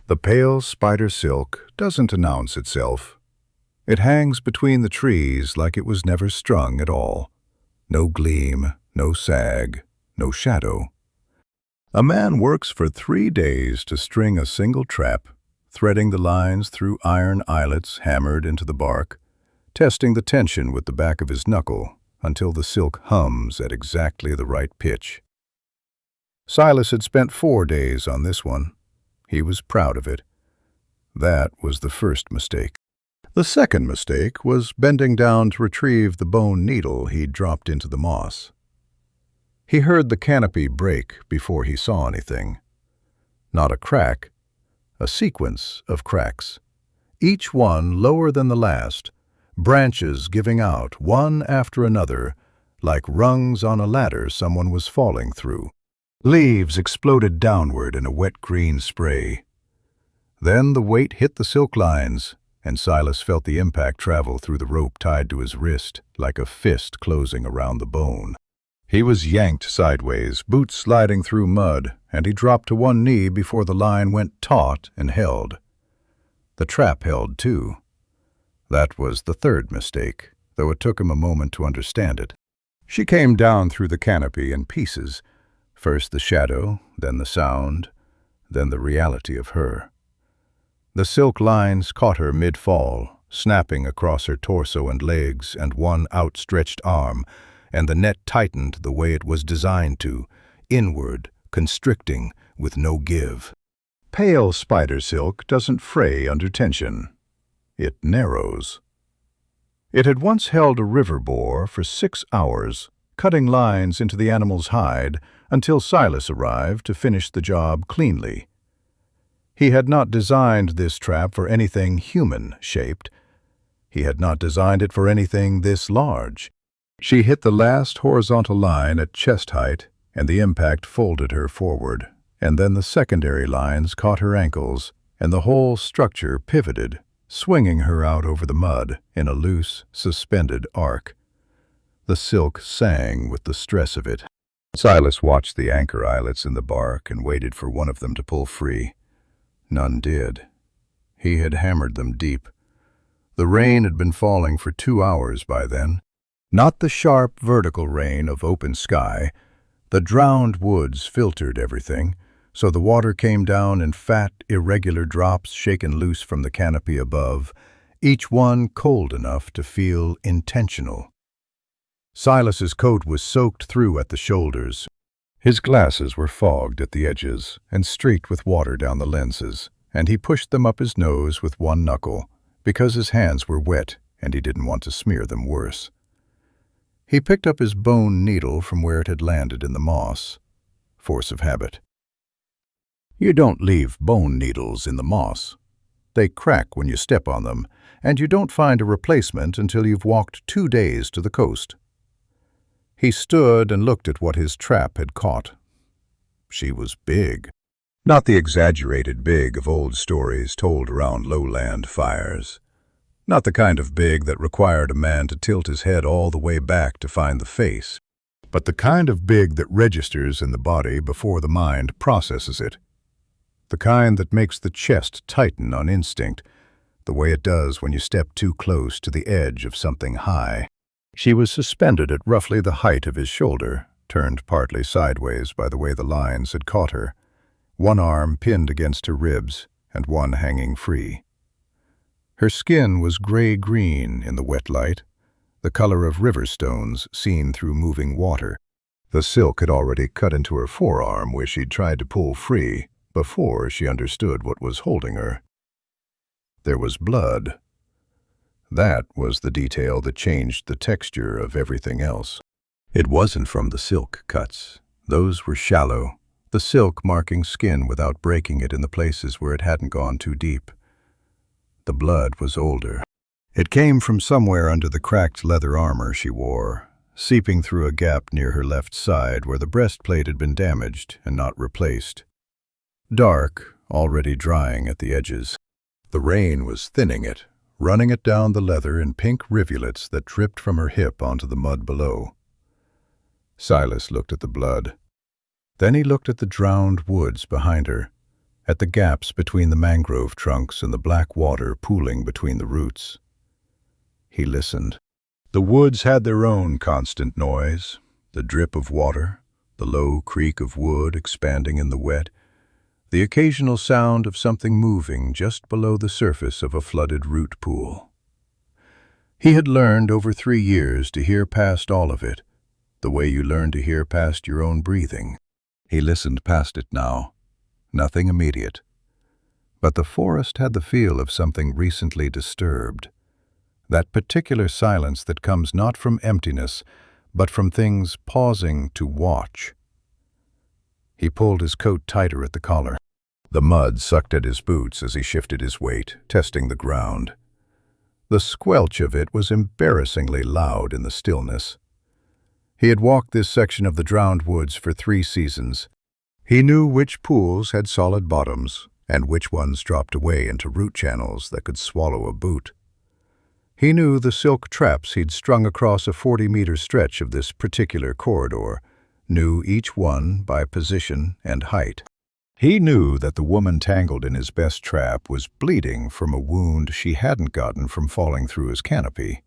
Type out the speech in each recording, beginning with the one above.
The pale spider silk doesn't announce itself. It hangs between the trees like it was never strung at all. No gleam, no sag, no shadow. A man works for 3 days to string a single trap, threading the lines through iron eyelets hammered into the bark, testing the tension with the back of his knuckle until the silk hums at exactly the right pitch. Silas had spent 4 days on this one. He was proud of it. That was the first mistake. The second mistake was bending down to retrieve the bone needle he'd dropped into the moss. He heard the canopy break before he saw anything. Not a crack, a sequence of cracks, each one lower than the last, branches giving out one after another, like rungs on a ladder someone was falling through. Leaves exploded downward in a wet green spray. Then the weight hit the silk lines, and Silas felt the impact travel through the rope tied to his wrist, like a fist closing around the bone. He was yanked sideways, boots sliding through mud, and he dropped to one knee before the line went taut and held. The trap held too. That was the third mistake, though it took him a moment to understand it. She came down through the canopy in pieces, first the shadow, then the sound, then the reality of her. The silk lines caught her mid-fall, snapping across her torso and legs and one outstretched arm, and the net tightened the way it was designed to, inward, constricting, with no give. Pale spider silk doesn't fray under tension. It narrows. It had once held a river boar for 6 hours, cutting lines into the animal's hide until Silas arrived to finish the job cleanly. He had not designed this trap for anything human-shaped. He had not designed it for anything this large. She hit the last horizontal line at chest height, and the impact folded her forward, and then the secondary lines caught her ankles, and the whole structure pivoted, swinging her out over the mud in a loose, suspended arc. The silk sang with the stress of it. Silas watched the anchor eyelets in the bark and waited for one of them to pull free. None did. He had hammered them deep. The rain had been falling for 2 hours by then. Not the sharp vertical rain of open sky. The drowned woods filtered everything, so the water came down in fat, irregular drops shaken loose from the canopy above, each one cold enough to feel intentional. Silas's coat was soaked through at the shoulders. His glasses were fogged at the edges and streaked with water down the lenses, and he pushed them up his nose with one knuckle, because his hands were wet and he didn't want to smear them worse. He picked up his bone needle from where it had landed in the moss. Force of habit. You don't leave bone needles in the moss. They crack when you step on them, and you don't find a replacement until you've walked 2 days to the coast. He stood and looked at what his trap had caught. She was big. Not the exaggerated big of old stories told around lowland fires. Not the kind of big that required a man to tilt his head all the way back to find the face, but the kind of big that registers in the body before the mind processes it. The kind that makes the chest tighten on instinct, the way it does when you step too close to the edge of something high. She was suspended at roughly the height of his shoulder, turned partly sideways by the way the lines had caught her, one arm pinned against her ribs and one hanging free. Her skin was gray-green in the wet light, the color of river stones seen through moving water. The silk had already cut into her forearm where she'd tried to pull free before she understood what was holding her. There was blood. That was the detail that changed the texture of everything else. It wasn't from the silk cuts. Those were shallow, the silk marking skin without breaking it in the places where it hadn't gone too deep. The blood was older. It came from somewhere under the cracked leather armor she wore, seeping through a gap near her left side where the breastplate had been damaged and not replaced. Dark, already drying at the edges. The rain was thinning it, running it down the leather in pink rivulets that dripped from her hip onto the mud below. Silas looked at the blood. Then he looked at the drowned woods behind her, at the gaps between the mangrove trunks and the black water pooling between the roots. He listened. The woods had their own constant noise, the drip of water, the low creak of wood expanding in the wet, the occasional sound of something moving just below the surface of a flooded root pool. He had learned over 3 years to hear past all of it, the way you learn to hear past your own breathing. He listened past it now. Nothing immediate. But the forest had the feel of something recently disturbed. That particular silence that comes not from emptiness, but from things pausing to watch. He pulled his coat tighter at the collar. The mud sucked at his boots as he shifted his weight, testing the ground. The squelch of it was embarrassingly loud in the stillness. He had walked this section of the drowned woods for 3 seasons. He knew which pools had solid bottoms and which ones dropped away into root channels that could swallow a boot. He knew the silk traps he'd strung across a 40-meter stretch of this particular corridor, knew each one by position and height. He knew that the woman tangled in his best trap was bleeding from a wound she hadn't gotten from falling through his canopy.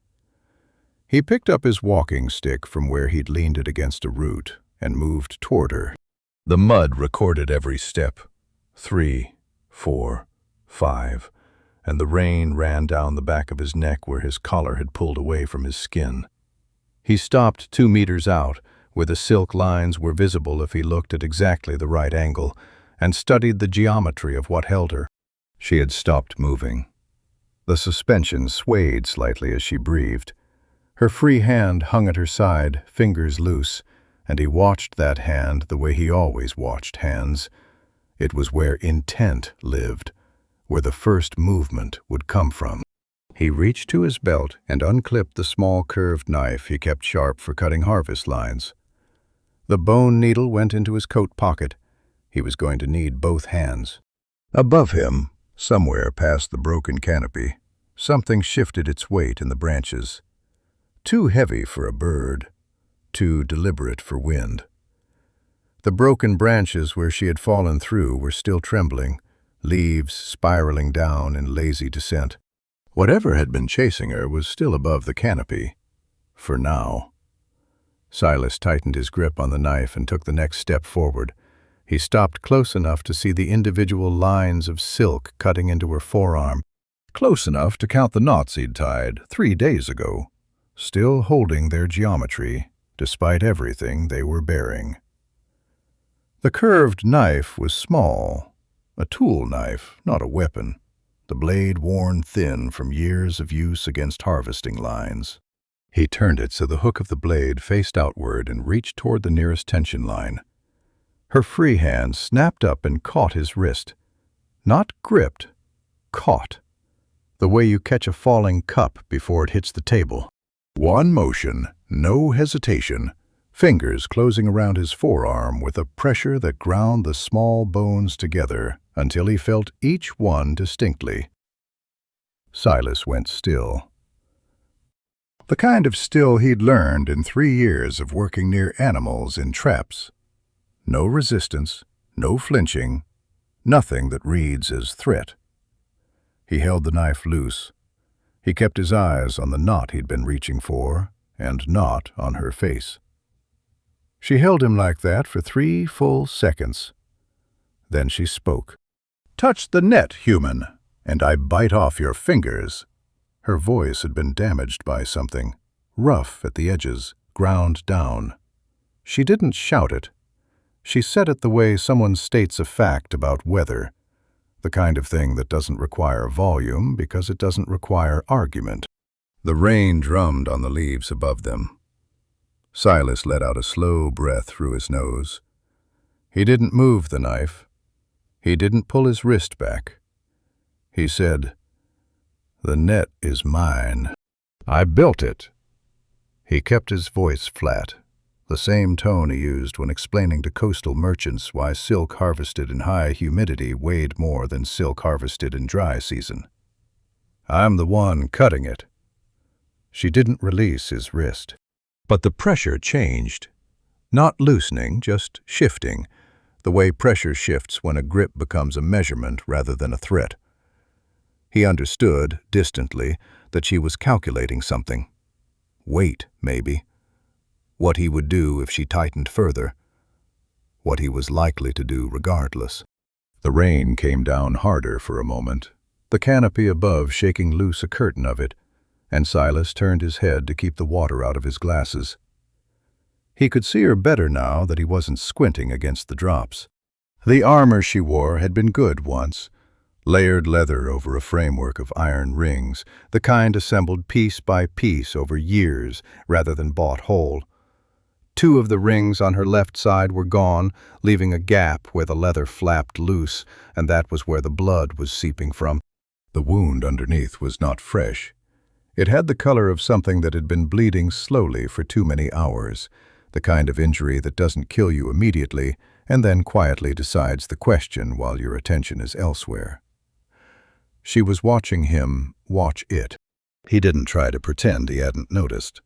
He picked up his walking stick from where he'd leaned it against a root and moved toward her. The mud recorded every step. 3, 4, 5, and the rain ran down the back of his neck where his collar had pulled away from his skin. He stopped 2 meters out, where the silk lines were visible if he looked at exactly the right angle, and studied the geometry of what held her. She had stopped moving. The suspension swayed slightly as she breathed. Her free hand hung at her side, fingers loose, and he watched that hand the way he always watched hands. It was where intent lived, where the first movement would come from. He reached to his belt and unclipped the small curved knife he kept sharp for cutting harvest lines. The bone needle went into his coat pocket. He was going to need both hands. Above him, somewhere past the broken canopy, something shifted its weight in the branches. Too heavy for a bird, too deliberate for wind. The broken branches where she had fallen through were still trembling, leaves spiraling down in lazy descent. Whatever had been chasing her was still above the canopy. For now. Silas tightened his grip on the knife and took the next step forward. He stopped close enough to see the individual lines of silk cutting into her forearm, close enough to count the knots he'd tied 3 days ago, still holding their geometry, despite everything they were bearing. The curved knife was small, a tool knife, not a weapon, the blade worn thin from years of use against harvesting lines. He turned it so the hook of the blade faced outward and reached toward the nearest tension line. Her free hand snapped up and caught his wrist. Not gripped, caught. The way you catch a falling cup before it hits the table. One motion, no hesitation, fingers closing around his forearm with a pressure that ground the small bones together until he felt each one distinctly. Silas went still. The kind of still he'd learned in 3 years of working near animals in traps. No resistance, no flinching, nothing that reads as threat. He held the knife loose. He kept his eyes on the knot he'd been reaching for, and not on her face. She held him like that for 3 full seconds. Then she spoke. "Touch the net, human, and I bite off your fingers." Her voice had been damaged by something, rough at the edges, ground down. She didn't shout it. She said it the way someone states a fact about weather, the kind of thing that doesn't require volume because it doesn't require argument. The rain drummed on the leaves above them. Silas let out a slow breath through his nose. He didn't move the knife. He didn't pull his wrist back. He said, "The net is mine. I built it." He kept his voice flat, the same tone he used when explaining to coastal merchants why silk harvested in high humidity weighed more than silk harvested in dry season. "I'm the one cutting it." She didn't release his wrist. But the pressure changed. Not loosening, just shifting. the way pressure shifts when a grip becomes a measurement rather than a threat. He understood, distantly, that she was calculating something. Weight, maybe. What he would do if she tightened further. What he was likely to do regardless. The rain came down harder for a moment, the canopy above shaking loose a curtain of it, and Silas turned his head to keep the water out of his glasses. He could see her better now that he wasn't squinting against the drops. The armor she wore had been good once, layered leather over a framework of iron rings, the kind assembled piece by piece over years rather than bought whole. 2 of the rings on her left side were gone, leaving a gap where the leather flapped loose, and that was where the blood was seeping from. The wound underneath was not fresh. It had the color of something that had been bleeding slowly for too many hours, the kind of injury that doesn't kill you immediately and then quietly decides the question while your attention is elsewhere. She was watching him watch it. He didn't try to pretend he hadn't noticed.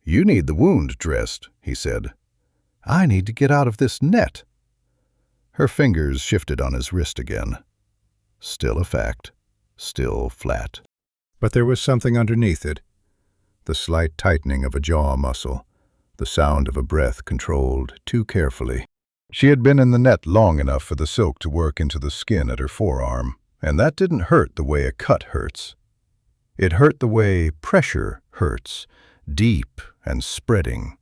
"You need the wound dressed," he said. "I need to get out of this net." Her fingers shifted on his wrist again. Still a fact, still flat. But there was something underneath it. The slight tightening of a jaw muscle, the sound of a breath controlled too carefully. She had been in the net long enough for the silk to work into the skin at her forearm, and that didn't hurt the way a cut hurts. It hurt the way pressure hurts, deep and spreading,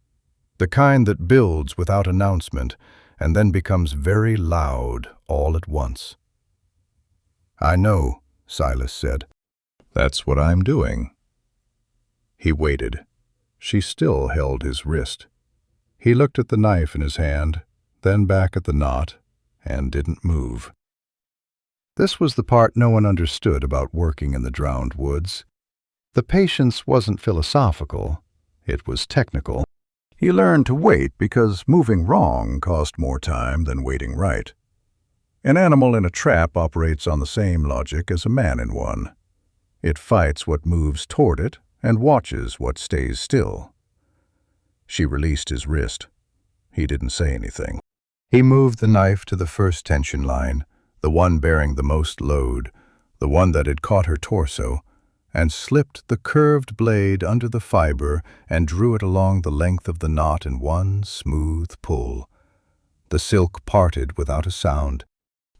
the kind that builds without announcement and then becomes very loud all at once. "I know," Silas said. "That's what I'm doing." He waited. She still held his wrist. He looked at the knife in his hand, then back at the knot, and didn't move. This was the part no one understood about working in the drowned woods. The patience wasn't philosophical, it was technical. He learned to wait because moving wrong cost more time than waiting right. An animal in a trap operates on the same logic as a man in one. It fights what moves toward it and watches what stays still. She released his wrist. He didn't say anything. He moved the knife to the first tension line, the one bearing the most load, the one that had caught her torso, and slipped the curved blade under the fiber and drew it along the length of the knot in one smooth pull. The silk parted without a sound.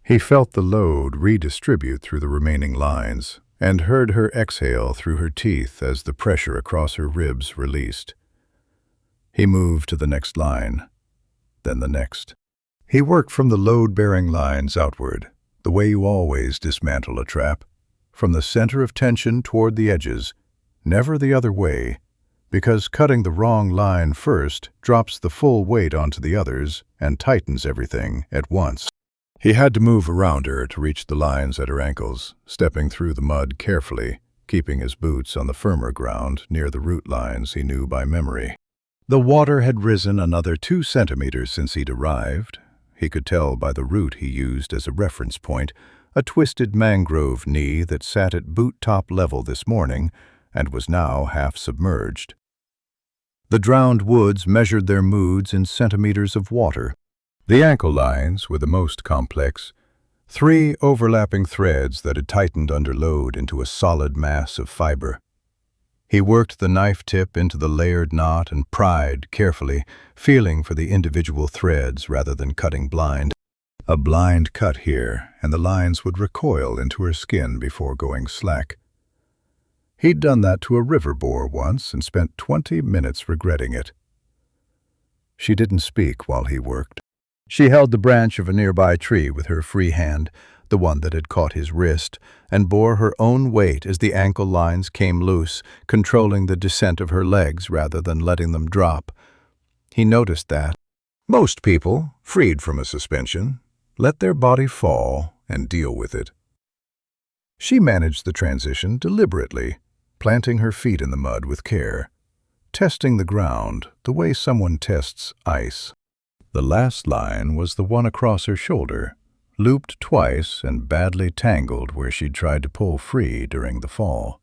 He felt the load redistribute through the remaining lines and heard her exhale through her teeth as the pressure across her ribs released. He moved to the next line, then the next. He worked from the load-bearing lines outward, the way you always dismantle a trap, from the center of tension toward the edges, never the other way, because cutting the wrong line first drops the full weight onto the others and tightens everything at once. He had to move around her to reach the lines at her ankles, stepping through the mud carefully, keeping his boots on the firmer ground near the root lines he knew by memory. The water had risen another 2 centimeters since he'd arrived. He could tell by the root he used as a reference point, a twisted mangrove knee that sat at boot-top level this morning and was now half submerged. The drowned woods measured their moods in centimeters of water. The ankle lines were the most complex, 3 overlapping threads that had tightened under load into a solid mass of fiber. He worked the knife tip into the layered knot and pried carefully, feeling for the individual threads rather than cutting blind. A blind cut here, and the lines would recoil into her skin before going slack. He'd done that to a river boar once and spent 20 minutes regretting it. She didn't speak while he worked. She held the branch of a nearby tree with her free hand, the one that had caught his wrist, and bore her own weight as the ankle lines came loose, controlling the descent of her legs rather than letting them drop. He noticed that. Most people, freed from a suspension, let their body fall and deal with it. She managed the transition deliberately, planting her feet in the mud with care, testing the ground the way someone tests ice. The last line was the one across her shoulder, looped twice and badly tangled where she'd tried to pull free during the fall.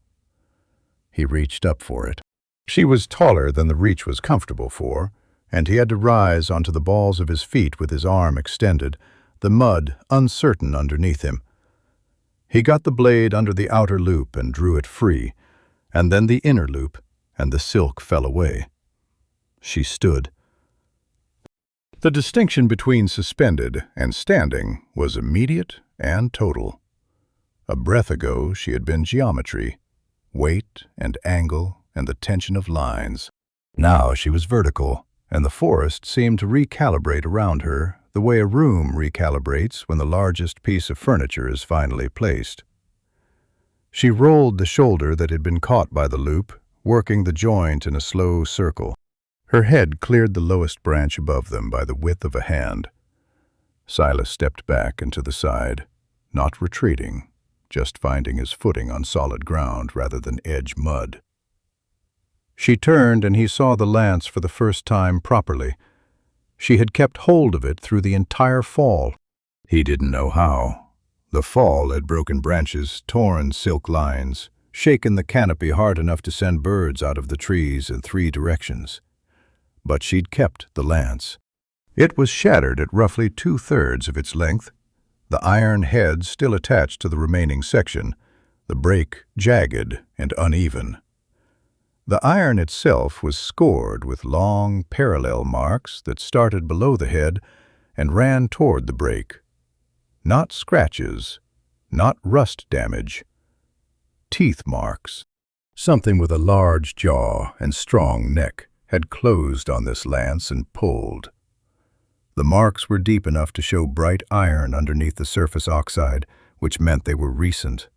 He reached up for it. She was taller than the reach was comfortable for, and he had to rise onto the balls of his feet with his arm extended, the mud uncertain underneath him. He got the blade under the outer loop and drew it free, and then the inner loop, and the silk fell away. She stood. The distinction between suspended and standing was immediate and total. A breath ago she had been geometry, weight and angle and the tension of lines. Now she was vertical, and the forest seemed to recalibrate around her the way a room recalibrates when the largest piece of furniture is finally placed. She rolled the shoulder that had been caught by the loop, working the joint in a slow circle. Her head cleared the lowest branch above them by the width of a hand. Silas stepped back and to the side, not retreating, just finding his footing on solid ground rather than edge mud. She turned and he saw the lance for the first time properly. She had kept hold of it through the entire fall. He didn't know how. The fall had broken branches, torn silk lines, shaken the canopy hard enough to send birds out of the trees in 3 directions. But she'd kept the lance. It was shattered at roughly 2/3 of its length, the iron head still attached to the remaining section, the break jagged and uneven. The iron itself was scored with long, parallel marks that started below the head and ran toward the break. Not scratches, not rust damage. Teeth marks. Something with a large jaw and strong neck had closed on this lance and pulled. The marks were deep enough to show bright iron underneath the surface oxide, which meant they were recent.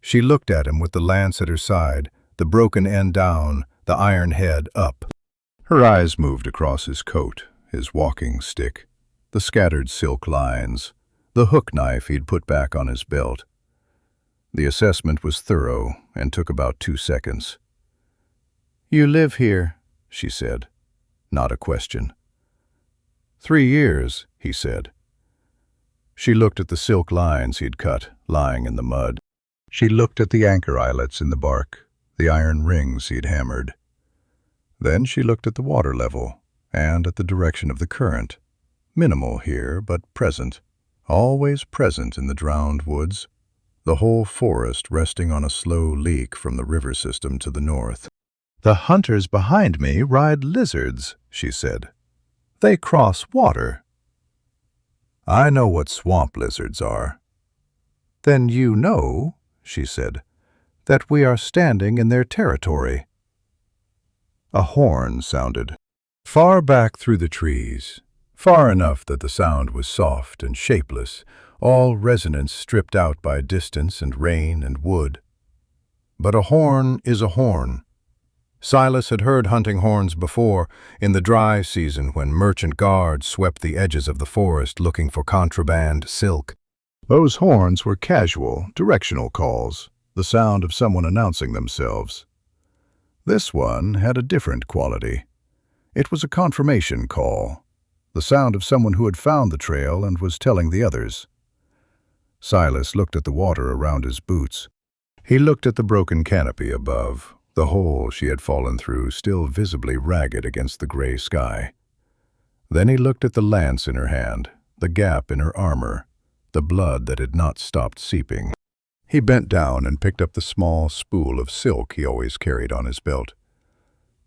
She looked at him with the lance at her side, the broken end down, the iron head up. Her eyes moved across his coat, his walking stick, the scattered silk lines, the hook knife he'd put back on his belt. The assessment was thorough and took about 2 seconds. "You live here," she said. Not a question. 3 years, he said. She looked at the silk lines he'd cut, lying in the mud. She looked at the anchor eyelets in the bark, the iron rings he'd hammered. Then she looked at the water level and at the direction of the current. Minimal here, but present. Always present in the drowned woods. The whole forest resting on a slow leak from the river system to the north. "The hunters behind me ride lizards," she said. "They cross water." "I know what swamp lizards are." "Then you know," she said, "that we are standing in their territory." A horn sounded, far back through the trees, far enough that the sound was soft and shapeless, all resonance stripped out by distance and rain and wood. But a horn is a horn. Silas had heard hunting horns before, in the dry season when merchant guards swept the edges of the forest looking for contraband silk. Those horns were casual, directional calls, the sound of someone announcing themselves. This one had a different quality. It was a confirmation call, the sound of someone who had found the trail and was telling the others. Silas looked at the water around his boots. He looked at the broken canopy above, the hole she had fallen through still visibly ragged against the gray sky. Then he looked at the lance in her hand, the gap in her armor, the blood that had not stopped seeping. He bent down and picked up the small spool of silk he always carried on his belt.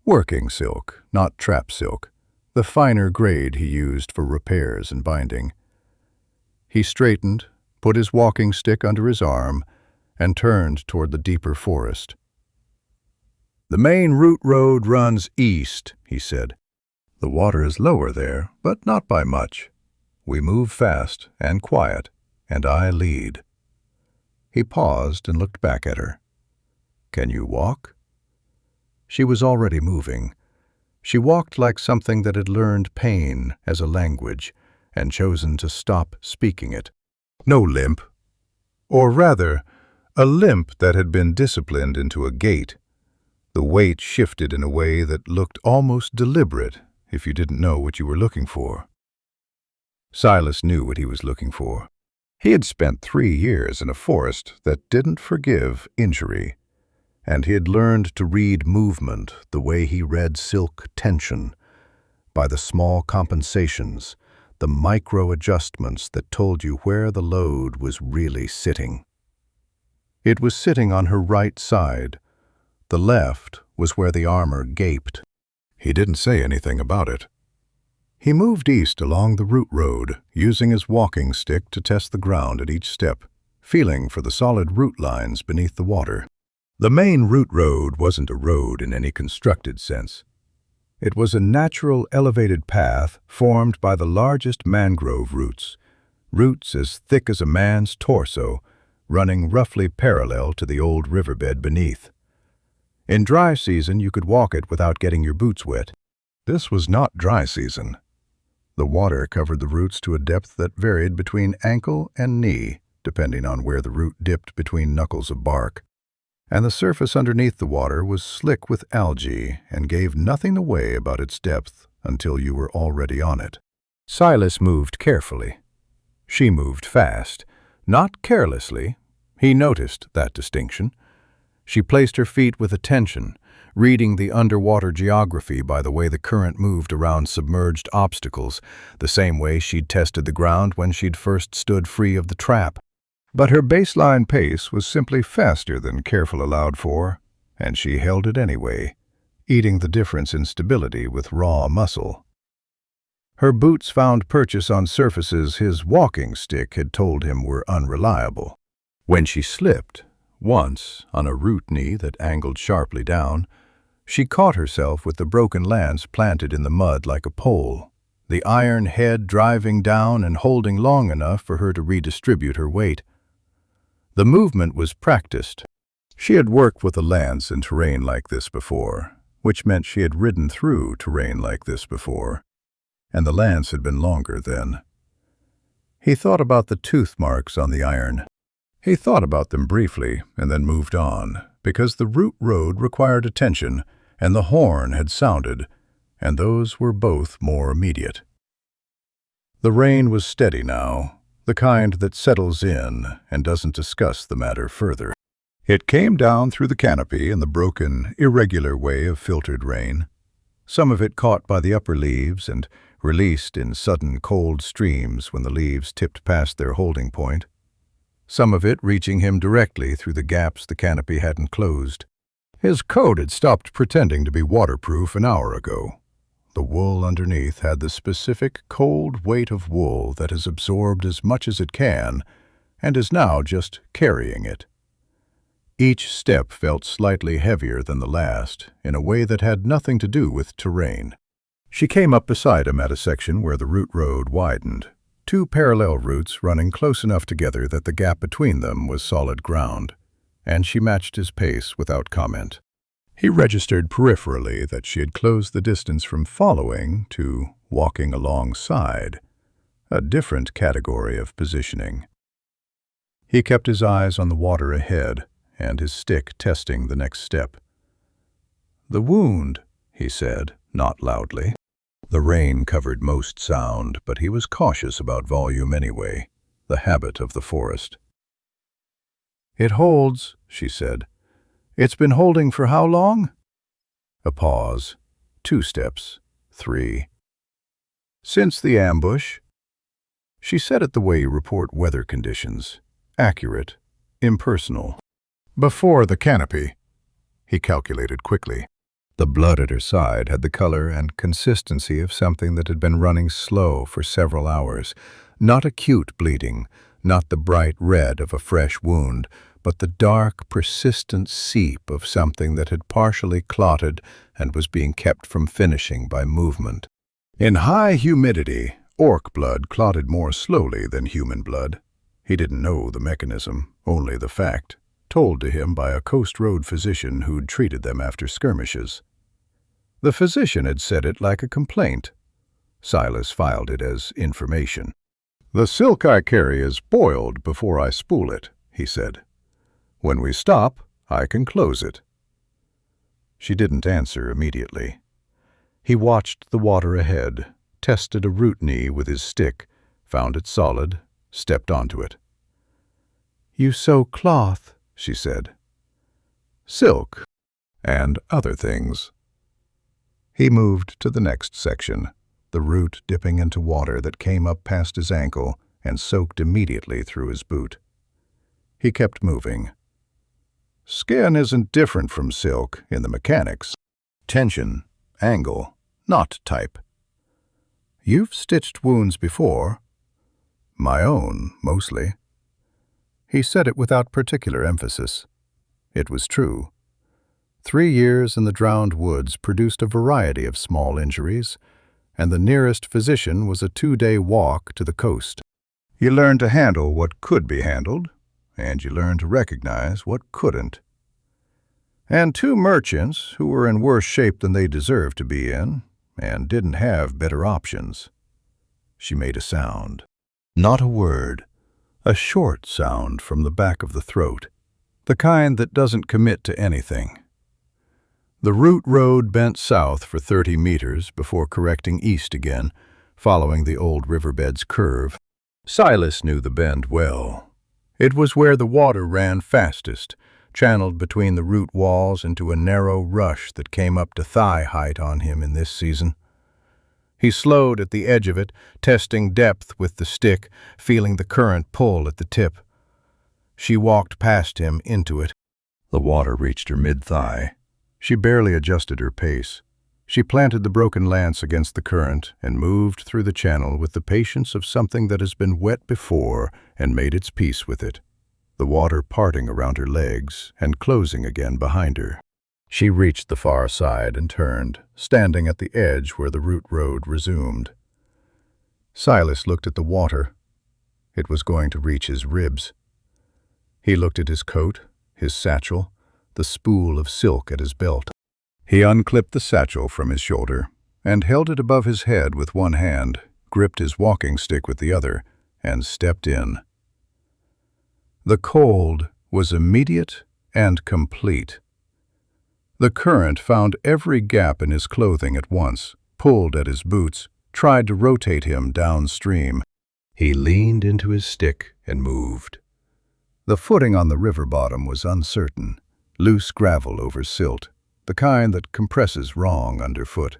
Working silk, not trap silk, the finer grade he used for repairs and binding. He straightened, put his walking stick under his arm, and turned toward the deeper forest. "The main route road runs east," he said. "The water is lower there, but not by much. We move fast and quiet, and I lead." He paused and looked back at her. "Can you walk?" She was already moving. She walked like something that had learned pain as a language and chosen to stop speaking it. No limp. Or rather, a limp that had been disciplined into a gait. The weight shifted in a way that looked almost deliberate if you didn't know what you were looking for. Silas knew what he was looking for. He had spent 3 years in a forest that didn't forgive injury, and he had learned to read movement the way he read silk tension, by the small compensations, the micro-adjustments that told you where the load was really sitting. It was sitting on her right side. The left was where the armor gaped. He didn't say anything about it. He moved east along the route road, using his walking stick to test the ground at each step, feeling for the solid root lines beneath the water. The main route road wasn't a road in any constructed sense. It was a natural elevated path formed by the largest mangrove roots as thick as a man's torso, running roughly parallel to the old riverbed beneath. In dry season, you could walk it without getting your boots wet. This was not dry season. The water covered the roots to a depth that varied between ankle and knee, depending on where the root dipped between knuckles of bark. And the surface underneath the water was slick with algae and gave nothing away about its depth until you were already on it. Silas moved carefully. She moved fast, not carelessly. He noticed that distinction. She placed her feet with attention, reading the underwater geography by the way the current moved around submerged obstacles, the same way she'd tested the ground when she'd first stood free of the trap. But her baseline pace was simply faster than careful allowed for, and she held it anyway, eating the difference in stability with raw muscle. Her boots found purchase on surfaces his walking stick had told him were unreliable. When she slipped, once, on a root knee that angled sharply down, she caught herself with the broken lance planted in the mud like a pole, the iron head driving down and holding long enough for her to redistribute her weight. The movement was practiced. She had worked with a lance in terrain like this before, which meant she had ridden through terrain like this before, and the lance had been longer then. He thought about the tooth marks on the iron. He thought about them briefly and then moved on, because the route road required attention and the horn had sounded, and those were both more immediate. The rain was steady now, the kind that settles in and doesn't discuss the matter further. It came down through the canopy in the broken, irregular way of filtered rain, some of it caught by the upper leaves and released in sudden cold streams when the leaves tipped past their holding point, some of it reaching him directly through the gaps the canopy hadn't closed. His coat had stopped pretending to be waterproof an hour ago. The wool underneath had the specific cold weight of wool that has absorbed as much as it can and is now just carrying it. Each step felt slightly heavier than the last, in a way that had nothing to do with terrain. She came up beside him at a section where the route road widened, two parallel routes running close enough together that the gap between them was solid ground, and she matched his pace without comment. He registered peripherally that she had closed the distance from following to walking alongside, a different category of positioning. He kept his eyes on the water ahead and his stick testing the next step. "The wound," he said, not loudly. The rain covered most sound, but he was cautious about volume anyway, the habit of the forest. "It holds," she said. "It's been holding for how long?" A pause. 2 steps. 3. "Since the ambush." She said it the way you report weather conditions. Accurate. Impersonal. "Before the canopy," he calculated quickly. The blood at her side had the color and consistency of something that had been running slow for several hours. Not acute bleeding, not the bright red of a fresh wound, but the dark, persistent seep of something that had partially clotted and was being kept from finishing by movement. In high humidity, orc blood clotted more slowly than human blood. He didn't know the mechanism, only the fact, told to him by a coast road physician who'd treated them after skirmishes. The physician had said it like a complaint. Silas filed it as information. "The silk I carry is boiled before I spool it," he said. "When we stop, I can close it." She didn't answer immediately. He watched the water ahead, tested a root knee with his stick, found it solid, stepped onto it. "You sew cloth," she said. "Silk, and other things." He moved to the next section, the root dipping into water that came up past his ankle and soaked immediately through his boot. He kept moving. Skin isn't different from silk in the mechanics. Tension, angle, not type. You've stitched wounds before. My own, mostly. He said it without particular emphasis. It was true. 3 years in the drowned woods produced a variety of small injuries, and the nearest physician was a 2-day walk to the coast. You learn to handle what could be handled, and you learn to recognize what couldn't. And 2 merchants who were in worse shape than they deserved to be in, and didn't have better options. She made a sound. Not a word. A short sound from the back of the throat. The kind that doesn't commit to anything. The route road bent south for 30 meters before correcting east again, following the old riverbed's curve. Silas knew the bend well. It was where the water ran fastest, channeled between the root walls into a narrow rush that came up to thigh height on him in this season. He slowed at the edge of it, testing depth with the stick, feeling the current pull at the tip. She walked past him into it. The water reached her mid-thigh. She barely adjusted her pace. She planted the broken lance against the current and moved through the channel with the patience of something that has been wet before and made its peace with it, the water parting around her legs and closing again behind her. She reached the far side and turned, standing at the edge where the route road resumed. Silas looked at the water. It was going to reach his ribs. He looked at his coat, his satchel, the spool of silk at his belt. He unclipped the satchel from his shoulder and held it above his head with one hand, gripped his walking stick with the other, and stepped in. The cold was immediate and complete. The current found every gap in his clothing at once, pulled at his boots, tried to rotate him downstream. He leaned into his stick and moved. The footing on the river bottom was uncertain, loose gravel over silt, the kind that compresses wrong underfoot,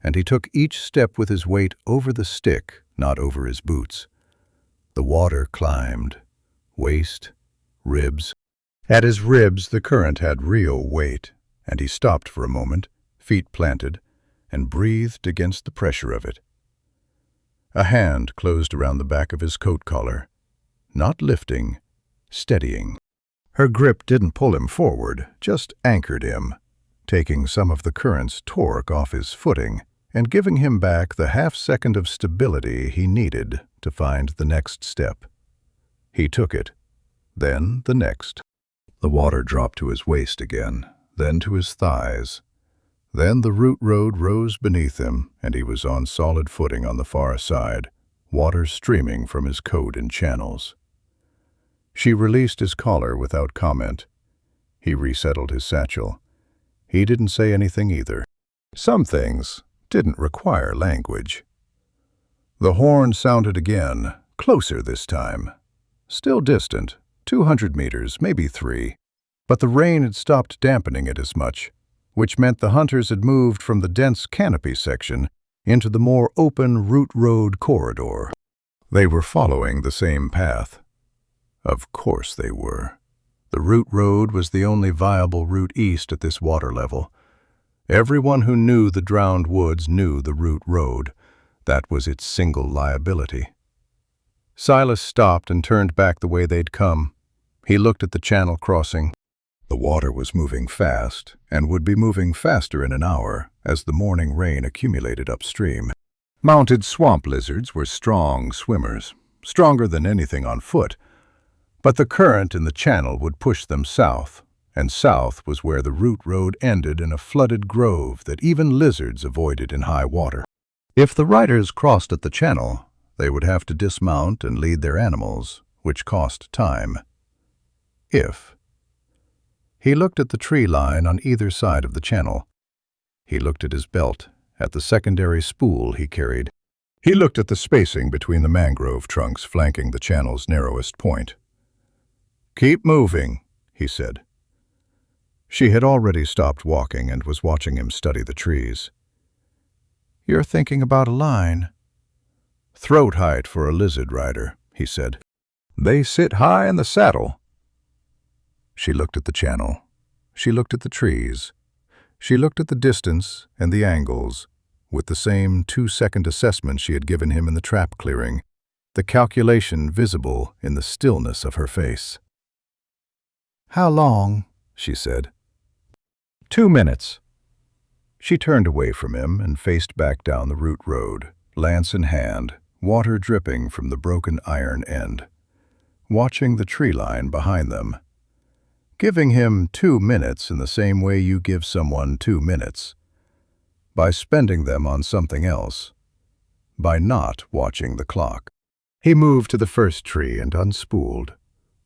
and he took each step with his weight over the stick, not over his boots. The water climbed, waist, ribs. At his ribs the current had real weight, and he stopped for a moment, feet planted, and breathed against the pressure of it. A hand closed around the back of his coat collar, not lifting, steadying. Her grip didn't pull him forward, just anchored him, taking some of the current's torque off his footing and giving him back the half-second of stability he needed to find the next step. He took it, then the next. The water dropped to his waist again, then to his thighs. Then the route road rose beneath him, and he was on solid footing on the far side, water streaming from his coat in channels. She released his collar without comment. He resettled his satchel. He didn't say anything either. Some things didn't require language. The horn sounded again, closer this time. Still distant, 200 meters, maybe 3. But the rain had stopped dampening it as much, which meant the hunters had moved from the dense canopy section into the more open route road corridor. They were following the same path. Of course they were. The route road was the only viable route east at this water level. Everyone who knew the drowned woods knew the route road. That was its single liability. Silas stopped and turned back the way they'd come. He looked at the channel crossing. The water was moving fast, and would be moving faster in an hour as the morning rain accumulated upstream. Mounted swamp lizards were strong swimmers, stronger than anything on foot, but the current in the channel would push them south, and south was where the route road ended in a flooded grove that even lizards avoided in high water. If the riders crossed at the channel, they would have to dismount and lead their animals, which cost time. If. He looked at the tree line on either side of the channel. He looked at his belt, at the secondary spool he carried. He looked at the spacing between the mangrove trunks flanking the channel's narrowest point. "Keep moving," he said. She had already stopped walking and was watching him study the trees. "You're thinking about a line." "Throat height for a lizard rider," he said. "They sit high in the saddle." She looked at the channel. She looked at the trees. She looked at the distance and the angles, with the same 2-second assessment she had given him in the trap clearing, the calculation visible in the stillness of her face. "How long?" she said. 2 minutes. She turned away from him and faced back down the route road, lance in hand, water dripping from the broken iron end, watching the tree line behind them. Giving him 2 minutes in the same way you give someone 2 minutes, by spending them on something else, by not watching the clock. He moved to the first tree and unspooled.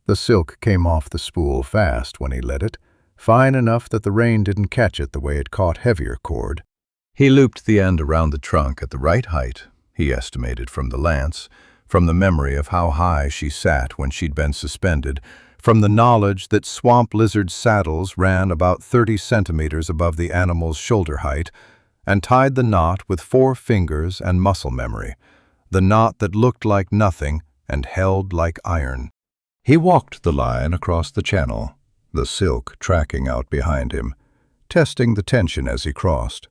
The silk came off the spool fast when he let it, fine enough that the rain didn't catch it the way it caught heavier cord. He looped the end around the trunk at the right height, he estimated from the lance, from the memory of how high she sat when she'd been suspended, from the knowledge that swamp lizard saddles ran about 30 centimeters above the animal's shoulder height, and tied the knot with 4 fingers and muscle memory, the knot that looked like nothing and held like iron. He walked the line across the channel, the silk tracking out behind him, testing the tension as he crossed.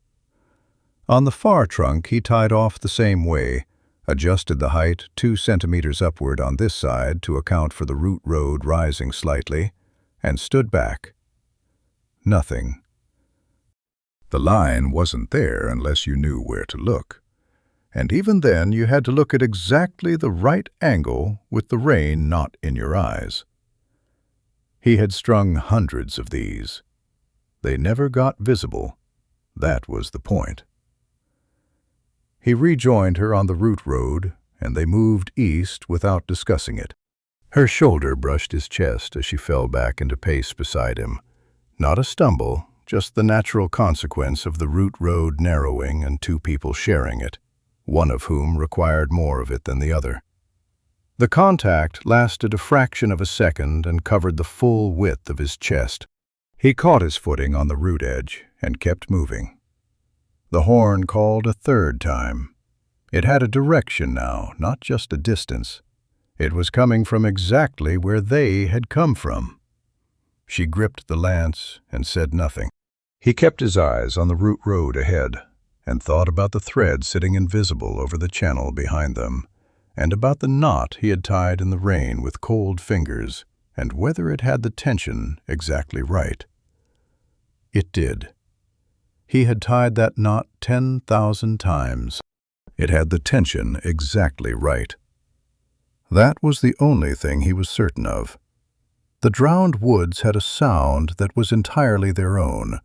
On the far trunk he tied off the same way, adjusted the height 2 centimeters upward on this side to account for the route road rising slightly, and stood back. Nothing. The line wasn't there unless you knew where to look. And even then you had to look at exactly the right angle with the rain not in your eyes. He had strung hundreds of these. They never got visible. That was the point. He rejoined her on the route road, and they moved east without discussing it. Her shoulder brushed his chest as she fell back into pace beside him. Not a stumble, just the natural consequence of the route road narrowing and 2 people sharing it, one of whom required more of it than the other. The contact lasted a fraction of a second and covered the full width of his chest. He caught his footing on the route edge and kept moving. The horn called a 3rd time. It had a direction now, not just a distance. It was coming from exactly where they had come from. She gripped the lance and said nothing. He kept his eyes on the route road ahead and thought about the thread sitting invisible over the channel behind them, and about the knot he had tied in the rain with cold fingers, and whether it had the tension exactly right. It did. He had tied that knot 10,000 times. It had the tension exactly right. That was the only thing he was certain of. The drowned woods had a sound that was entirely their own.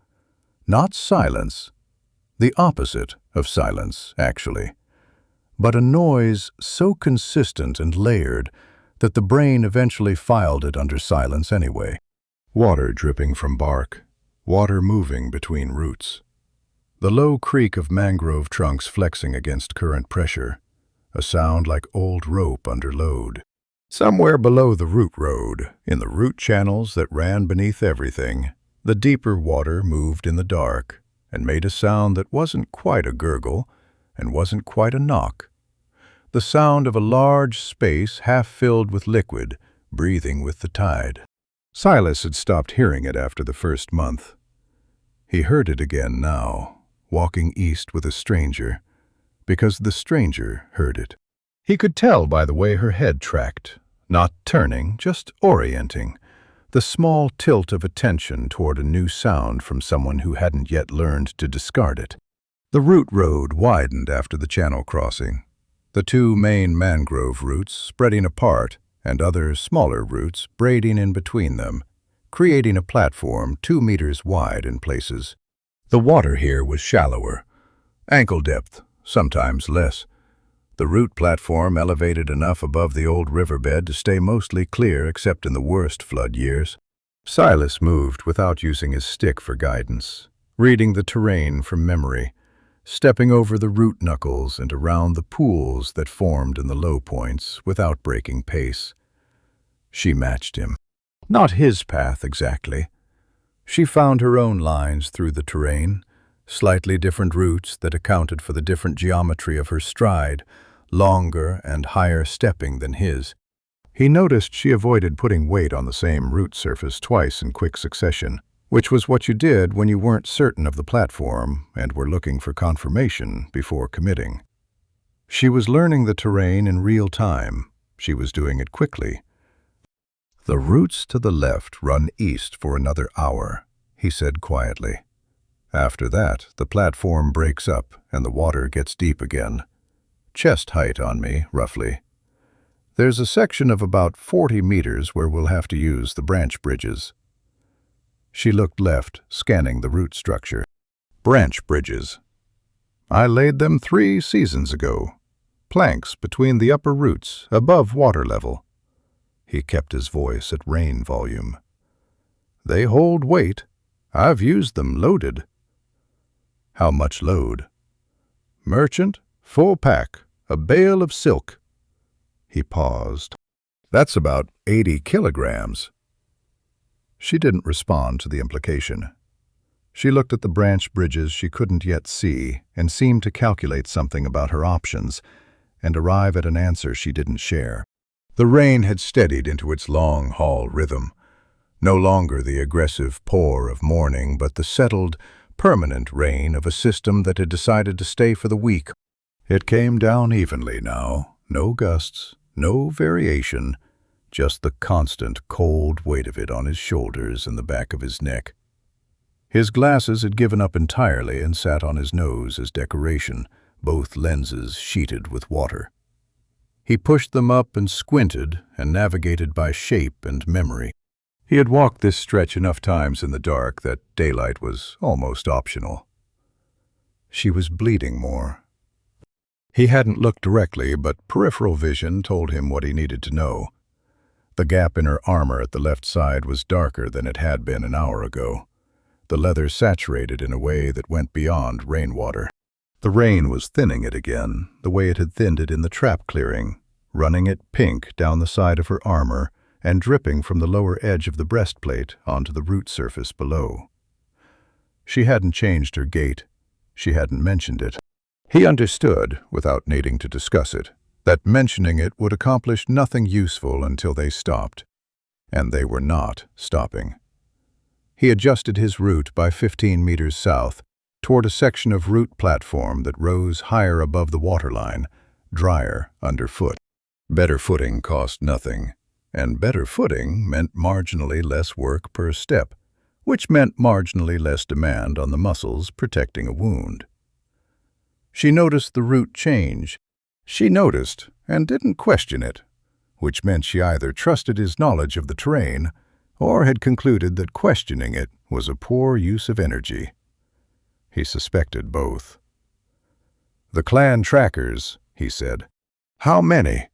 Not silence, the opposite of silence, actually, but a noise so consistent and layered that the brain eventually filed it under silence anyway. Water dripping from bark, water moving between roots. The low creak of mangrove trunks flexing against current pressure, a sound like old rope under load. Somewhere below the route road, in the root channels that ran beneath everything, the deeper water moved in the dark and made a sound that wasn't quite a gurgle and wasn't quite a knock. The sound of a large space half filled with liquid, breathing with the tide. Silas had stopped hearing it after the first month. He heard it again now, walking east with a stranger, because the stranger heard it. He could tell by the way her head tracked, not turning, just orienting, the small tilt of attention toward a new sound from someone who hadn't yet learned to discard it. The route road widened after the channel crossing, the 2 main mangrove roots spreading apart and other smaller roots braiding in between them, creating a platform 2 meters wide in places. The water here was shallower, ankle depth, sometimes less. The root platform elevated enough above the old riverbed to stay mostly clear except in the worst flood years. Silas moved without using his stick for guidance, reading the terrain from memory, stepping over the root knuckles and around the pools that formed in the low points without breaking pace. She matched him. Not his path exactly. She found her own lines through the terrain, slightly different roots that accounted for the different geometry of her stride, longer and higher stepping than his. He noticed she avoided putting weight on the same root surface twice in quick succession, which was what you did when you weren't certain of the platform and were looking for confirmation before committing. She was learning the terrain in real time. She was doing it quickly. "The roots to the left run east for another hour," he said quietly. "After that, the platform breaks up and the water gets deep again. Chest height on me, roughly. There's a section of about 40 meters where we'll have to use the branch bridges." She looked left, scanning the root structure. "Branch bridges. I laid them 3 seasons ago. Planks between the upper roots, above water level." He kept his voice at rain volume. "They hold weight. I've used them loaded." "How much load?" "Merchant, full pack, a bale of silk." He paused. "That's about 80 kilograms. She didn't respond to the implication. She looked at the branch bridges she couldn't yet see and seemed to calculate something about her options and arrive at an answer she didn't share. The rain had steadied into its long-haul rhythm, no longer the aggressive pour of morning, but the settled, permanent rain of a system that had decided to stay for the week. It came down evenly now, no gusts, no variation, just the constant, cold weight of it on his shoulders and the back of his neck. His glasses had given up entirely and sat on his nose as decoration, both lenses sheeted with water. He pushed them up and squinted and navigated by shape and memory. He had walked this stretch enough times in the dark that daylight was almost optional. She was bleeding more. He hadn't looked directly, but peripheral vision told him what he needed to know. The gap in her armor at the left side was darker than it had been an hour ago. The leather saturated in a way that went beyond rainwater. The rain was thinning it again, the way it had thinned it in the trap clearing, running it pink down the side of her armor and dripping from the lower edge of the breastplate onto the root surface below. She hadn't changed her gait. She hadn't mentioned it. He understood, without needing to discuss it, that mentioning it would accomplish nothing useful until they stopped. And they were not stopping. He adjusted his route by 15 meters south, toward a section of root platform that rose higher above the waterline, drier underfoot. Better footing cost nothing, and better footing meant marginally less work per step, which meant marginally less demand on the muscles protecting a wound. She noticed the route change. She noticed and didn't question it, which meant she either trusted his knowledge of the terrain or had concluded that questioning it was a poor use of energy. He suspected both. "The clan trackers," he said. "How many?"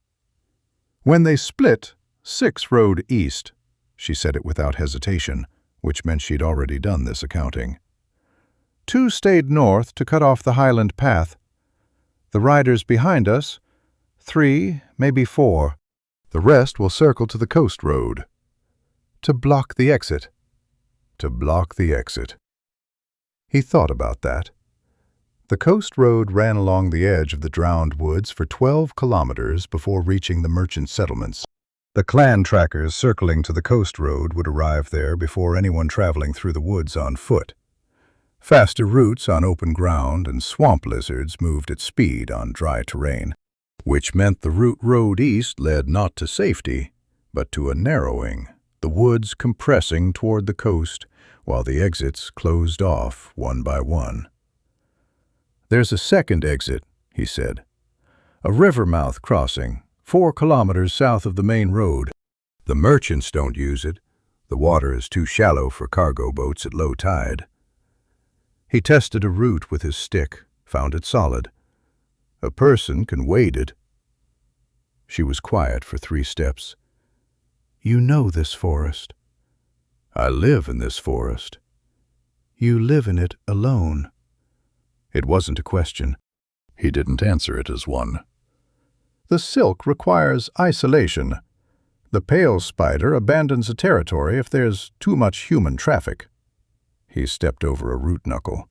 "When they split, 6 rode east." She said it without hesitation, which meant she'd already done this accounting. 2 stayed north to cut off the highland path. The riders behind us, 3, maybe 4. The rest will circle to the coast road. To block the exit. To block the exit. He thought about that. The coast road ran along the edge of the drowned woods for 12 kilometers before reaching the merchant settlements. The clan trackers circling to the coast road would arrive there before anyone traveling through the woods on foot. Faster routes on open ground and swamp lizards moved at speed on dry terrain, which meant the route road east led not to safety, but to a narrowing, the woods compressing toward the coast while the exits closed off one by one. "There's a second exit," he said. "A river mouth crossing, 4 kilometers south of the main road. The merchants don't use it. The water is too shallow for cargo boats at low tide." He tested a route with his stick, found it solid. "A person can wade it." She was quiet for 3 steps. "You know this forest." "I live in this forest." "You live in it alone." It wasn't a question. He didn't answer it as one. "The silk requires isolation. The pale spider abandons a territory if there's too much human traffic." He stepped over a root knuckle.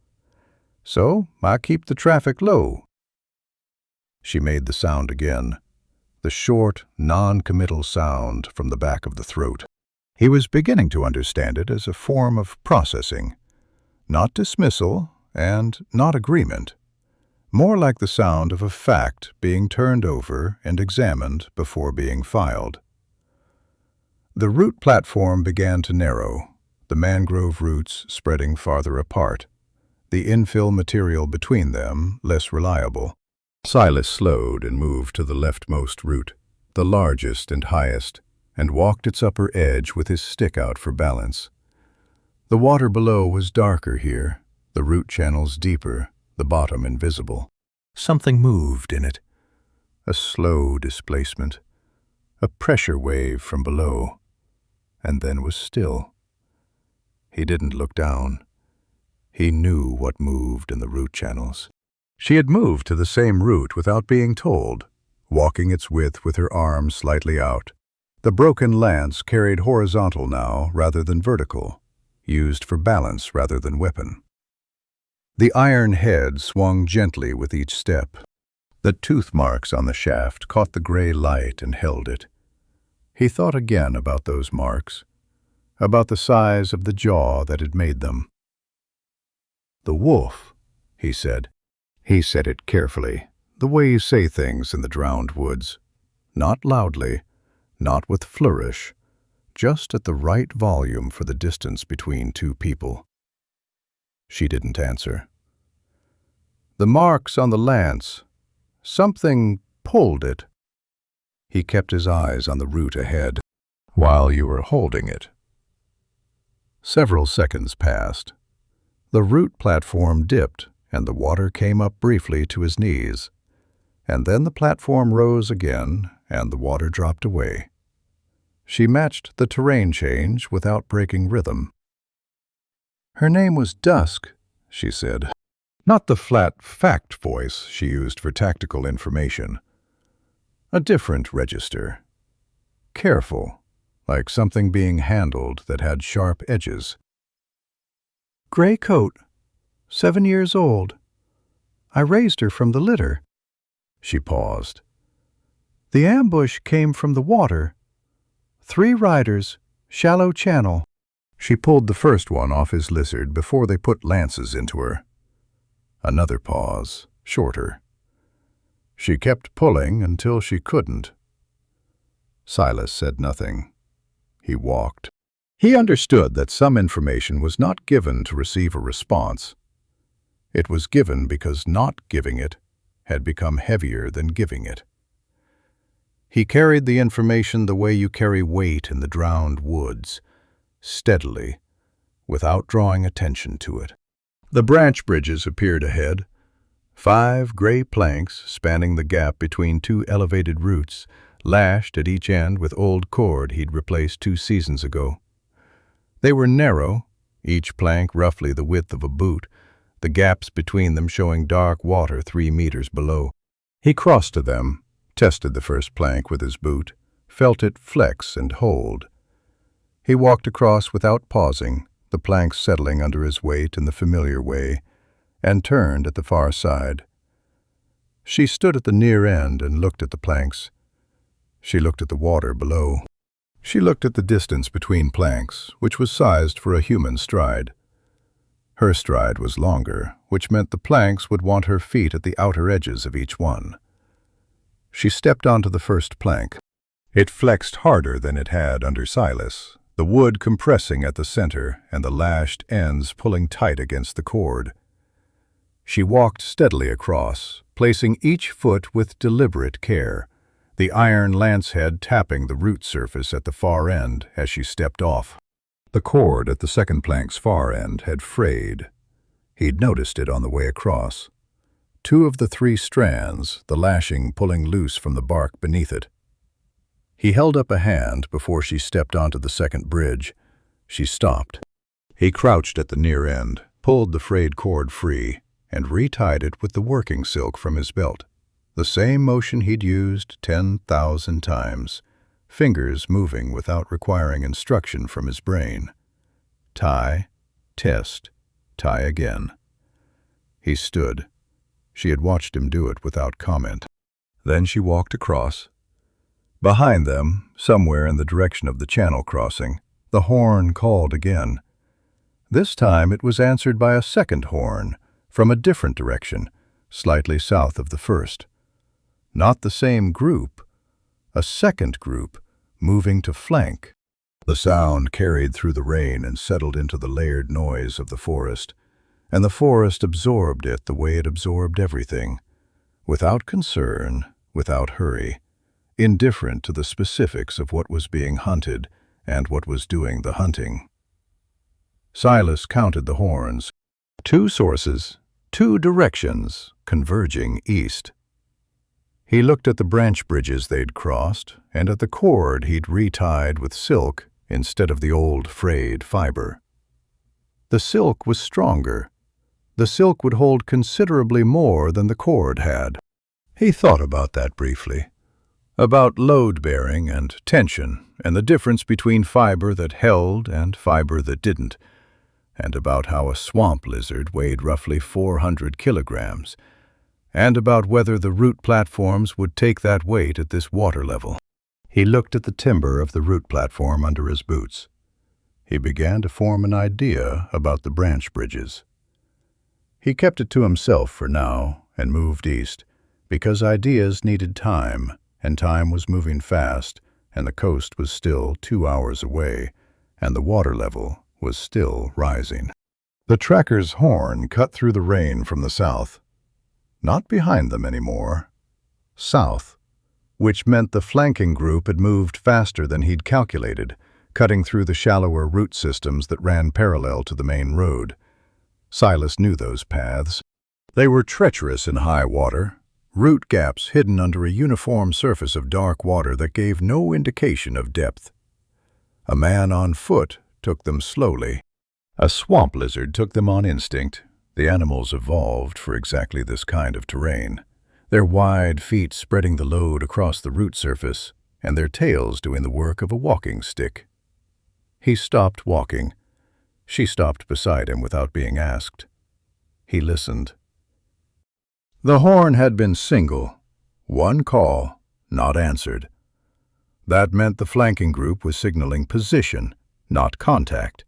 So I keep the traffic low." She made the sound again, the short, non-committal sound from the back of the throat. He was beginning to understand it as a form of processing, not dismissal and not agreement, more like the sound of a fact being turned over and examined before being filed. The root platform began to narrow, the mangrove roots spreading farther apart, the infill material between them less reliable. Silas slowed and moved to the leftmost root, the largest and highest, and walked its upper edge with his stick out for balance. The water below was darker here, the root channels deeper, the bottom invisible. Something moved in it, a slow displacement, a pressure wave from below, and then was still. He didn't look down. He knew what moved in the root channels. She had moved to the same root without being told, walking its width with her arms slightly out. The broken lance carried horizontal now rather than vertical, used for balance rather than weapon. The iron head swung gently with each step. The tooth marks on the shaft caught the gray light and held it. He thought again about those marks, about the size of the jaw that had made them. "The wolf," he said. He said it carefully, the way you say things in the drowned woods. Not loudly, not with flourish, just at the right volume for the distance between two people. She didn't answer. "The marks on the lance. Something pulled it." He kept his eyes on the root ahead. "While you were holding it." Several seconds passed. The root platform dipped, and the water came up briefly to his knees. And then the platform rose again, and the water dropped away. She matched the terrain change without breaking rhythm. "Her name was Dusk," she said. Not the flat fact voice she used for tactical information. A different register. Careful, like something being handled that had sharp edges. "Gray coat, 7 years old. I raised her from the litter." She paused. "The ambush came from the water. 3 riders, shallow channel." She pulled the first one off his lizard before they put lances into her. Another pause, shorter. She kept pulling until she couldn't. Silas said nothing. He walked. He understood that some information was not given to receive a response. It was given because not giving it had become heavier than giving it. He carried the information the way you carry weight in the drowned woods, steadily, without drawing attention to it. The branch bridges appeared ahead, 5 gray planks spanning the gap between 2 elevated roots, lashed at each end with old cord he'd replaced 2 seasons ago. They were narrow, each plank roughly the width of a boot, the gaps between them showing dark water 3 meters below. He crossed to them, tested the first plank with his boot, felt it flex and hold. He walked across without pausing, the planks settling under his weight in the familiar way, and turned at the far side. She stood at the near end and looked at the planks. She looked at the water below. She looked at the distance between planks, which was sized for a human stride. Her stride was longer, which meant the planks would want her feet at the outer edges of each one. She stepped onto the first plank. It flexed harder than it had under Silas, the wood compressing at the center and the lashed ends pulling tight against the cord. She walked steadily across, placing each foot with deliberate care, the iron lance head tapping the root surface at the far end as she stepped off. The cord at the second plank's far end had frayed. He'd noticed it on the way across. 2 of the 3 strands, the lashing pulling loose from the bark beneath it. He held up a hand before she stepped onto the second bridge. She stopped. He crouched at the near end, pulled the frayed cord free, and retied it with the working silk from his belt. The same motion he'd used 10,000 times, fingers moving without requiring instruction from his brain. Tie, test, tie again. He stood. She had watched him do it without comment. Then she walked across. Behind them, somewhere in the direction of the channel crossing, the horn called again. This time it was answered by a second horn, from a different direction, slightly south of the first. Not the same group, a second group, moving to flank. The sound carried through the rain and settled into the layered noise of the forest, and the forest absorbed it the way it absorbed everything, without concern, without hurry, indifferent to the specifics of what was being hunted and what was doing the hunting. Silas counted the horns. 2 sources, 2 directions, converging east. He looked at the branch bridges they'd crossed, and at the cord he'd retied with silk instead of the old frayed fiber. The silk was stronger. The silk would hold considerably more than the cord had. He thought about that briefly. About load-bearing and tension, and the difference between fiber that held and fiber that didn't, and about how a swamp lizard weighed roughly 400 kilograms, and about whether the root platforms would take that weight at this water level. He looked at the timber of the root platform under his boots. He began to form an idea about the branch bridges. He kept it to himself for now and moved east, because ideas needed time, and time was moving fast, and the coast was still 2 hours away, and the water level was still rising. The tracker's horn cut through the rain from the south. Not behind them anymore. South, which meant the flanking group had moved faster than he'd calculated, cutting through the shallower root systems that ran parallel to the main road. Silas knew those paths. They were treacherous in high water, root gaps hidden under a uniform surface of dark water that gave no indication of depth. A man on foot took them slowly. A swamp lizard took them on instinct. The animals evolved for exactly this kind of terrain, their wide feet spreading the load across the root surface, and their tails doing the work of a walking stick. He stopped walking. She stopped beside him without being asked. He listened. The horn had been single, one call, not answered. That meant the flanking group was signaling position, not contact.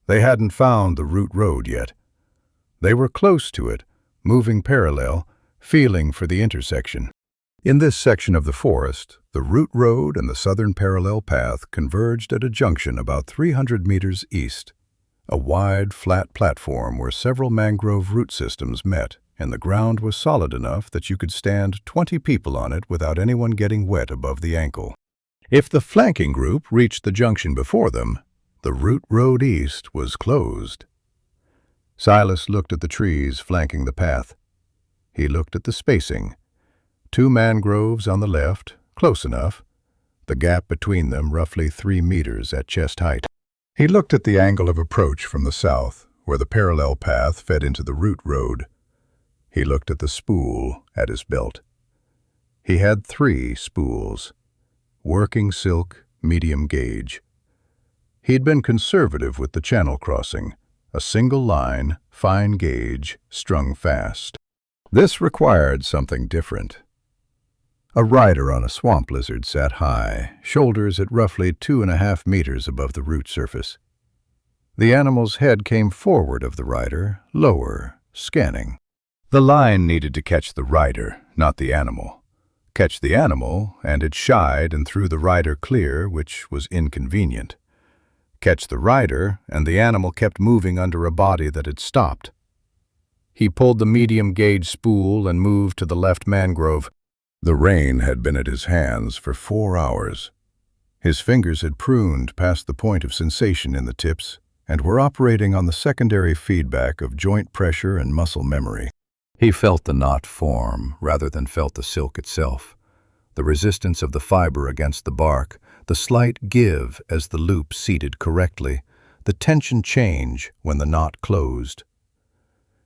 They hadn't found the root road yet. They were close to it, moving parallel, feeling for the intersection. In this section of the forest, the root road and the southern parallel path converged at a junction about 300 meters east. A wide, flat platform where several mangrove root systems met, and the ground was solid enough that you could stand 20 people on it without anyone getting wet above the ankle. If the flanking group reached the junction before them, the root road east was closed. Silas looked at the trees flanking the path. He looked at the spacing. 2 mangroves on the left, close enough. The gap between them roughly 3 meters at chest height. He looked at the angle of approach from the south, where the parallel path fed into the root road. He looked at the spool at his belt. He had 3 spools. Working silk, medium gauge. He'd been conservative with the channel crossing. A single line, fine gauge, strung fast. This required something different. A rider on a swamp lizard sat high, shoulders at roughly 2.5 meters above the root surface. The animal's head came forward of the rider, lower, scanning. The line needed to catch the rider, not the animal. Catch the animal, and it shied and threw the rider clear, which was inconvenient. Catch the rider, and the animal kept moving under a body that had stopped. He pulled the medium-gauge spool and moved to the left mangrove. The rain had been at his hands for 4 hours. His fingers had pruned past the point of sensation in the tips and were operating on the secondary feedback of joint pressure and muscle memory. He felt the knot form rather than felt the silk itself, the resistance of the fiber against the bark, the slight give as the loop seated correctly, the tension change when the knot closed.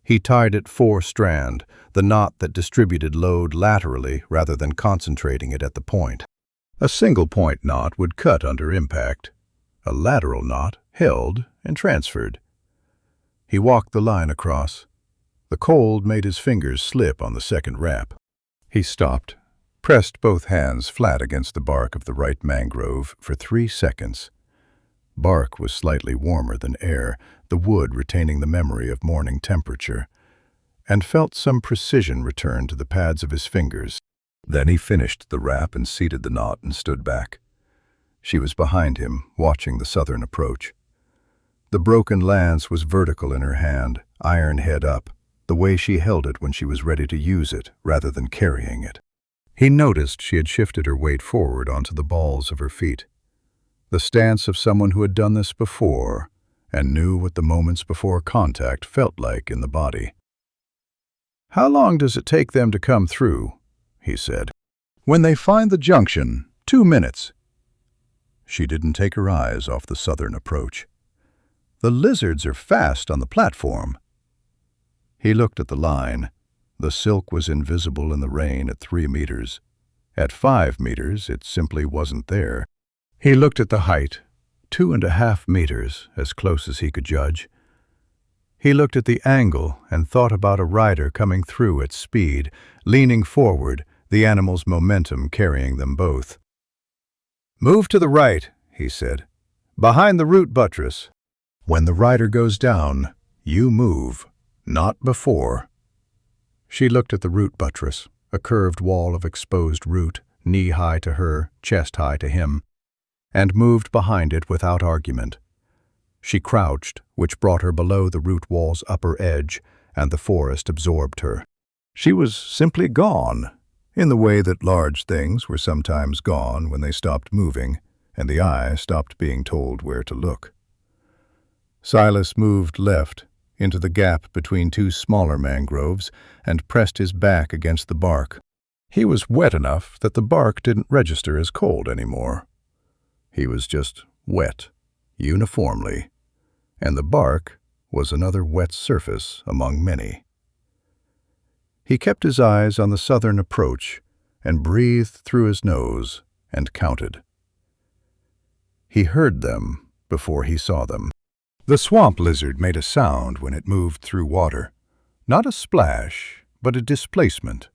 He tied it 4-strand, the knot that distributed load laterally rather than concentrating it at the point. A single-point knot would cut under impact. A lateral knot held and transferred. He walked the line across. The cold made his fingers slip on the second wrap. He stopped, pressed both hands flat against the bark of the right mangrove for 3 seconds. Bark was slightly warmer than air, the wood retaining the memory of morning temperature, and felt some precision return to the pads of his fingers. Then he finished the wrap and seated the knot and stood back. She was behind him, watching the southern approach. The broken lance was vertical in her hand, iron head up, the way she held it when she was ready to use it rather than carrying it. He noticed she had shifted her weight forward onto the balls of her feet, the stance of someone who had done this before and knew what the moments before contact felt like in the body. "How long does it take them to come through?" he said. "When they find the junction, 2 minutes." She didn't take her eyes off the southern approach. "The lizards are fast on the platform." He looked at the line. The silk was invisible in the rain at 3 meters. At 5 meters, it simply wasn't there. He looked at the height, 2.5 meters, as close as he could judge. He looked at the angle and thought about a rider coming through at speed, leaning forward, the animal's momentum carrying them both. "Move to the right," he said, "behind the root buttress. When the rider goes down, you move, not before." She looked at the root buttress, a curved wall of exposed root, knee-high to her, chest-high to him, and moved behind it without argument. She crouched, which brought her below the root wall's upper edge, and the forest absorbed her. She was simply gone, in the way that large things were sometimes gone when they stopped moving, and the eye stopped being told where to look. Silas moved left, into the gap between 2 smaller mangroves, and pressed his back against the bark. He was wet enough that the bark didn't register as cold anymore. He was just wet, uniformly, and the bark was another wet surface among many. He kept his eyes on the southern approach and breathed through his nose and counted. He heard them before he saw them. The swamp lizard made a sound when it moved through water. Not a splash, but a displacement,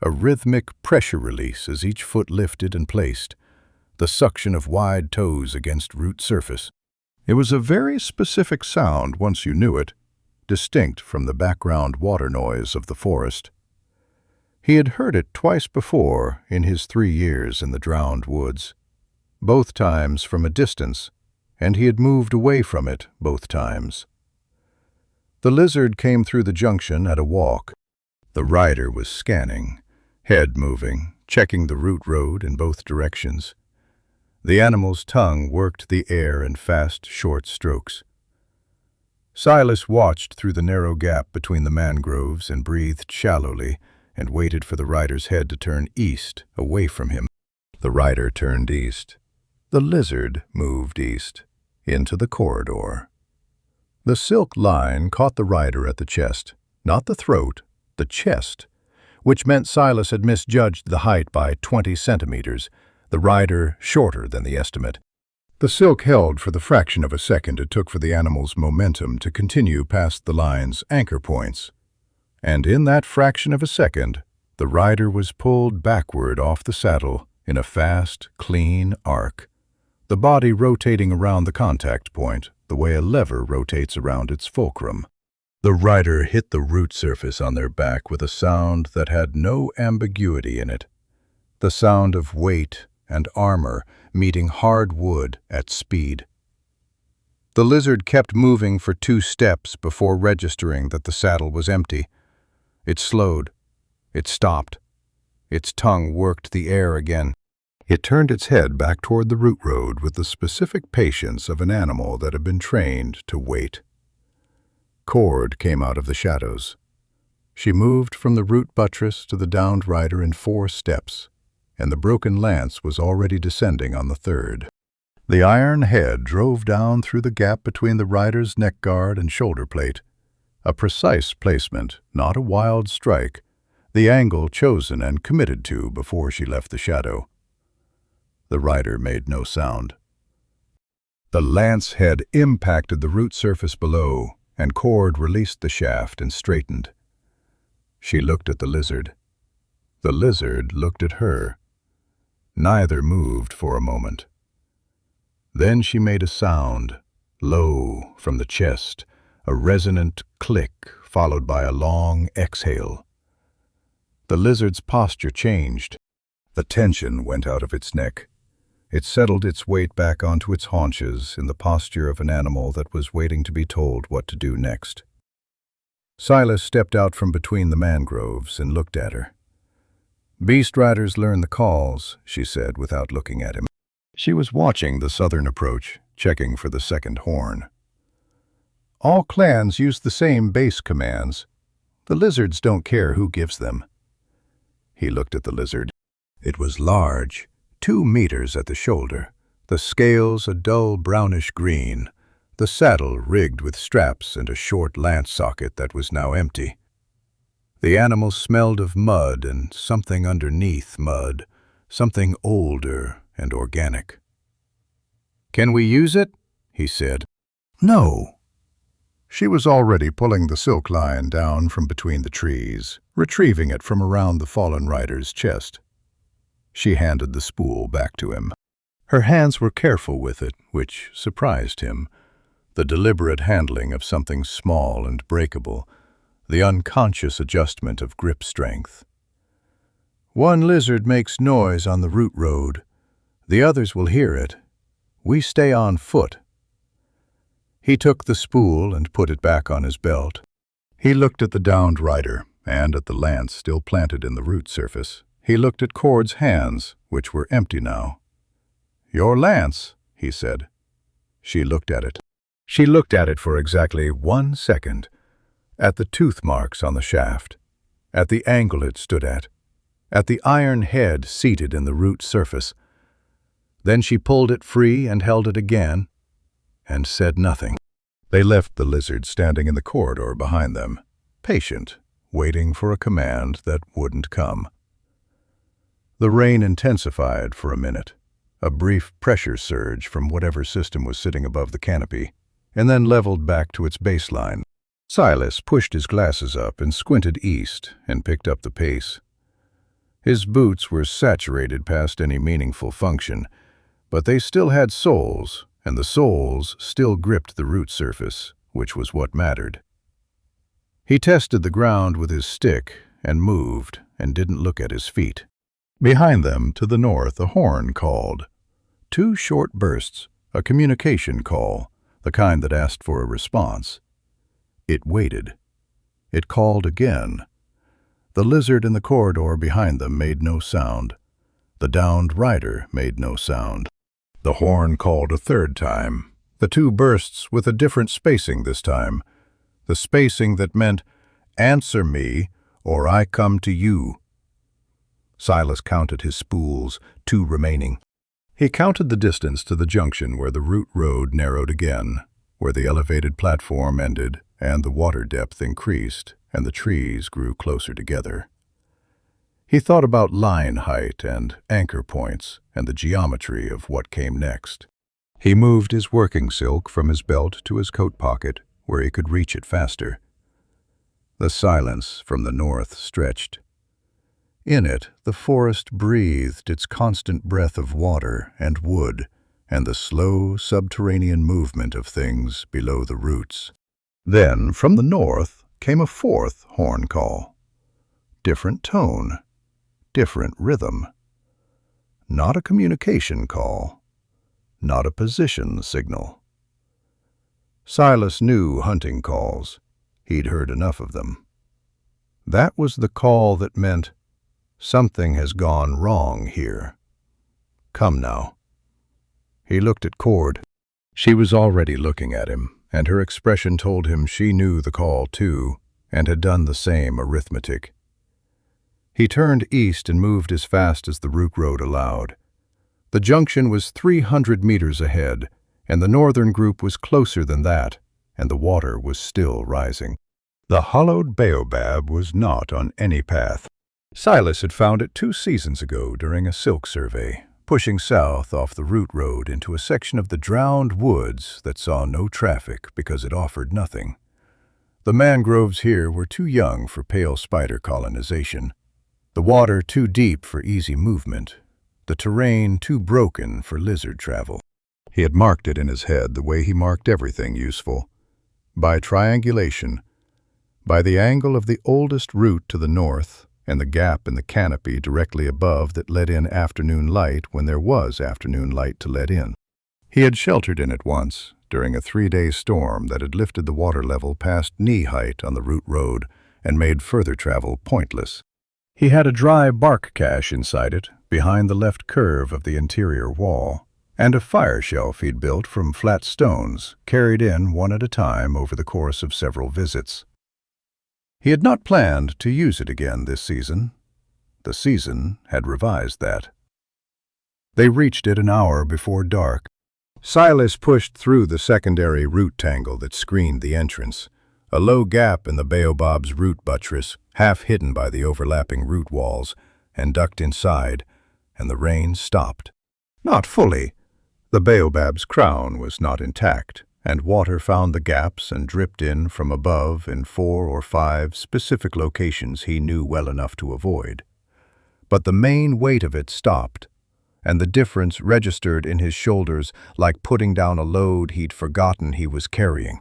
a rhythmic pressure release as each foot lifted and placed, the suction of wide toes against root surface. It was a very specific sound once you knew it, distinct from the background water noise of the forest. He had heard it twice before in his 3 years in the drowned woods, both times from a distance, and he had moved away from it both times. The lizard came through the junction at a walk. The rider was scanning, head moving, checking the root road in both directions. The animal's tongue worked the air in fast, short strokes. Silas watched through the narrow gap between the mangroves and breathed shallowly and waited for the rider's head to turn east, away from him. The rider turned east. The lizard moved east, into the corridor. The silk line caught the rider at the chest, not the throat, the chest, which meant Silas had misjudged the height by 20 centimeters, the rider shorter than the estimate. The silk held for the fraction of a second it took for the animal's momentum to continue past the line's anchor points. And in that fraction of a second, the rider was pulled backward off the saddle in a fast, clean arc, the body rotating around the contact point the way a lever rotates around its fulcrum. The rider hit the root surface on their back with a sound that had no ambiguity in it, the sound of weight and armor meeting hard wood at speed. The lizard kept moving for 2 steps before registering that the saddle was empty. It slowed. It stopped. Its tongue worked the air again. It turned its head back toward the root road with the specific patience of an animal that had been trained to wait. Cord came out of the shadows. She moved from the root buttress to the downed rider in 4 steps, and the broken lance was already descending on the 3rd. The iron head drove down through the gap between the rider's neck guard and shoulder plate, a precise placement, not a wild strike, the angle chosen and committed to before she left the shadow. The rider made no sound. The lance head impacted the root surface below, and Cord released the shaft and straightened, She looked at the lizard. The lizard looked at her. Neither moved for a moment. Then she made a sound, low from the chest, a resonant click followed by a long exhale. The lizard's posture changed. The tension went out of its neck. It settled its weight back onto its haunches in the posture of an animal that was waiting to be told what to do next. Silas stepped out from between the mangroves and looked at her. "Beast riders learn the calls," she said without looking at him. She was watching the southern approach, checking for the second horn. "All clans use the same base commands. The lizards don't care who gives them." He looked at the lizard. It was large, 2 meters at the shoulder, the scales a dull brownish green, the saddle rigged with straps and a short lance socket that was now empty. The animal smelled of mud and something underneath mud, something older and organic. "Can we use it?" he said. "No." She was already pulling the silk line down from between the trees, retrieving it from around the fallen rider's chest. She handed the spool back to him. Her hands were careful with it, which surprised him. The deliberate handling of something small and breakable, the unconscious adjustment of grip strength. "One lizard makes noise on the route road. The others will hear it. We stay on foot." He took the spool and put it back on his belt. He looked at the downed rider and at the lance still planted in the root surface. He looked at Cord's hands, which were empty now. "Your lance," he said. She looked at it. She looked at it for exactly 1 second, at the tooth marks on the shaft, at the angle it stood at the iron head seated in the root surface. Then she pulled it free and held it again, and said nothing. They left the lizard standing in the corridor behind them, patient, waiting for a command that wouldn't come. The rain intensified for a minute, a brief pressure surge from whatever system was sitting above the canopy, and then leveled back to its baseline. Silas pushed his glasses up and squinted east and picked up the pace. His boots were saturated past any meaningful function, but they still had soles, and the soles still gripped the root surface, which was what mattered. He tested the ground with his stick and moved and didn't look at his feet. Behind them, to the north, a horn called. 2 short bursts, a communication call, the kind that asked for a response. It waited. It called again. The lizard in the corridor behind them made no sound. The downed rider made no sound. The horn called a 3rd time, the 2 bursts with a different spacing this time, the spacing that meant, "Answer me, or I come to you." Silas counted his spools, 2 remaining. He counted the distance to the junction where the route road narrowed again, where the elevated platform ended and the water depth increased and the trees grew closer together. He thought about line height and anchor points and the geometry of what came next. He moved his working silk from his belt to his coat pocket, where he could reach it faster. The silence from the north stretched. In it, the forest breathed its constant breath of water and wood and the slow subterranean movement of things below the roots. Then, from the north, came a 4th horn call. Different tone, different rhythm. Not a communication call, not a position signal. Silas knew hunting calls. He'd heard enough of them. That was the call that meant, "Something has gone wrong here. Come now." He looked at Cord. She was already looking at him, and her expression told him she knew the call too, and had done the same arithmetic. He turned east and moved as fast as the route road allowed. The junction was 300 meters ahead, and the northern group was closer than that, and the water was still rising. The hollowed baobab was not on any path. Silas had found it 2 seasons ago during a silk survey, pushing south off the route road into a section of the drowned woods that saw no traffic because it offered nothing. The mangroves here were too young for pale spider colonization, the water too deep for easy movement, the terrain too broken for lizard travel. He had marked it in his head the way he marked everything useful, by triangulation, by the angle of the oldest root to the north and the gap in the canopy directly above that let in afternoon light when there was afternoon light to let in. He had sheltered in it once, during a 3-day storm that had lifted the water level past knee height on the route road and made further travel pointless. He had a dry bark cache inside it, behind the left curve of the interior wall, and a fire shelf he'd built from flat stones, carried in one at a time over the course of several visits. He had not planned to use it again this season. The season had revised that. They reached it an hour before dark. Silas pushed through the secondary root tangle that screened the entrance, a low gap in the baobab's root buttress, half hidden by the overlapping root walls, and ducked inside, and the rain stopped. Not fully. The baobab's crown was not intact, and water found the gaps and dripped in from above in 4 or 5 specific locations he knew well enough to avoid. But the main weight of it stopped, and the difference registered in his shoulders like putting down a load he'd forgotten he was carrying.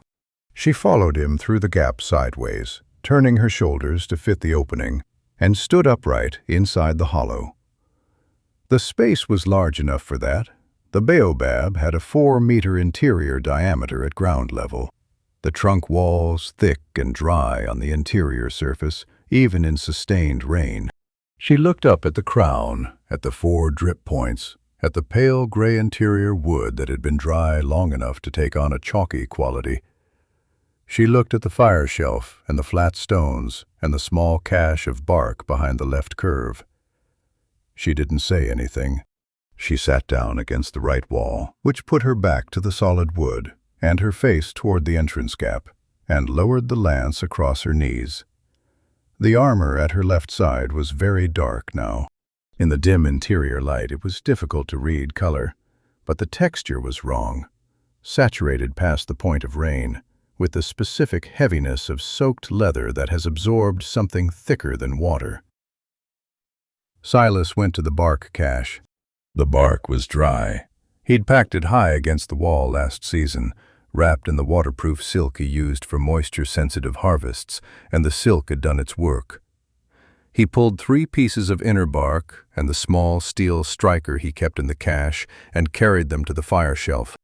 She followed him through the gap sideways, turning her shoulders to fit the opening, and stood upright inside the hollow. The space was large enough for that. The baobab had a 4-meter interior diameter at ground level, the trunk walls thick and dry on the interior surface, even in sustained rain. She looked up at the crown, at the 4 drip points, at the pale gray interior wood that had been dry long enough to take on a chalky quality. She looked at the fire shelf and the flat stones and the small cache of bark behind the left curve. She didn't say anything. She sat down against the right wall, which put her back to the solid wood, and her face toward the entrance gap, and lowered the lance across her knees. The armor at her left side was very dark now. In the dim interior light it was difficult to read color, but the texture was wrong, saturated past the point of rain, with the specific heaviness of soaked leather that has absorbed something thicker than water. Silas went to the bark cache. The bark was dry. He'd packed it high against the wall last season, wrapped in the waterproof silk he used for moisture-sensitive harvests, and the silk had done its work. He pulled 3 pieces of inner bark and the small steel striker he kept in the cache and carried them to the fire shelf.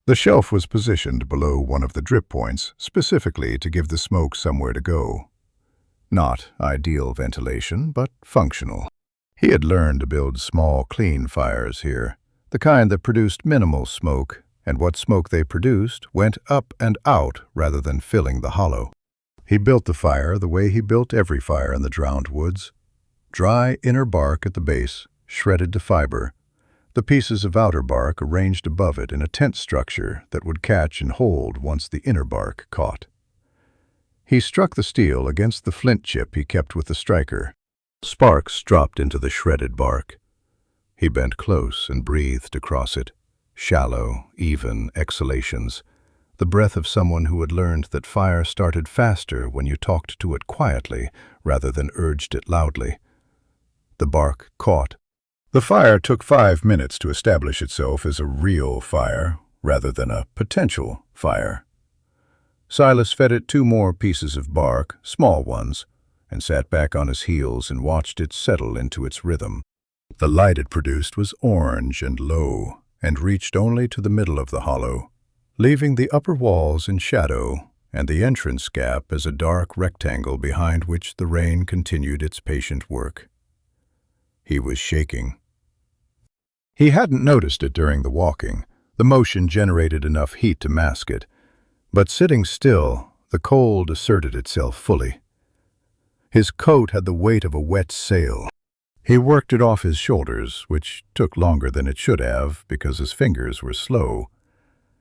The shelf was positioned below one of the drip points, specifically to give the smoke somewhere to go. Not ideal ventilation, but functional. He had learned to build small, clean fires here, the kind that produced minimal smoke, and what smoke they produced went up and out rather than filling the hollow. He built the fire the way he built every fire in the drowned woods. Dry inner bark at the base, shredded to fiber, the pieces of outer bark arranged above it in a tent structure that would catch and hold once the inner bark caught. He struck the steel against the flint chip he kept with the striker. Sparks dropped into the shredded bark. He bent close and breathed across it, shallow, even exhalations, the breath of someone who had learned that fire started faster when you talked to it quietly rather than urged it loudly. The bark caught. The fire took 5 minutes to establish itself as a real fire rather than a potential fire. Silas fed it 2 more pieces of bark, small ones, and sat back on his heels and watched it settle into its rhythm. The light it produced was orange and low, and reached only to the middle of the hollow, leaving the upper walls in shadow and the entrance gap as a dark rectangle behind which the rain continued its patient work. He was shaking. He hadn't noticed it during the walking. The motion generated enough heat to mask it, but sitting still, the cold asserted itself fully. His coat had the weight of a wet sail. He worked it off his shoulders, which took longer than it should have because his fingers were slow,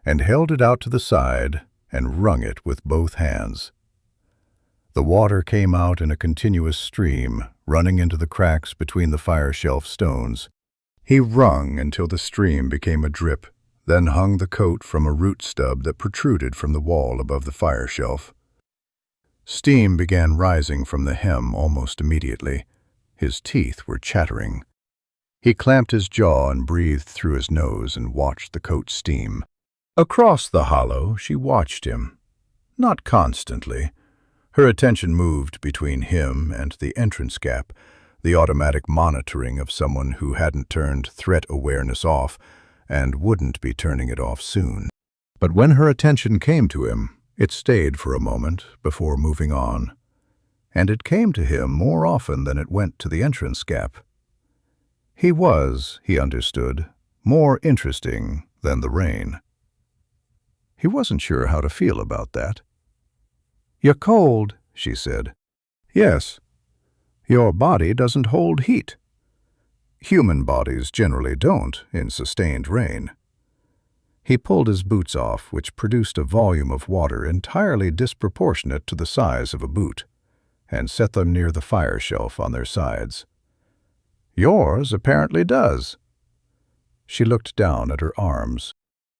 and held it out to the side and wrung it with both hands. The water came out in a continuous stream, running into the cracks between the fire shelf stones. He wrung until the stream became a drip, then hung the coat from a root stub that protruded from the wall above the fire shelf. Steam began rising from the hem almost immediately. His teeth were chattering. He clamped his jaw and breathed through his nose and watched the coat steam. Across the hollow, she watched him. Not constantly. Her attention moved between him and the entrance gap, the automatic monitoring of someone who hadn't turned threat awareness off and wouldn't be turning it off soon. But when her attention came to him, it stayed for a moment before moving on. And it came to him more often than it went to the entrance gap. He was, he understood, more interesting than the rain. He wasn't sure how to feel about that. "You're cold," she said. "Yes. Your body doesn't hold heat." Human bodies generally don't in sustained rain. He pulled his boots off, which produced a volume of water entirely disproportionate to the size of a boot, and set them near the fire shelf on their sides. "Yours apparently does." She looked down at her arms.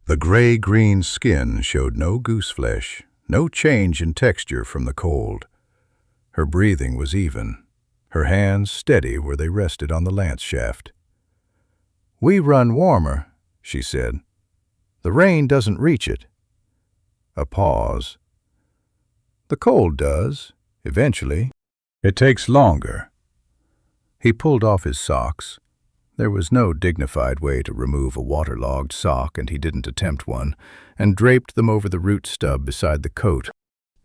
The gray-green skin showed no gooseflesh, no change in texture from the cold. Her breathing was even, her hands steady where they rested on the lance shaft. "We run warmer," she said. "The rain doesn't reach it." A pause. "The cold does, eventually. It takes longer." He pulled off his socks. There was no dignified way to remove a waterlogged sock, and he didn't attempt one, and draped them over the root stub beside the coat.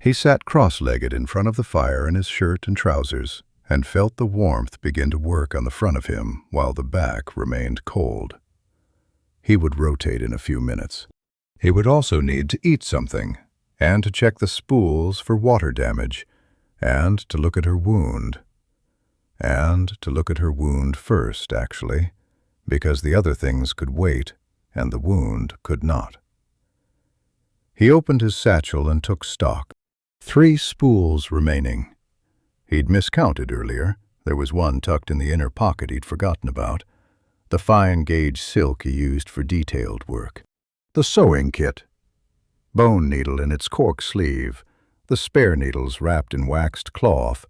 He sat cross-legged in front of the fire in his shirt and trousers, and felt the warmth begin to work on the front of him while the back remained cold. He would rotate in a few minutes. He would also need to eat something, and to check the spools for water damage, and to look at her wound. And to look at her wound first, actually, because the other things could wait, and the wound could not. He opened his satchel and took stock. 3 spools remaining. He'd miscounted earlier. There was one tucked in the inner pocket he'd forgotten about. The fine-gauge silk he used for detailed work. The sewing kit. Bone needle in its cork sleeve. The spare needles wrapped in waxed cloth.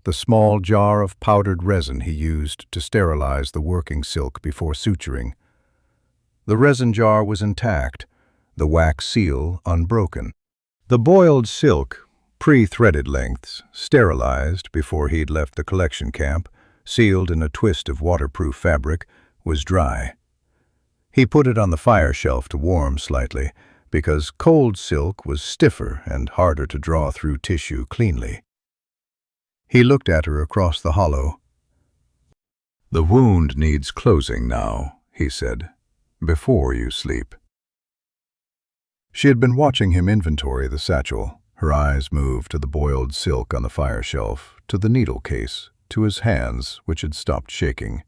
The small jar of powdered resin he used to sterilize the working silk before suturing. The resin jar was intact, the wax seal unbroken. The boiled silk, pre-threaded lengths, sterilized before he'd left the collection camp, sealed in a twist of waterproof fabric, was dry. He put it on the fire shelf to warm slightly, because cold silk was stiffer and harder to draw through tissue cleanly. He looked at her across the hollow. "The wound needs closing now," he said, "before you sleep." She had been watching him inventory the satchel. Her eyes moved to the boiled silk on the fire shelf, to the needle case, to his hands, which had stopped shaking.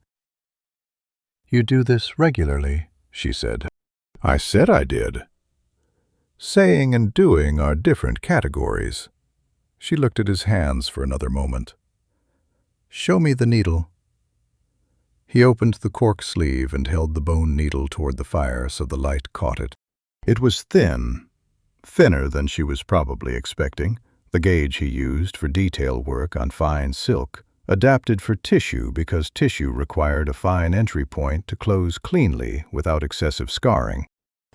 "You do this regularly," she said. "I said I did." Saying and doing are different categories. She looked at his hands for another moment. "Show me the needle." He opened the cork sleeve and held the bone needle toward the fire so the light caught it. It was thin, thinner than she was probably expecting, the gauge he used for detail work on fine silk, adapted for tissue because tissue required a fine entry point to close cleanly without excessive scarring.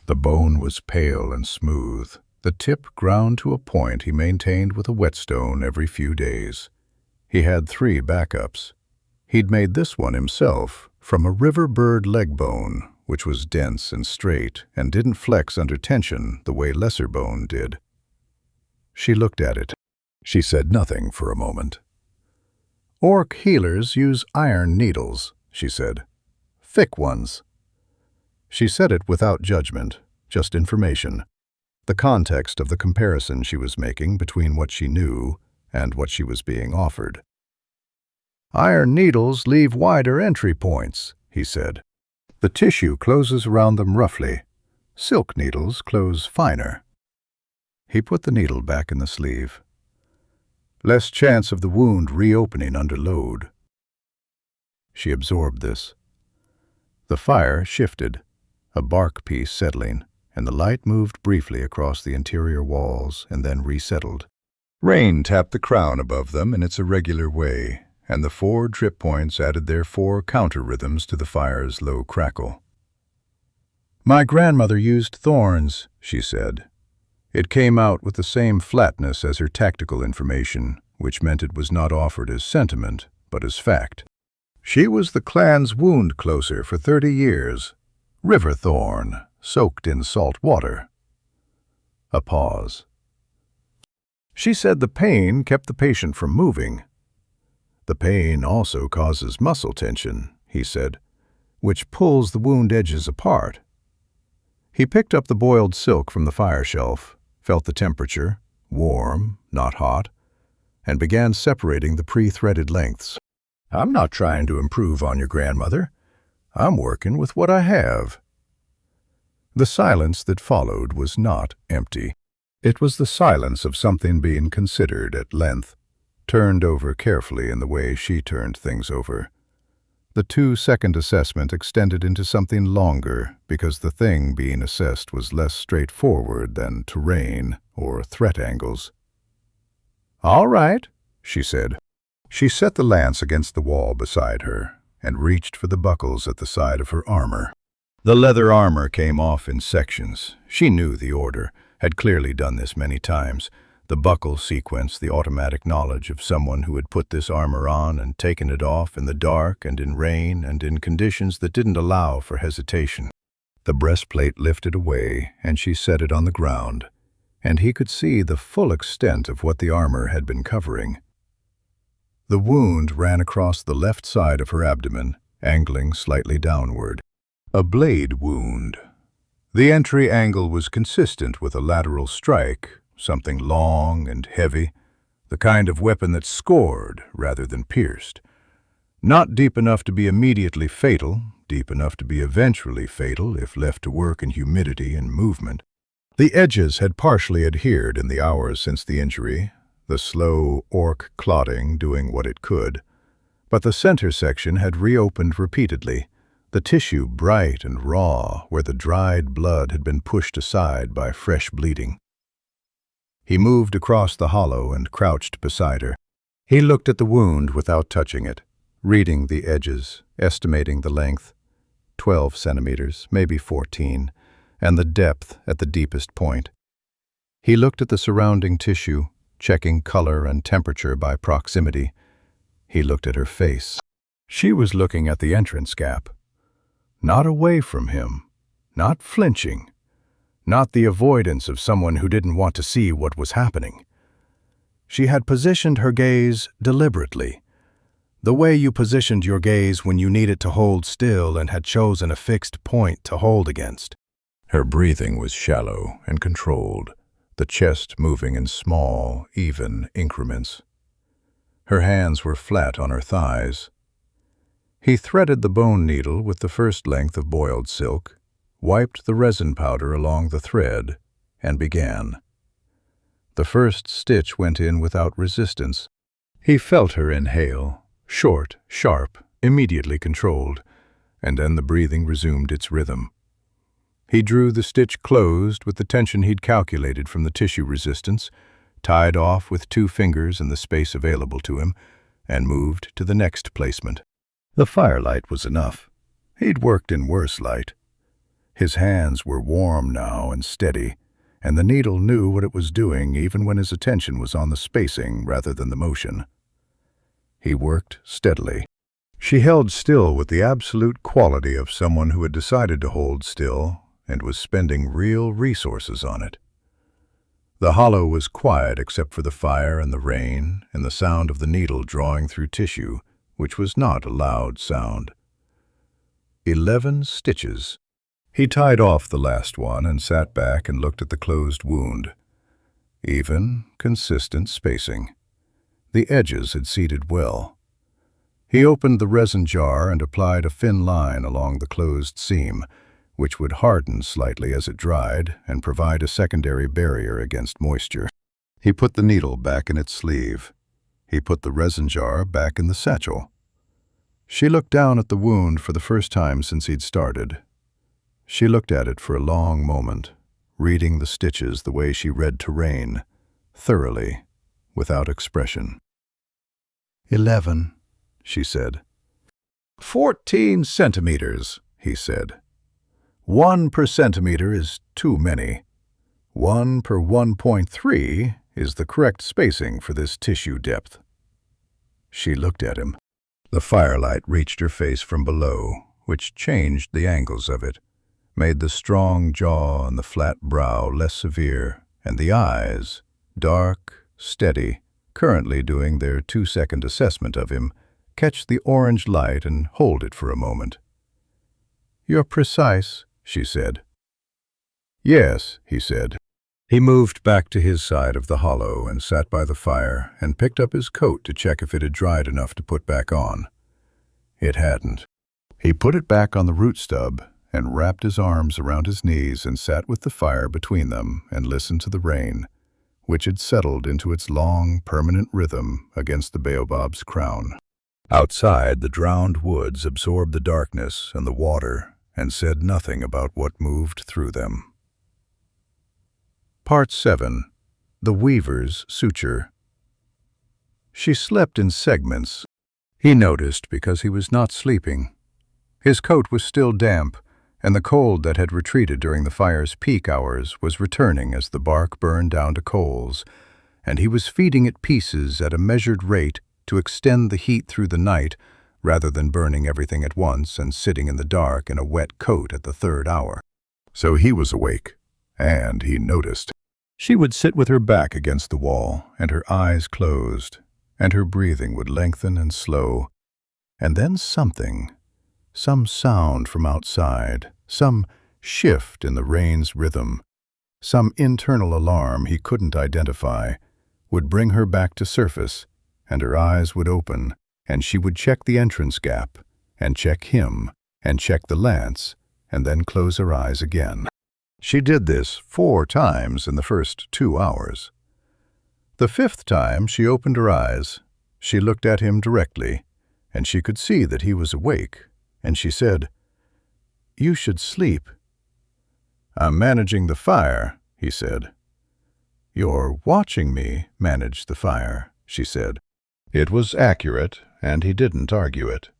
The bone was pale and smooth, the tip ground to a point he maintained with a whetstone every few days. He had 3 backups. He'd made this one himself from a river bird leg bone, which was dense and straight and didn't flex under tension the way lesser bone did. She looked at it. She said nothing for a moment. "Orc healers use iron needles," she said. "Thick ones." She said it without judgment, just information. The context of the comparison she was making between what she knew and what she was being offered. "Iron needles leave wider entry points," he said. "The tissue closes around them roughly. Silk needles close finer." He put the needle back in the sleeve. "Less chance of the wound reopening under load." She absorbed this. The fire shifted, a bark piece settling, and the light moved briefly across the interior walls and then resettled. Rain tapped the crown above them in its irregular way, and the 4 drip points added their 4 counter-rhythms to the fire's low crackle. "My grandmother used thorns," she said. It came out with the same flatness as her tactical information, which meant it was not offered as sentiment, but as fact. "She was the clan's wound closer for 30 years. River thorn, soaked in salt water." A pause. "She said the pain kept the patient from moving." "The pain also causes muscle tension," he said, "which pulls the wound edges apart." He picked up the boiled silk from the fire shelf, felt the temperature, warm, not hot, and began separating the pre-threaded lengths. "I'm not trying to improve on your grandmother. I'm working with what I have." The silence that followed was not empty. It was the silence of something being considered at length, turned over carefully in the way she turned things over. The 2-second assessment extended into something longer because the thing being assessed was less straightforward than terrain or threat angles. "All right," she said. She set the lance against the wall beside her and reached for the buckles at the side of her armor. The leather armor came off in sections. She knew the order, had clearly done this many times. The buckle sequence, the automatic knowledge of someone who had put this armor on and taken it off in the dark and in rain and in conditions that didn't allow for hesitation. The breastplate lifted away, and she set it on the ground, and he could see the full extent of what the armor had been covering. The wound ran across the left side of her abdomen, angling slightly downward. A blade wound. The entry angle was consistent with a lateral strike, something long and heavy, the kind of weapon that scored rather than pierced. Not deep enough to be immediately fatal, deep enough to be eventually fatal if left to work in humidity and movement. The edges had partially adhered in the hours since the injury, the slow orc clotting doing what it could, but the center section had reopened repeatedly, the tissue bright and raw where the dried blood had been pushed aside by fresh bleeding. He moved across the hollow and crouched beside her. He looked at the wound without touching it, reading the edges, estimating the length, 12 centimeters, maybe 14, and the depth at the deepest point. He looked at the surrounding tissue, checking color and temperature by proximity. He looked at her face. She was looking at the entrance gap. Not away from him, not flinching, not the avoidance of someone who didn't want to see what was happening. She had positioned her gaze deliberately, the way you positioned your gaze when you needed to hold still and had chosen a fixed point to hold against. Her breathing was shallow and controlled, the chest moving in small, even increments. Her hands were flat on her thighs. He threaded the bone needle with the first length of boiled silk, wiped the resin powder along the thread, and began. The first stitch went in without resistance. He felt her inhale, short, sharp, immediately controlled, and then the breathing resumed its rhythm. He drew the stitch closed with the tension he'd calculated from the tissue resistance, tied off with 2 fingers in the space available to him, and moved to the next placement. The firelight was enough. He'd worked in worse light. His hands were warm now and steady, and the needle knew what it was doing even when his attention was on the spacing rather than the motion. He worked steadily. She held still with the absolute quality of someone who had decided to hold still and was spending real resources on it. The hollow was quiet except for the fire and the rain and the sound of the needle drawing through tissue, which was not a loud sound. 11 stitches. He tied off the last one and sat back and looked at the closed wound. Even, consistent spacing. The edges had seated well. He opened the resin jar and applied a thin line along the closed seam, which would harden slightly as it dried and provide a secondary barrier against moisture. He put the needle back in its sleeve. He put the resin jar back in the satchel. She looked down at the wound for the first time since he'd started. She looked at it for a long moment, reading the stitches the way she read terrain, thoroughly, without expression. 11, she said. 14 centimeters, he said. 1 per centimeter is too many. 1 per 1.3 is the correct spacing for this tissue depth. She looked at him. The firelight reached her face from below, which changed the angles of it, made the strong jaw and the flat brow less severe, and the eyes, dark, steady, currently doing their 2-second assessment of him, catch the orange light and hold it for a moment. "You're precise," she said. "Yes," he said. He moved back to his side of the hollow and sat by the fire and picked up his coat to check if it had dried enough to put back on. It hadn't. He put it back on the root stub and wrapped his arms around his knees and sat with the fire between them and listened to the rain, which had settled into its long, permanent rhythm against the baobab's crown. Outside, the drowned woods absorbed the darkness and the water and said nothing about what moved through them. Part 7. The Weaver's Suture. She slept in segments. He noticed because he was not sleeping. His coat was still damp, and the cold that had retreated during the fire's peak hours was returning as the bark burned down to coals, and he was feeding it pieces at a measured rate to extend the heat through the night rather than burning everything at once and sitting in the dark in a wet coat at the 3rd hour. So he was awake, and he noticed. She would sit with her back against the wall and her eyes closed, and her breathing would lengthen and slow, and then some sound from outside, some shift in the rain's rhythm, some internal alarm he couldn't identify, would bring her back to surface, and her eyes would open, and she would check the entrance gap, and check him, and check the lance, and then close her eyes again. She did this 4 times in the first 2 hours. The 5th time she opened her eyes, she looked at him directly, and she could see that he was awake, and she said, "You should sleep." "I'm managing the fire," he said. "You're watching me manage the fire," she said. It was accurate, and he didn't argue it.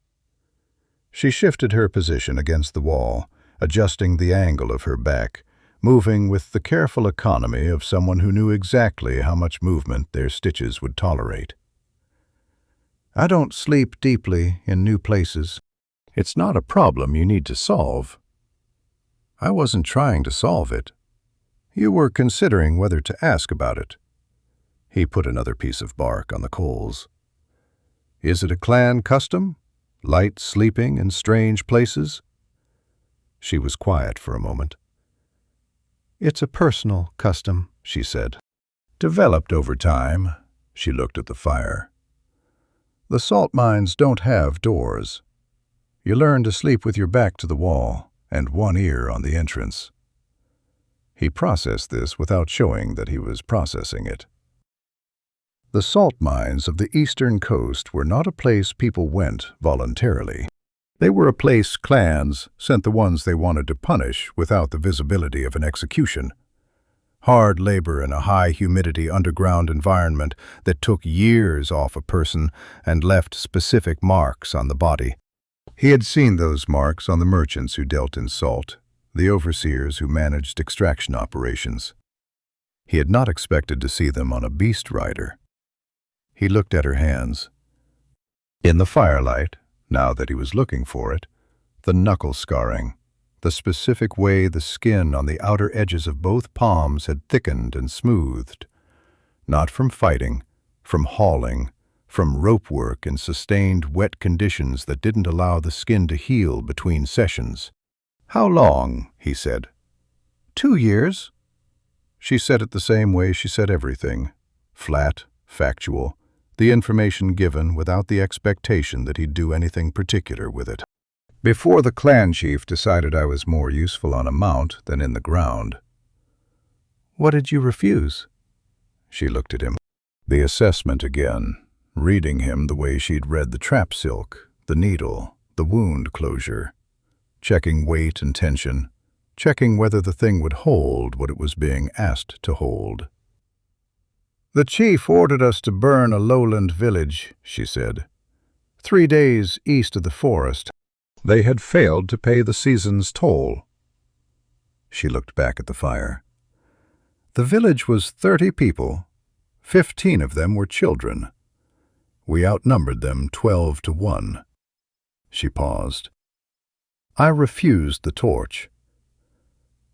She shifted her position against the wall, adjusting the angle of her back, moving with the careful economy of someone who knew exactly how much movement their stitches would tolerate. "I don't sleep deeply in new places. It's not a problem you need to solve." "I wasn't trying to solve it. You were considering whether to ask about it." He put another piece of bark on the coals. "Is it a clan custom? Light sleeping in strange places?" She was quiet for a moment. "It's a personal custom," she said. "Developed over time." She looked at the fire. "The salt mines don't have doors. You learn to sleep with your back to the wall and one ear on the entrance." He processed this without showing that he was processing it. The salt mines of the eastern coast were not a place people went voluntarily. They were a place clans sent the ones they wanted to punish without the visibility of an execution. Hard labor in a high-humidity underground environment that took years off a person and left specific marks on the body. He had seen those marks on the merchants who dealt in salt, the overseers who managed extraction operations. He had not expected to see them on a beast rider. He looked at her hands. In the firelight, now that he was looking for it, the knuckle scarring, the specific way the skin on the outer edges of both palms had thickened and smoothed, not from fighting, from hauling, from rope work in sustained wet conditions that didn't allow the skin to heal between sessions. "How long?" he said. 2 years. She said it the same way she said everything, flat, factual, the information given without the expectation that he'd do anything particular with it. "Before the clan chief decided I was more useful on a mount than in the ground." "What did you refuse?" She looked at him. The assessment again, reading him the way she'd read the trap silk, the needle, the wound closure, checking weight and tension, checking whether the thing would hold what it was being asked to hold. "The chief ordered us to burn a lowland village," she said, 3 days east of the forest. They had failed to pay the season's toll. She looked back at the fire. The village was 30 people. 15 of them were children. We outnumbered them 12 to 1. She paused. I refused the torch.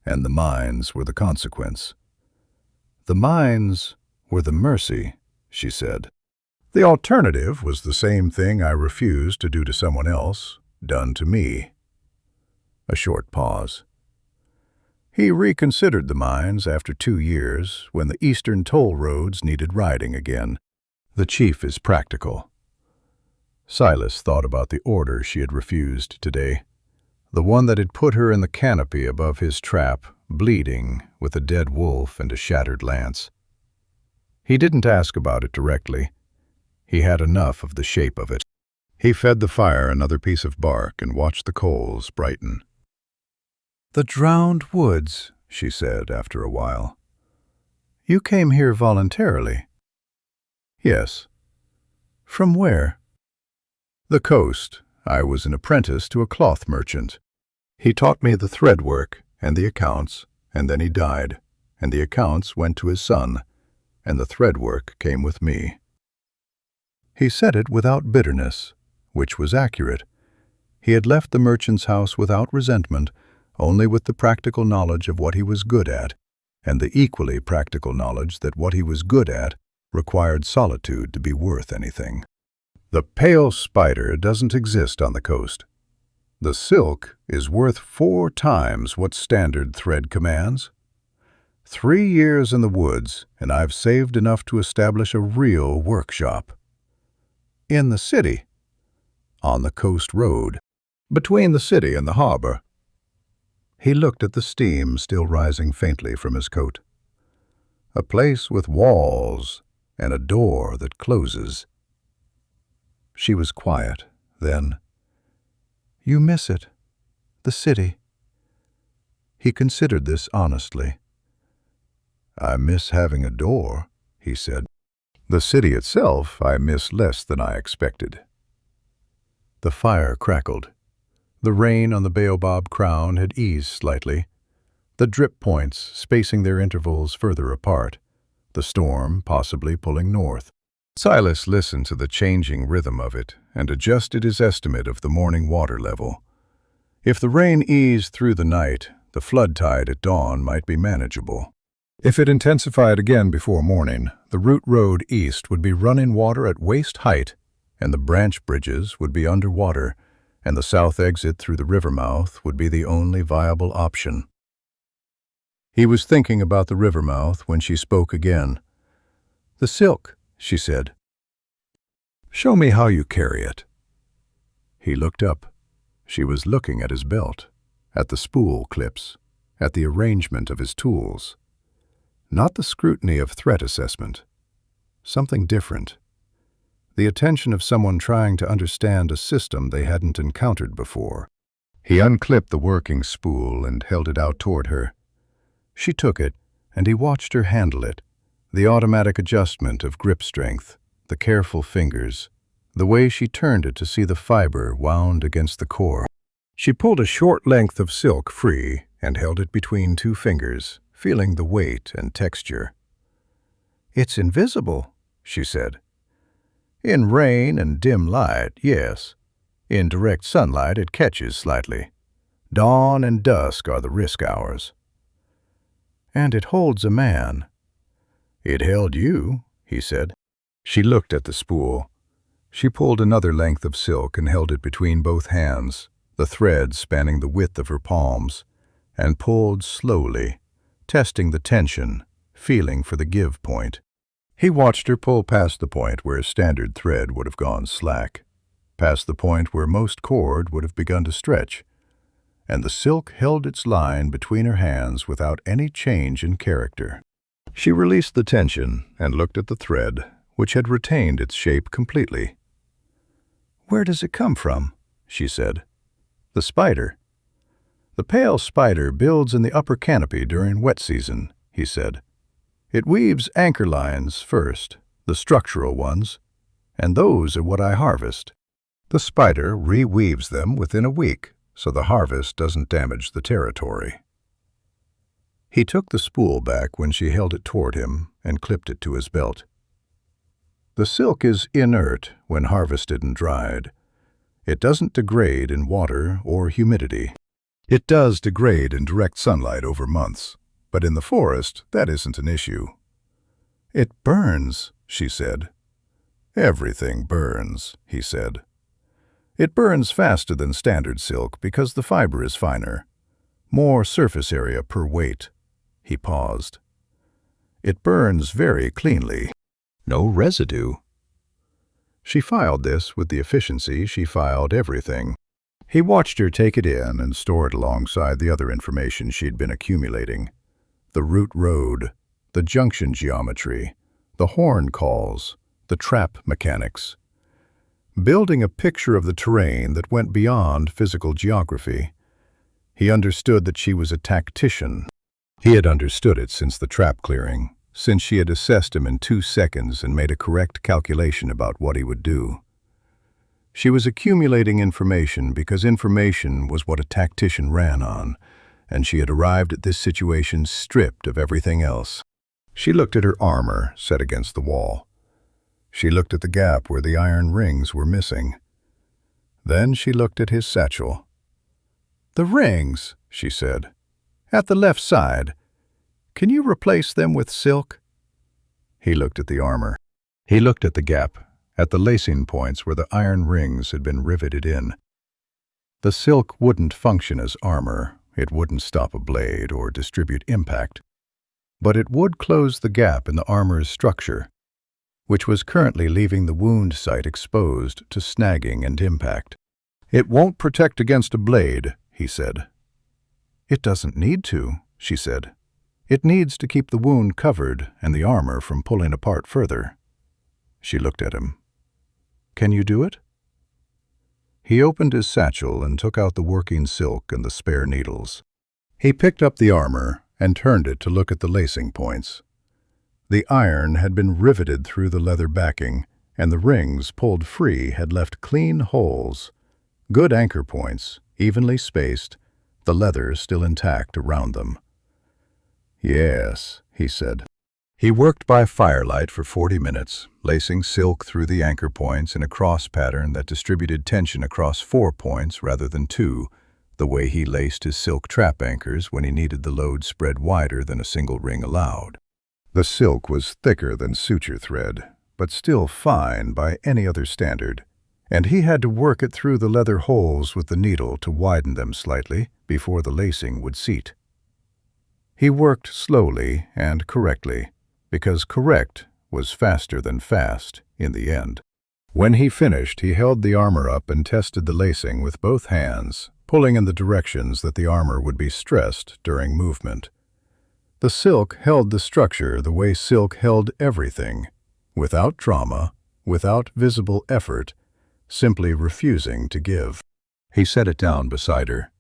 And the mines were the consequence. The mines were the mercy, she said. The alternative was the same thing I refused to do to someone else, done to me. A short pause. He reconsidered the mines after 2 years, when the eastern toll roads needed riding again. The chief is practical. Silas thought about the order she had refused today, the one that had put her in the canopy above his trap, bleeding, with a dead wolf and a shattered lance. He didn't ask about it directly. He had enough of the shape of it. He fed the fire another piece of bark and watched the coals brighten. "The drowned woods," she said after a while. "You came here voluntarily?" "Yes." "From where?" "The coast. I was an apprentice to a cloth merchant. He taught me the thread work and the accounts, and then he died, and the accounts went to his son, and the thread work came with me." He said it without bitterness, which was accurate. He had left the merchant's house without resentment, only with the practical knowledge of what he was good at, and the equally practical knowledge that what he was good at required solitude to be worth anything. The pale spider doesn't exist on the coast. The silk is worth 4 times what standard thread commands. 3 years in the woods, and I've saved enough to establish a real workshop. In the city. On the coast road. Between the city and the harbor. He looked at the steam still rising faintly from his coat. A place with walls and a door that closes. She was quiet. Then, "You miss it, the city." He considered this honestly. "I miss having a door," he said. "The city itself I miss less than I expected." The fire crackled. The rain on the baobab crown had eased slightly, the drip points spacing their intervals further apart, the storm possibly pulling north. Silas listened to the changing rhythm of it and adjusted his estimate of the morning water level. If the rain eased through the night, the flood tide at dawn might be manageable. If it intensified again before morning, the route road east would be running water at waist height, and the branch bridges would be underwater, and the south exit through the river mouth would be the only viable option. He was thinking about the river mouth when she spoke again. "The silk," she said. "Show me how you carry it." He looked up. She was looking at his belt, at the spool clips, at the arrangement of his tools. Not the scrutiny of threat assessment. Something different. The attention of someone trying to understand a system they hadn't encountered before. He unclipped the working spool and held it out toward her. She took it, and he watched her handle it, the automatic adjustment of grip strength, the careful fingers, the way she turned it to see the fiber wound against the core. She pulled a short length of silk free and held it between 2 fingers, feeling the weight and texture. "It's invisible," she said. "In rain and dim light, yes. In direct sunlight it catches slightly. Dawn and dusk are the risk hours." "And it holds a man." "It held you," he said. She looked at the spool. She pulled another length of silk and held it between both hands, the thread spanning the width of her palms, and pulled slowly, testing the tension, feeling for the give point. He watched her pull past the point where a standard thread would have gone slack, past the point where most cord would have begun to stretch, and the silk held its line between her hands without any change in character. She released the tension and looked at the thread, which had retained its shape completely. "Where does it come from?" she said. "The spider." "The pale spider builds in the upper canopy during wet season," he said. It weaves anchor lines first, the structural ones, and those are what I harvest. The spider reweaves them within a week, so the harvest doesn't damage the territory. He took the spool back when she held it toward him and clipped it to his belt. The silk is inert when harvested and dried. It doesn't degrade in water or humidity. It does degrade in direct sunlight over months, but in the forest, that isn't an issue. It burns, she said. Everything burns, he said. It burns faster than standard silk because the fiber is finer. More surface area per weight. He paused. It burns very cleanly. No residue. She filed this with the efficiency she filed everything. He watched her take it in and store it alongside the other information she'd been accumulating. The route road, the junction geometry, the horn calls, the trap mechanics. Building a picture of the terrain that went beyond physical geography. He understood that she was a tactician. He had understood it since the trap clearing, since she had assessed him in 2 seconds and made a correct calculation about what he would do. She was accumulating information because information was what a tactician ran on, and she had arrived at this situation stripped of everything else. She looked at her armor set against the wall. She looked at the gap where the iron rings were missing. Then she looked at his satchel. "The rings," she said, "at the left side. Can you replace them with silk?" He looked at the armor. He looked at the gap, at the lacing points where the iron rings had been riveted in. The silk wouldn't function as armor. It wouldn't stop a blade or distribute impact. But it would close the gap in the armor's structure, which was currently leaving the wound site exposed to snagging and impact. "It won't protect against a blade," he said. "It doesn't need to," she said. "It needs to keep the wound covered and the armor from pulling apart further." She looked at him. "Can you do it?" He opened his satchel and took out the working silk and the spare needles. He picked up the armor and turned it to look at the lacing points. The iron had been riveted through the leather backing, and the rings pulled free had left clean holes. Good anchor points, evenly spaced, the leather still intact around them. "Yes," he said. He worked by firelight for 40 minutes, lacing silk through the anchor points in a cross pattern that distributed tension across 4 points rather than 2, the way he laced his silk trap anchors when he needed the load spread wider than a single ring allowed. The silk was thicker than suture thread, but still fine by any other standard, and he had to work it through the leather holes with the needle to widen them slightly before the lacing would seat. He worked slowly and correctly, because correct was faster than fast in the end. When he finished, he held the armor up and tested the lacing with both hands, pulling in the directions that the armor would be stressed during movement. The silk held the structure the way silk held everything, without drama, without visible effort, simply refusing to give. He set it down beside her.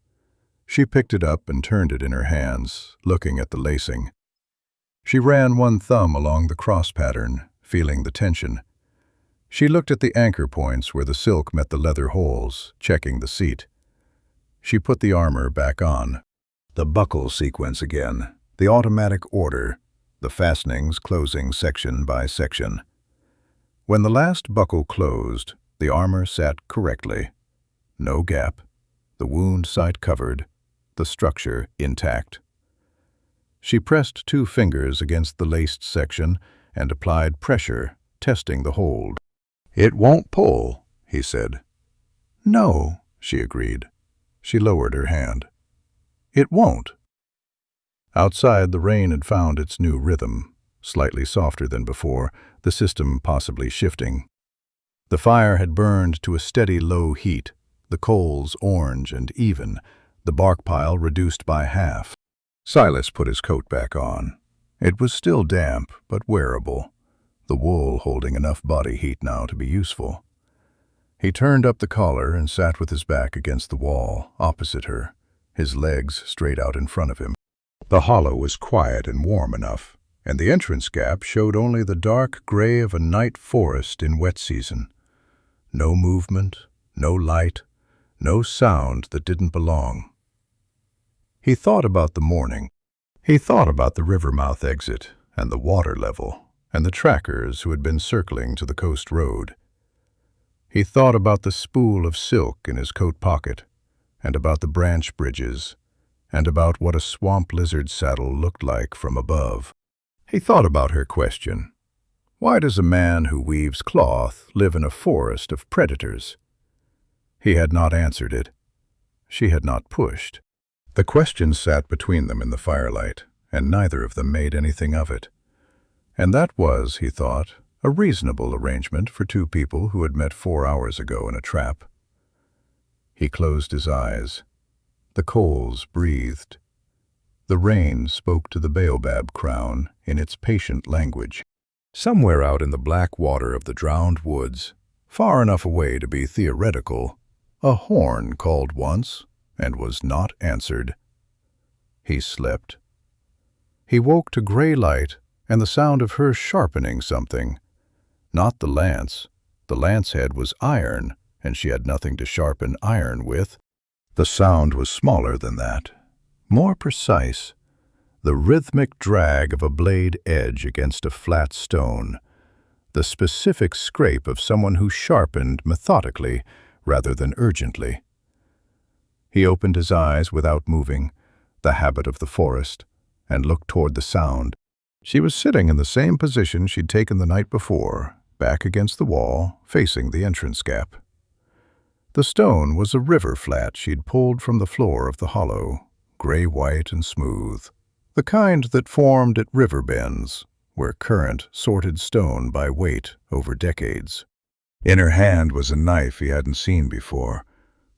She picked it up and turned it in her hands, looking at the lacing. She ran one thumb along the cross pattern, feeling the tension. She looked at the anchor points where the silk met the leather holes, checking the seat. She put the armor back on. The buckle sequence again, the automatic order, the fastenings closing section by section. When the last buckle closed, the armor sat correctly. No gap, the wound site covered, the structure intact. She pressed 2 fingers against the laced section and applied pressure, testing the hold. "It won't pull," he said. "No," she agreed. She lowered her hand. "It won't." Outside, the rain had found its new rhythm, slightly softer than before, the system possibly shifting. The fire had burned to a steady low heat, the coals orange and even, the bark pile reduced by half. Silas put his coat back on. It was still damp, but wearable, the wool holding enough body heat now to be useful. He turned up the collar and sat with his back against the wall, opposite her, his legs straight out in front of him. The hollow was quiet and warm enough, and the entrance gap showed only the dark gray of a night forest in wet season. No movement, no light, no sound that didn't belong. He thought about the morning. He thought about the river mouth exit and the water level and the trackers who had been circling to the coast road. He thought about the spool of silk in his coat pocket and about the branch bridges and about what a swamp lizard saddle looked like from above. He thought about her question. Why does a man who weaves cloth live in a forest of predators? He had not answered it. She had not pushed. The question sat between them in the firelight, and neither of them made anything of it. And that was, he thought, a reasonable arrangement for two people who had met 4 hours ago in a trap. He closed his eyes. The coals breathed. The rain spoke to the baobab crown in its patient language. Somewhere out in the black water of the drowned woods, far enough away to be theoretical, a horn called once and was not answered. He slept. He woke to gray light and the sound of her sharpening something. Not the lance. The lance head was iron, and she had nothing to sharpen iron with. The sound was smaller than that, more precise, the rhythmic drag of a blade edge against a flat stone, the specific scrape of someone who sharpened methodically rather than urgently. He opened his eyes without moving, the habit of the forest, and looked toward the sound. She was sitting in the same position she'd taken the night before, back against the wall, facing the entrance gap. The stone was a river flat she'd pulled from the floor of the hollow, gray-white and smooth, the kind that formed at river bends, where current sorted stone by weight over decades. In her hand was a knife he hadn't seen before,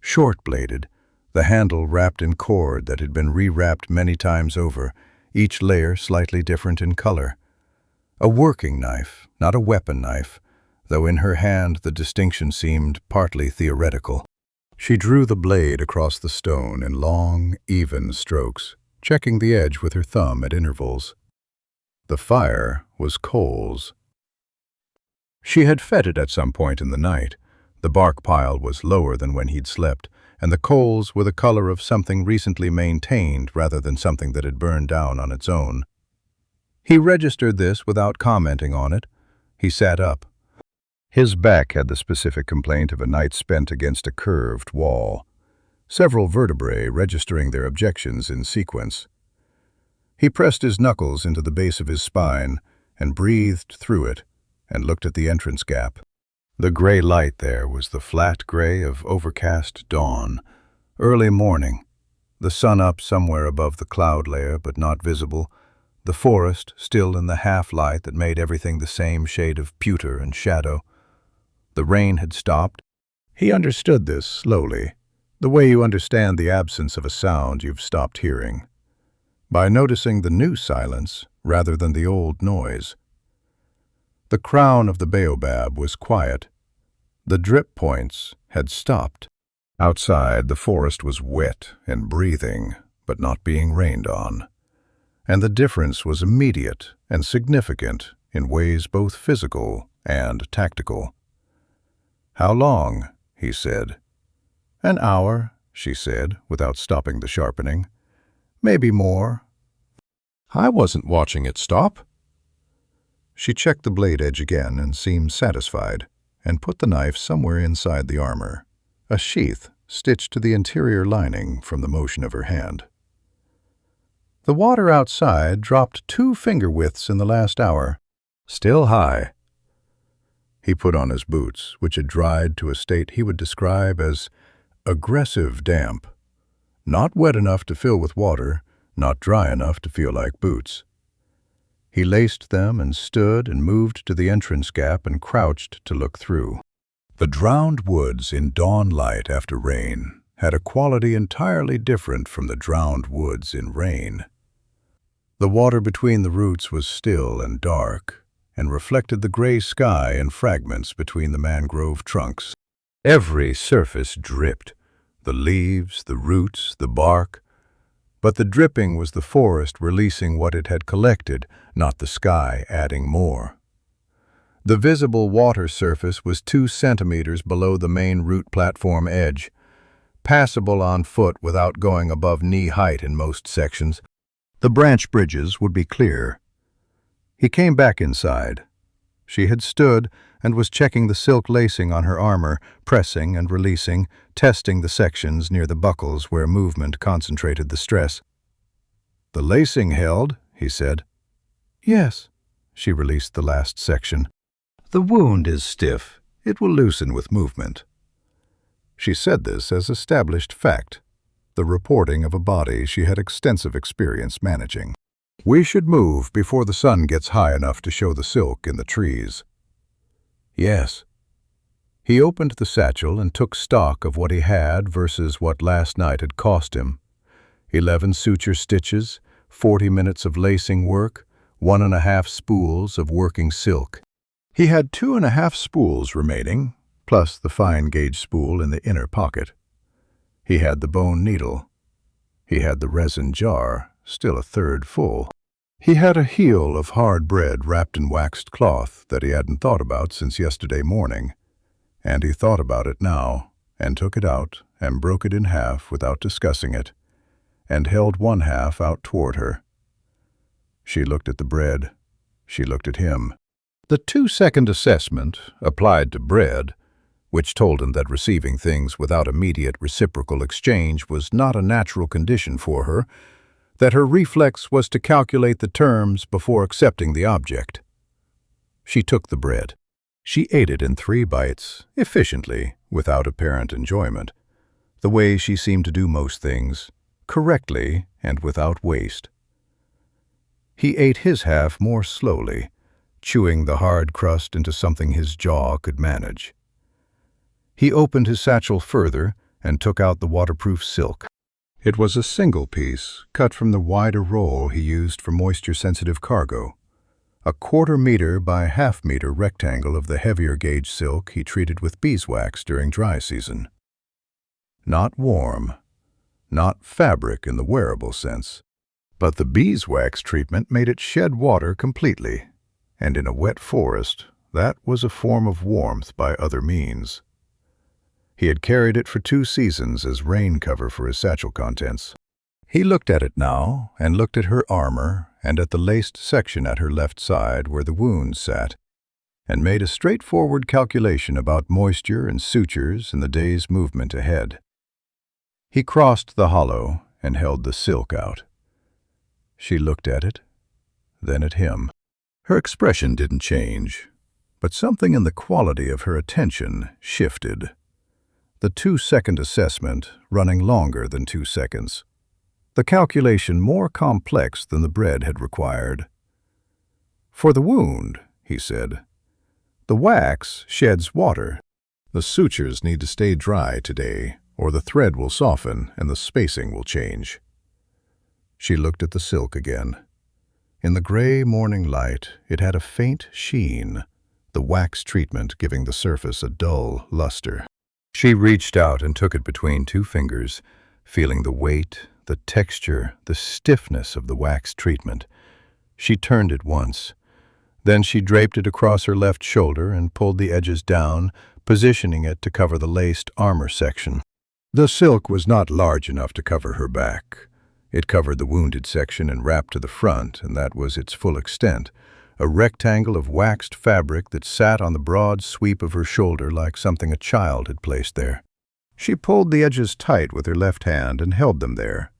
short-bladed, the handle wrapped in cord that had been rewrapped many times over, each layer slightly different in color. A working knife, not a weapon knife, though in her hand the distinction seemed partly theoretical. She drew the blade across the stone in long, even strokes, checking the edge with her thumb at intervals. The fire was coals. She had fed it at some point in the night. The bark pile was lower than when he'd slept, and the coals were the color of something recently maintained rather than something that had burned down on its own. He registered this without commenting on it. He sat up. His back had the specific complaint of a night spent against a curved wall, several vertebrae registering their objections in sequence. He pressed his knuckles into the base of his spine and breathed through it and looked at the entrance gap. The gray light there was the flat gray of overcast dawn, early morning, the sun up somewhere above the cloud layer but not visible, the forest still in the half-light that made everything the same shade of pewter and shadow. The rain had stopped. He understood this slowly, the way you understand the absence of a sound you've stopped hearing, by noticing the new silence rather than the old noise. The crown of the baobab was quiet. The drip points had stopped. Outside, the forest was wet and breathing, but not being rained on. And the difference was immediate and significant in ways both physical and tactical. "How long?" he said. "An hour," she said, without stopping the sharpening. "Maybe more." "I wasn't watching it stop." She checked the blade edge again and seemed satisfied, and put the knife somewhere inside the armor, a sheath stitched to the interior lining from the motion of her hand. The water outside dropped 2 finger widths in the last hour. Still high. He put on his boots, which had dried to a state he would describe as aggressive damp. Not wet enough to fill with water, not dry enough to feel like boots. He laced them and stood and moved to the entrance gap and crouched to look through. The drowned woods in dawn light after rain had a quality entirely different from the drowned woods in rain. The water between the roots was still and dark, and reflected the gray sky in fragments between the mangrove trunks. Every surface dripped, the leaves, the roots, the bark. But the dripping was the forest releasing what it had collected, not the sky adding more. The visible water surface was 2 centimeters below the main route platform edge, passable on foot without going above knee height in most sections. The branch bridges would be clear. He came back inside. She had stood and was checking the silk lacing on her armor, pressing and releasing, testing the sections near the buckles where movement concentrated the stress. "The lacing held," he said. "Yes." She released the last section. "The wound is stiff. It will loosen with movement." She said this as established fact, the reporting of a body she had extensive experience managing. "We should move before the sun gets high enough to show the silk in the trees." "Yes." He opened the satchel and took stock of what he had versus what last night had cost him. 11 suture stitches, 40 minutes of lacing work, 1.5 spools of working silk. He had 2.5 spools remaining, plus the fine gauge spool in the inner pocket. He had the bone needle. He had the resin jar, still a third full. He had a heel of hard bread wrapped in waxed cloth that he hadn't thought about since yesterday morning, and he thought about it now, and took it out and broke it in half without discussing it, and held one half out toward her. She looked at the bread. She looked at him. The 2-second assessment applied to bread, which told him that receiving things without immediate reciprocal exchange was not a natural condition for her, that her reflex was to calculate the terms before accepting the object. She took the bread. She ate it in 3 bites, efficiently, without apparent enjoyment, the way she seemed to do most things, correctly and without waste. He ate his half more slowly, chewing the hard crust into something his jaw could manage. He opened his satchel further and took out the waterproof silk. It was a single piece, cut from the wider roll he used for moisture-sensitive cargo, a 1/4 meter by 1/2 meter rectangle of the heavier gauge silk he treated with beeswax during dry season. Not warm, not fabric in the wearable sense, but the beeswax treatment made it shed water completely, and in a wet forest, that was a form of warmth by other means. He had carried it for 2 seasons as rain cover for his satchel contents. He looked at it now, and looked at her armor, and at the laced section at her left side where the wounds sat, and made a straightforward calculation about moisture and sutures and the day's movement ahead. He crossed the hollow and held the silk out. She looked at it, then at him. Her expression didn't change, but something in the quality of her attention shifted. The 2-second assessment running longer than 2 seconds. The calculation more complex than the bread had required. "For the wound," he said, "the wax sheds water. The sutures need to stay dry today, or the thread will soften and the spacing will change." She looked at the silk again. In the gray morning light, it had a faint sheen, the wax treatment giving the surface a dull luster. She reached out and took it between 2 fingers, feeling the weight, the texture, the stiffness of the wax treatment. She turned it once. Then she draped it across her left shoulder and pulled the edges down, positioning it to cover the laced armor section. The silk was not large enough to cover her back. It covered the wounded section and wrapped to the front, and that was its full extent, a rectangle of waxed fabric that sat on the broad sweep of her shoulder like something a child had placed there. She pulled the edges tight with her left hand and held them there,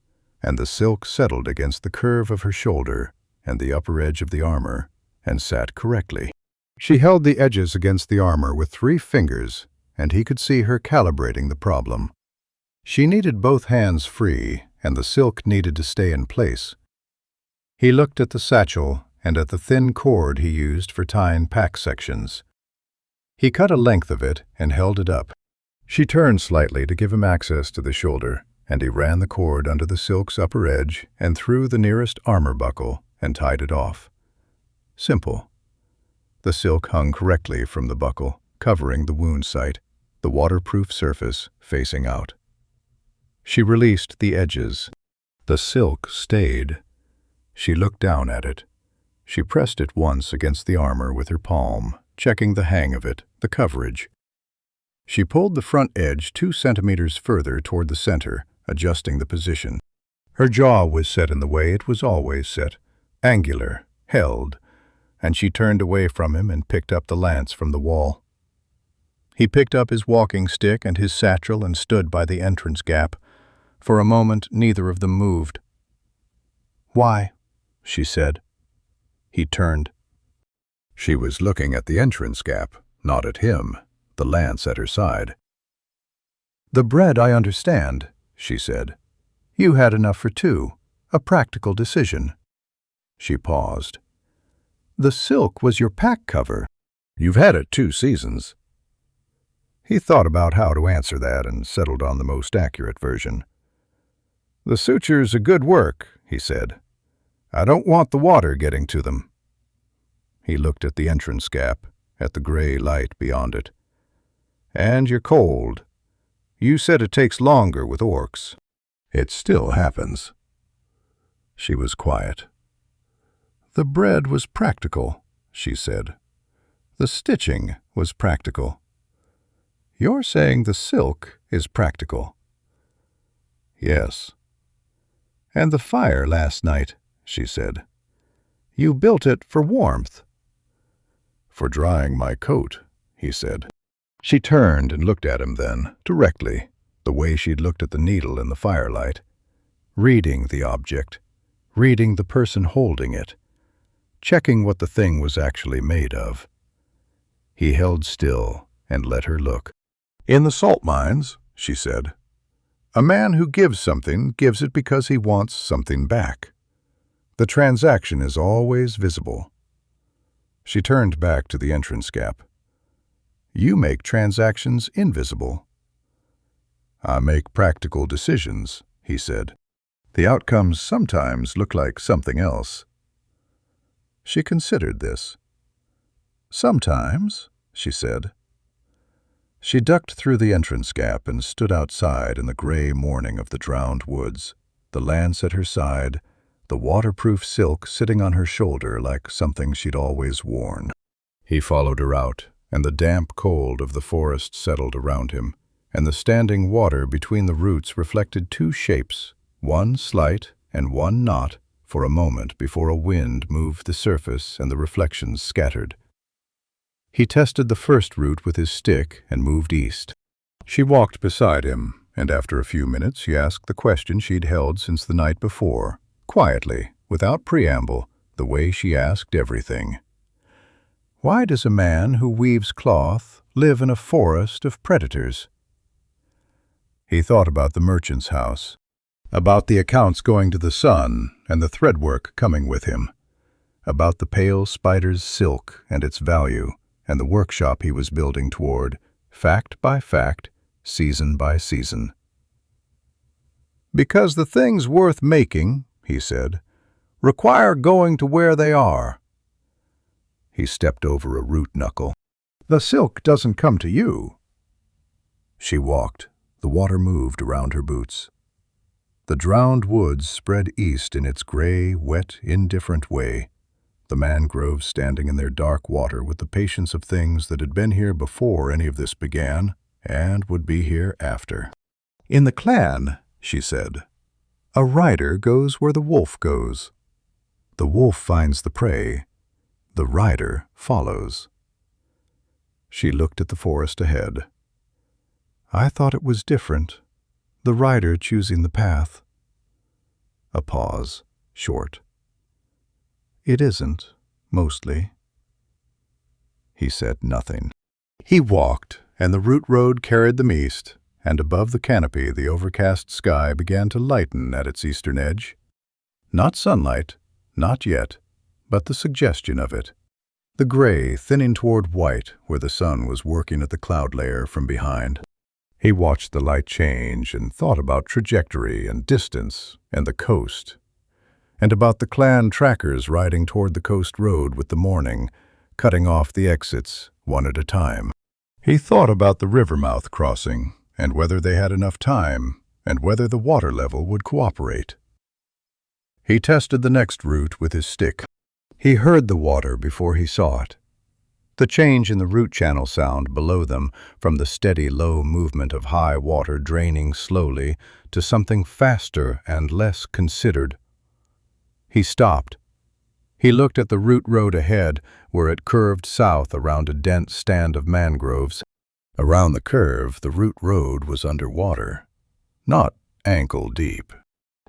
and the silk settled against the curve of her shoulder and the upper edge of the armor and sat correctly. She held the edges against the armor with 3 fingers, and he could see her calibrating the problem. She needed both hands free, and the silk needed to stay in place. He looked at the satchel and at the thin cord he used for tying pack sections. He cut a length of it and held it up. She turned slightly to give him access to the shoulder, and he ran the cord under the silk's upper edge and through the nearest armor buckle and tied it off. Simple. The silk hung correctly from the buckle, covering the wound site, the waterproof surface facing out. She released the edges. The silk stayed. She looked down at it. She pressed it once against the armor with her palm, checking the hang of it, the coverage. She pulled the front edge 2 centimeters further toward the center, adjusting the position. Her jaw was set in the way it was always set, angular, held, and she turned away from him and picked up the lance from the wall. He picked up his walking stick and his satchel and stood by the entrance gap. For a moment, neither of them moved. "Why?" she said. He turned. She was looking at the entrance gap, not at him, the lance at her side. "The bread, I understand," she said. "You had enough for 2, a practical decision." She paused. "The silk was your pack cover." "You've had it 2 seasons. He thought about how to answer that and settled on the most accurate version. "The sutures are good work," he said. "I don't want the water getting to them." He looked at the entrance gap, at the gray light beyond it. "And you're cold. You said it takes longer with orcs." "It still happens." She was quiet. "The bread was practical," she said. "The stitching was practical. You're saying the silk is practical." "Yes." "And the fire last night," she said. "You built it for warmth." "For drying my coat," he said. She turned and looked at him then, directly, the way she'd looked at the needle in the firelight, reading the object, reading the person holding it, checking what the thing was actually made of. He held still and let her look. "In the salt mines," she said, "a man who gives something gives it because he wants something back. The transaction is always visible." She turned back to the entrance gap. "You make transactions invisible." "I make practical decisions," he said. "The outcomes sometimes look like something else." She considered this. "Sometimes," she said. She ducked through the entrance gap and stood outside in the gray morning of the drowned woods, the lance at her side, the waterproof silk sitting on her shoulder like something she'd always worn. He followed her out, and the damp cold of the forest settled around him, and the standing water between the roots reflected 2 shapes, one slight and one not, for a moment before a wind moved the surface and the reflections scattered. He tested the first root with his stick and moved east. She walked beside him, and after a few minutes he asked the question she'd held since the night before, quietly, without preamble, the way she asked everything. "Why does a man who weaves cloth live in a forest of predators?" He thought about the merchant's house, about the accounts going to the sun and the threadwork coming with him, about the pale spider's silk and its value, and the workshop he was building toward, fact by fact, season by season. "Because the things worth making," he said, "require going to where they are." He stepped over a root knuckle. "The silk doesn't come to you." She walked. The water moved around her boots. The drowned woods spread east in its gray, wet, indifferent way, the mangroves standing in their dark water with the patience of things that had been here before any of this began and would be here after. "In the clan," she said, "a rider goes where the wolf goes. The wolf finds the prey. The rider follows." She looked at the forest ahead. "I thought it was different, the rider choosing the path." A pause, short. "It isn't, mostly." He said nothing. He walked, and the root road carried them east, and above the canopy the overcast sky began to lighten at its eastern edge. Not sunlight, not yet, but the suggestion of it. The gray thinning toward white where the sun was working at the cloud layer from behind. He watched the light change and thought about trajectory and distance and the coast, and about the clan trackers riding toward the coast road with the morning, cutting off the exits one at a time. He thought about the river-mouth crossing and whether they had enough time and whether the water level would cooperate. He tested the next root with his stick. He heard the water before he saw it. The change in the root channel sound below them, from the steady low movement of high water draining slowly to something faster and less considered. He stopped. He looked at the root road ahead, where it curved south around a dense stand of mangroves. Around the curve, the root road was underwater, not ankle deep.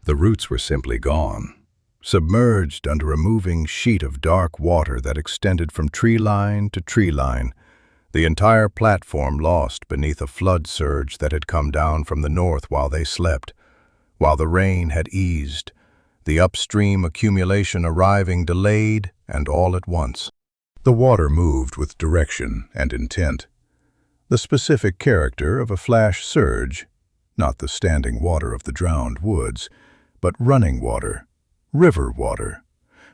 The roots were simply gone, submerged under a moving sheet of dark water that extended from tree line to tree line, the entire platform lost beneath a flood surge that had come down from the north while they slept, while the rain had eased, the upstream accumulation arriving delayed and all at once. The water moved with direction and intent, the specific character of a flash surge, not the standing water of the drowned woods, but running water, river water,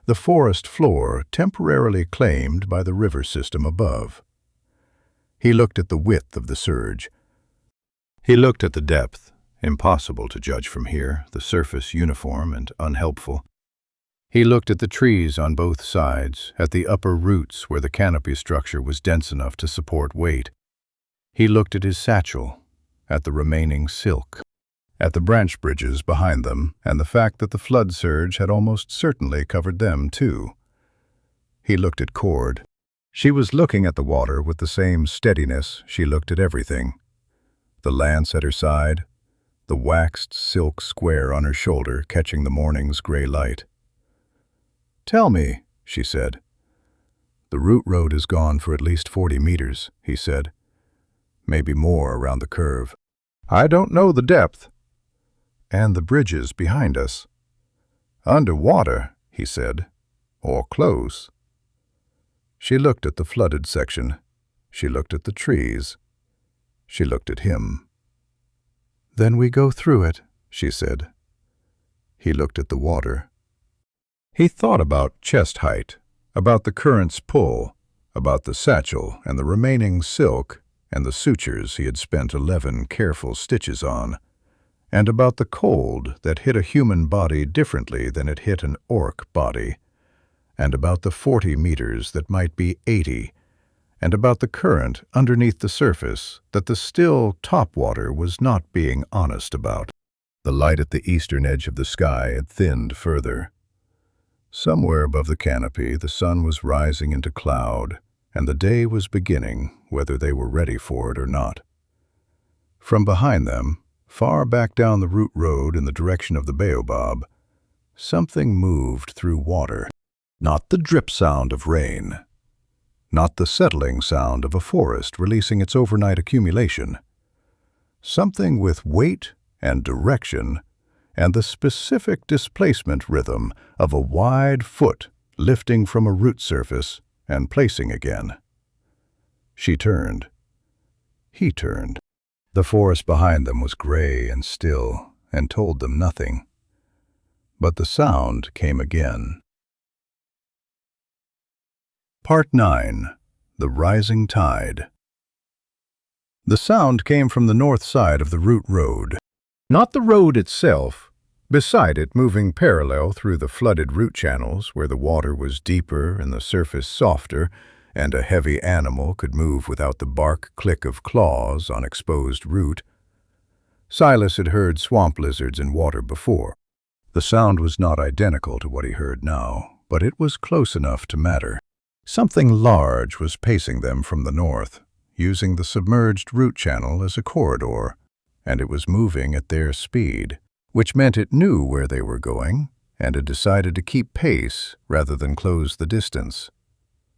the forest floor temporarily claimed by the river system above. He looked at the width of the surge. He looked at the depth, impossible to judge from here, the surface uniform and unhelpful. He looked at the trees on both sides, at the upper roots where the canopy structure was dense enough to support weight. He looked at his satchel, at the remaining silk, at the branch bridges behind them, and the fact that the flood surge had almost certainly covered them too. He looked at Cord. She was looking at the water with the same steadiness she looked at everything. The lance at her side, the waxed silk square on her shoulder catching the morning's gray light. "Tell me," she said. "The root road is gone for at least 40 meters," he said. "Maybe more around the curve." "I don't know the depth." "And the bridges behind us." "Underwater," he said, "or close." She looked at the flooded section. She looked at the trees. She looked at him. "Then we go through it," she said. He looked at the water. He thought about chest height, about the current's pull, about the satchel and the remaining silk and the sutures he had spent 11 careful stitches on, and about the cold that hit a human body differently than it hit an orc body, and about the 40 meters that might be 80, and about the current underneath the surface that the still top water was not being honest about. The light at the eastern edge of the sky had thinned further. Somewhere above the canopy, the sun was rising into cloud, and the day was beginning, whether they were ready for it or not. From behind them, far back down the root road in the direction of the baobab, something moved through water. Not the drip sound of rain, not the settling sound of a forest releasing its overnight accumulation. Something with weight and direction and the specific displacement rhythm of a wide foot lifting from a root surface and placing again. She turned. He turned. The forest behind them was gray and still and told them nothing. But the sound came again. Part 9. The Rising Tide. The sound came from the north side of the root road. Not the road itself, beside it moving parallel through the flooded root channels where the water was deeper and the surface softer, and a heavy animal could move without the bark click of claws on exposed root. Silas had heard swamp lizards in water before. The sound was not identical to what he heard now, but it was close enough to matter. Something large was pacing them from the north, using the submerged root channel as a corridor, and it was moving at their speed, which meant it knew where they were going and had decided to keep pace rather than close the distance.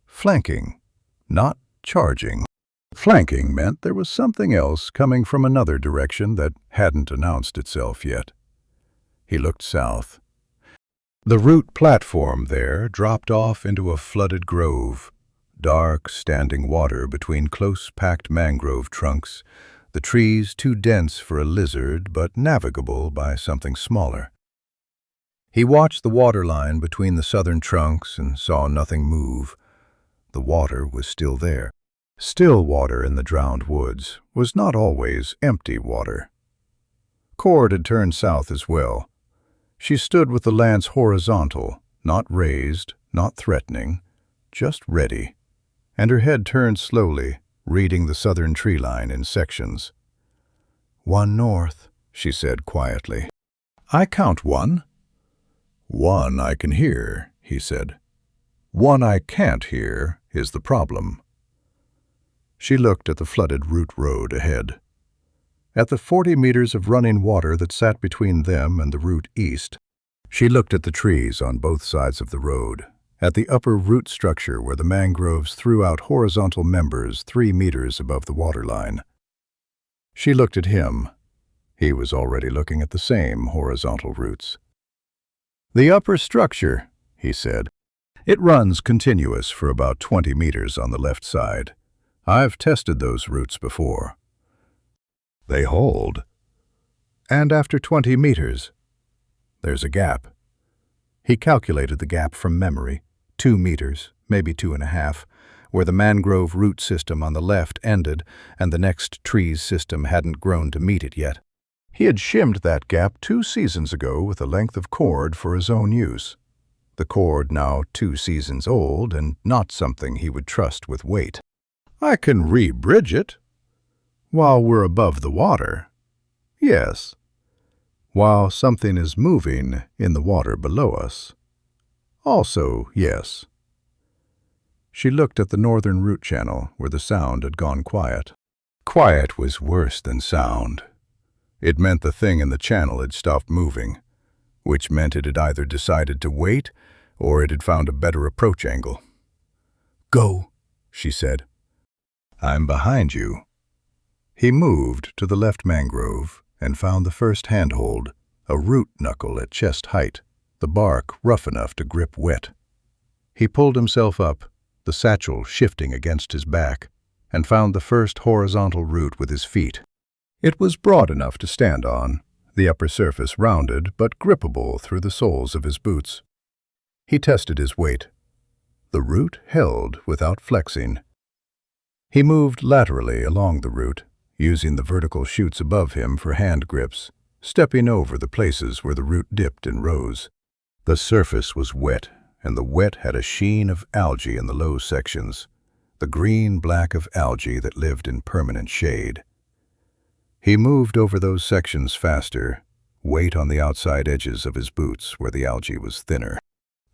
Flanking, not charging. Flanking meant there was something else coming from another direction that hadn't announced itself yet. He looked south. The root platform there dropped off into a flooded grove, dark standing water between close-packed mangrove trunks, the trees too dense for a lizard but navigable by something smaller. He watched the water line between the southern trunks and saw nothing move. The water was still there. Still water in the drowned woods was not always empty water. Cord had turned south as well. She stood with the lance horizontal, not raised, not threatening, just ready, and her head turned slowly, reading the southern tree line in sections. 1 north, she said quietly. I count 1. 1 I can hear, he said. 1 I can't hear is the problem. She looked at the flooded root road ahead. At the 40 meters of running water that sat between them and the route east, she looked at the trees on both sides of the road, at the upper root structure where the mangroves threw out horizontal members 3 meters above the waterline. She looked at him. He was already looking at the same horizontal roots. The upper structure, he said. It runs continuous for about 20 meters on the left side. I've tested those roots before. They hold. And after 20 meters, there's a gap. He calculated the gap from memory, 2 meters, maybe 2.5, where the mangrove root system on the left ended and the next tree's system hadn't grown to meet it yet. He had shimmed that gap 2 seasons ago with a length of cord for his own use. The cord now 2 seasons old and not something he would trust with weight. I can re-bridge it. While we're above the water. Yes. While something is moving in the water below us. Also, yes. She looked at the northern root channel where the sound had gone quiet. Quiet was worse than sound. It meant the thing in the channel had stopped moving, which meant it had either decided to wait or it had found a better approach angle. Go, she said. I'm behind you. He moved to the left mangrove and found the first handhold, a root knuckle at chest height, the bark rough enough to grip wet. He pulled himself up, the satchel shifting against his back, and found the first horizontal root with his feet. It was broad enough to stand on, the upper surface rounded but grippable through the soles of his boots. He tested his weight. The root held without flexing. He moved laterally along the root, using the vertical shoots above him for hand grips, stepping over the places where the root dipped and rose. The surface was wet, and the wet had a sheen of algae in the low sections, the green-black of algae that lived in permanent shade. He moved over those sections faster, weight on the outside edges of his boots where the algae was thinner.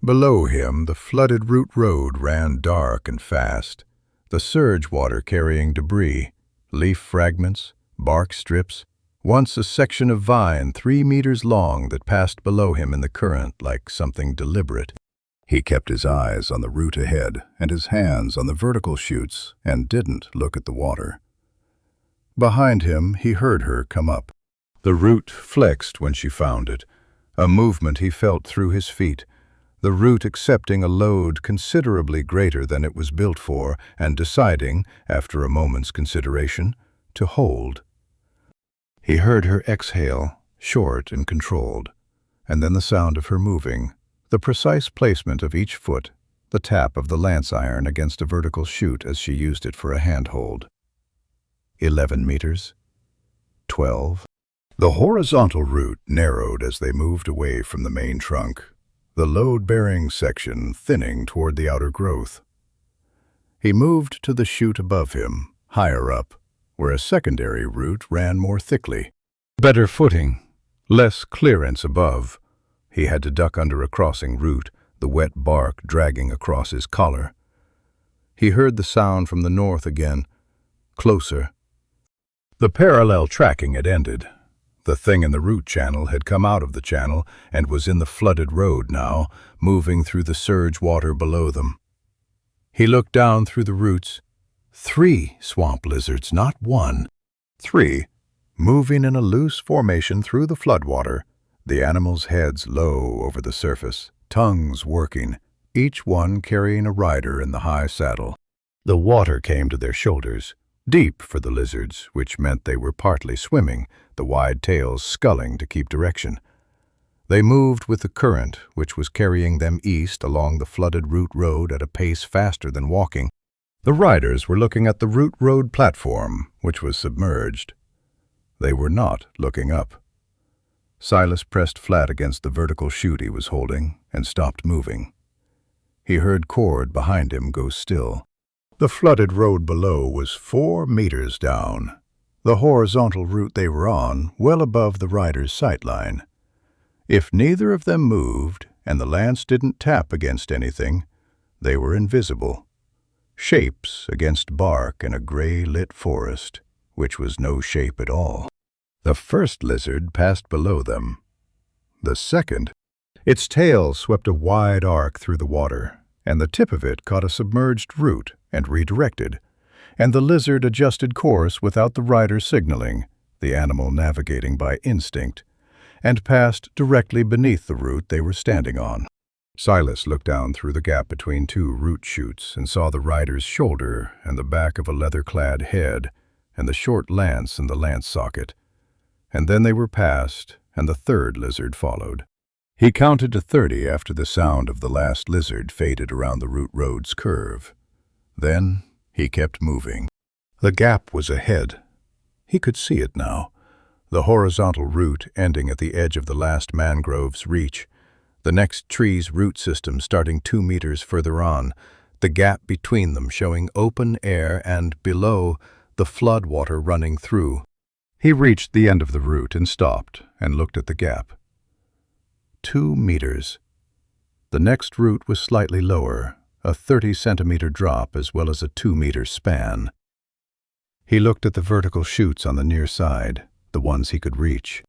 Below him, the flooded root road ran dark and fast, the surge water carrying debris, leaf fragments, bark strips, once a section of vine 3 meters long that passed below him in the current like something deliberate. He kept his eyes on the root ahead and his hands on the vertical shoots and didn't look at the water. Behind him, he heard her come up. The root flexed when she found it, a movement he felt through his feet, the root accepting a load considerably greater than it was built for and deciding, after a moment's consideration, to hold. He heard her exhale, short and controlled, and then the sound of her moving, the precise placement of each foot, the tap of the lance iron against a vertical shoot as she used it for a handhold. 11 meters. 12. The horizontal route narrowed as they moved away from the main trunk, the load-bearing section thinning toward the outer growth. He moved to the chute above him, higher up, where a secondary root ran more thickly. Better footing, less clearance above. He had to duck under a crossing root, the wet bark dragging across his collar. He heard the sound from the north again, closer. The parallel tracking had ended. The thing in the root channel had come out of the channel and was in the flooded road now, moving through the surge water below them. He looked down through the roots. 3 swamp lizards, not 1. 3, moving in a loose formation through the floodwater, the animals' heads low over the surface, tongues working, each one carrying a rider in the high saddle. The water came to their shoulders, deep for the lizards, which meant they were partly swimming, the wide tails sculling to keep direction. They moved with the current, which was carrying them east along the flooded root road at a pace faster than walking. The riders were looking at the root road platform, which was submerged. They were not looking up. Silas pressed flat against the vertical chute he was holding and stopped moving. He heard cord behind him go still. The flooded road below was 4 meters down, the horizontal route they were on well above the rider's sightline. If neither of them moved and the lance didn't tap against anything, they were invisible. Shapes against bark in a gray-lit forest, which was no shape at all. The first lizard passed below them. The second, its tail swept a wide arc through the water, and the tip of it caught a submerged root and redirected, and the lizard adjusted course without the rider signaling, the animal navigating by instinct, and passed directly beneath the root they were standing on. Silas looked down through the gap between 2 root shoots and saw the rider's shoulder and the back of a leather-clad head and the short lance in the lance socket. And then they were past, and the third lizard followed. He counted to 30 after the sound of the last lizard faded around the root road's curve. Then he kept moving. The gap was ahead. He could see it now. The horizontal root ending at the edge of the last mangrove's reach. The next tree's root system starting 2 meters further on, the gap between them showing open air and, below, the flood water running through. He reached the end of the root and stopped and looked at the gap. 2 meters. The next root was slightly lower, a 30-centimeter drop as well as a 2-meter span. He looked at the vertical chutes on the near side, the ones he could reach.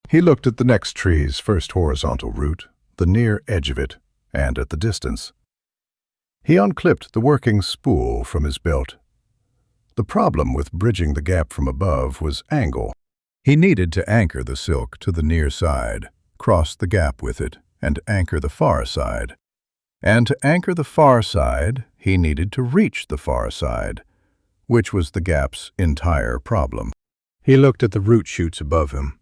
He looked at the next tree's first horizontal root, the near edge of it, and at the distance. He unclipped the working spool from his belt. The problem with bridging the gap from above was angle. He needed to anchor the silk to the near side, cross the gap with it, and anchor the far side. And to anchor the far side, he needed to reach the far side, which was the gap's entire problem. He looked at the root shoots above him.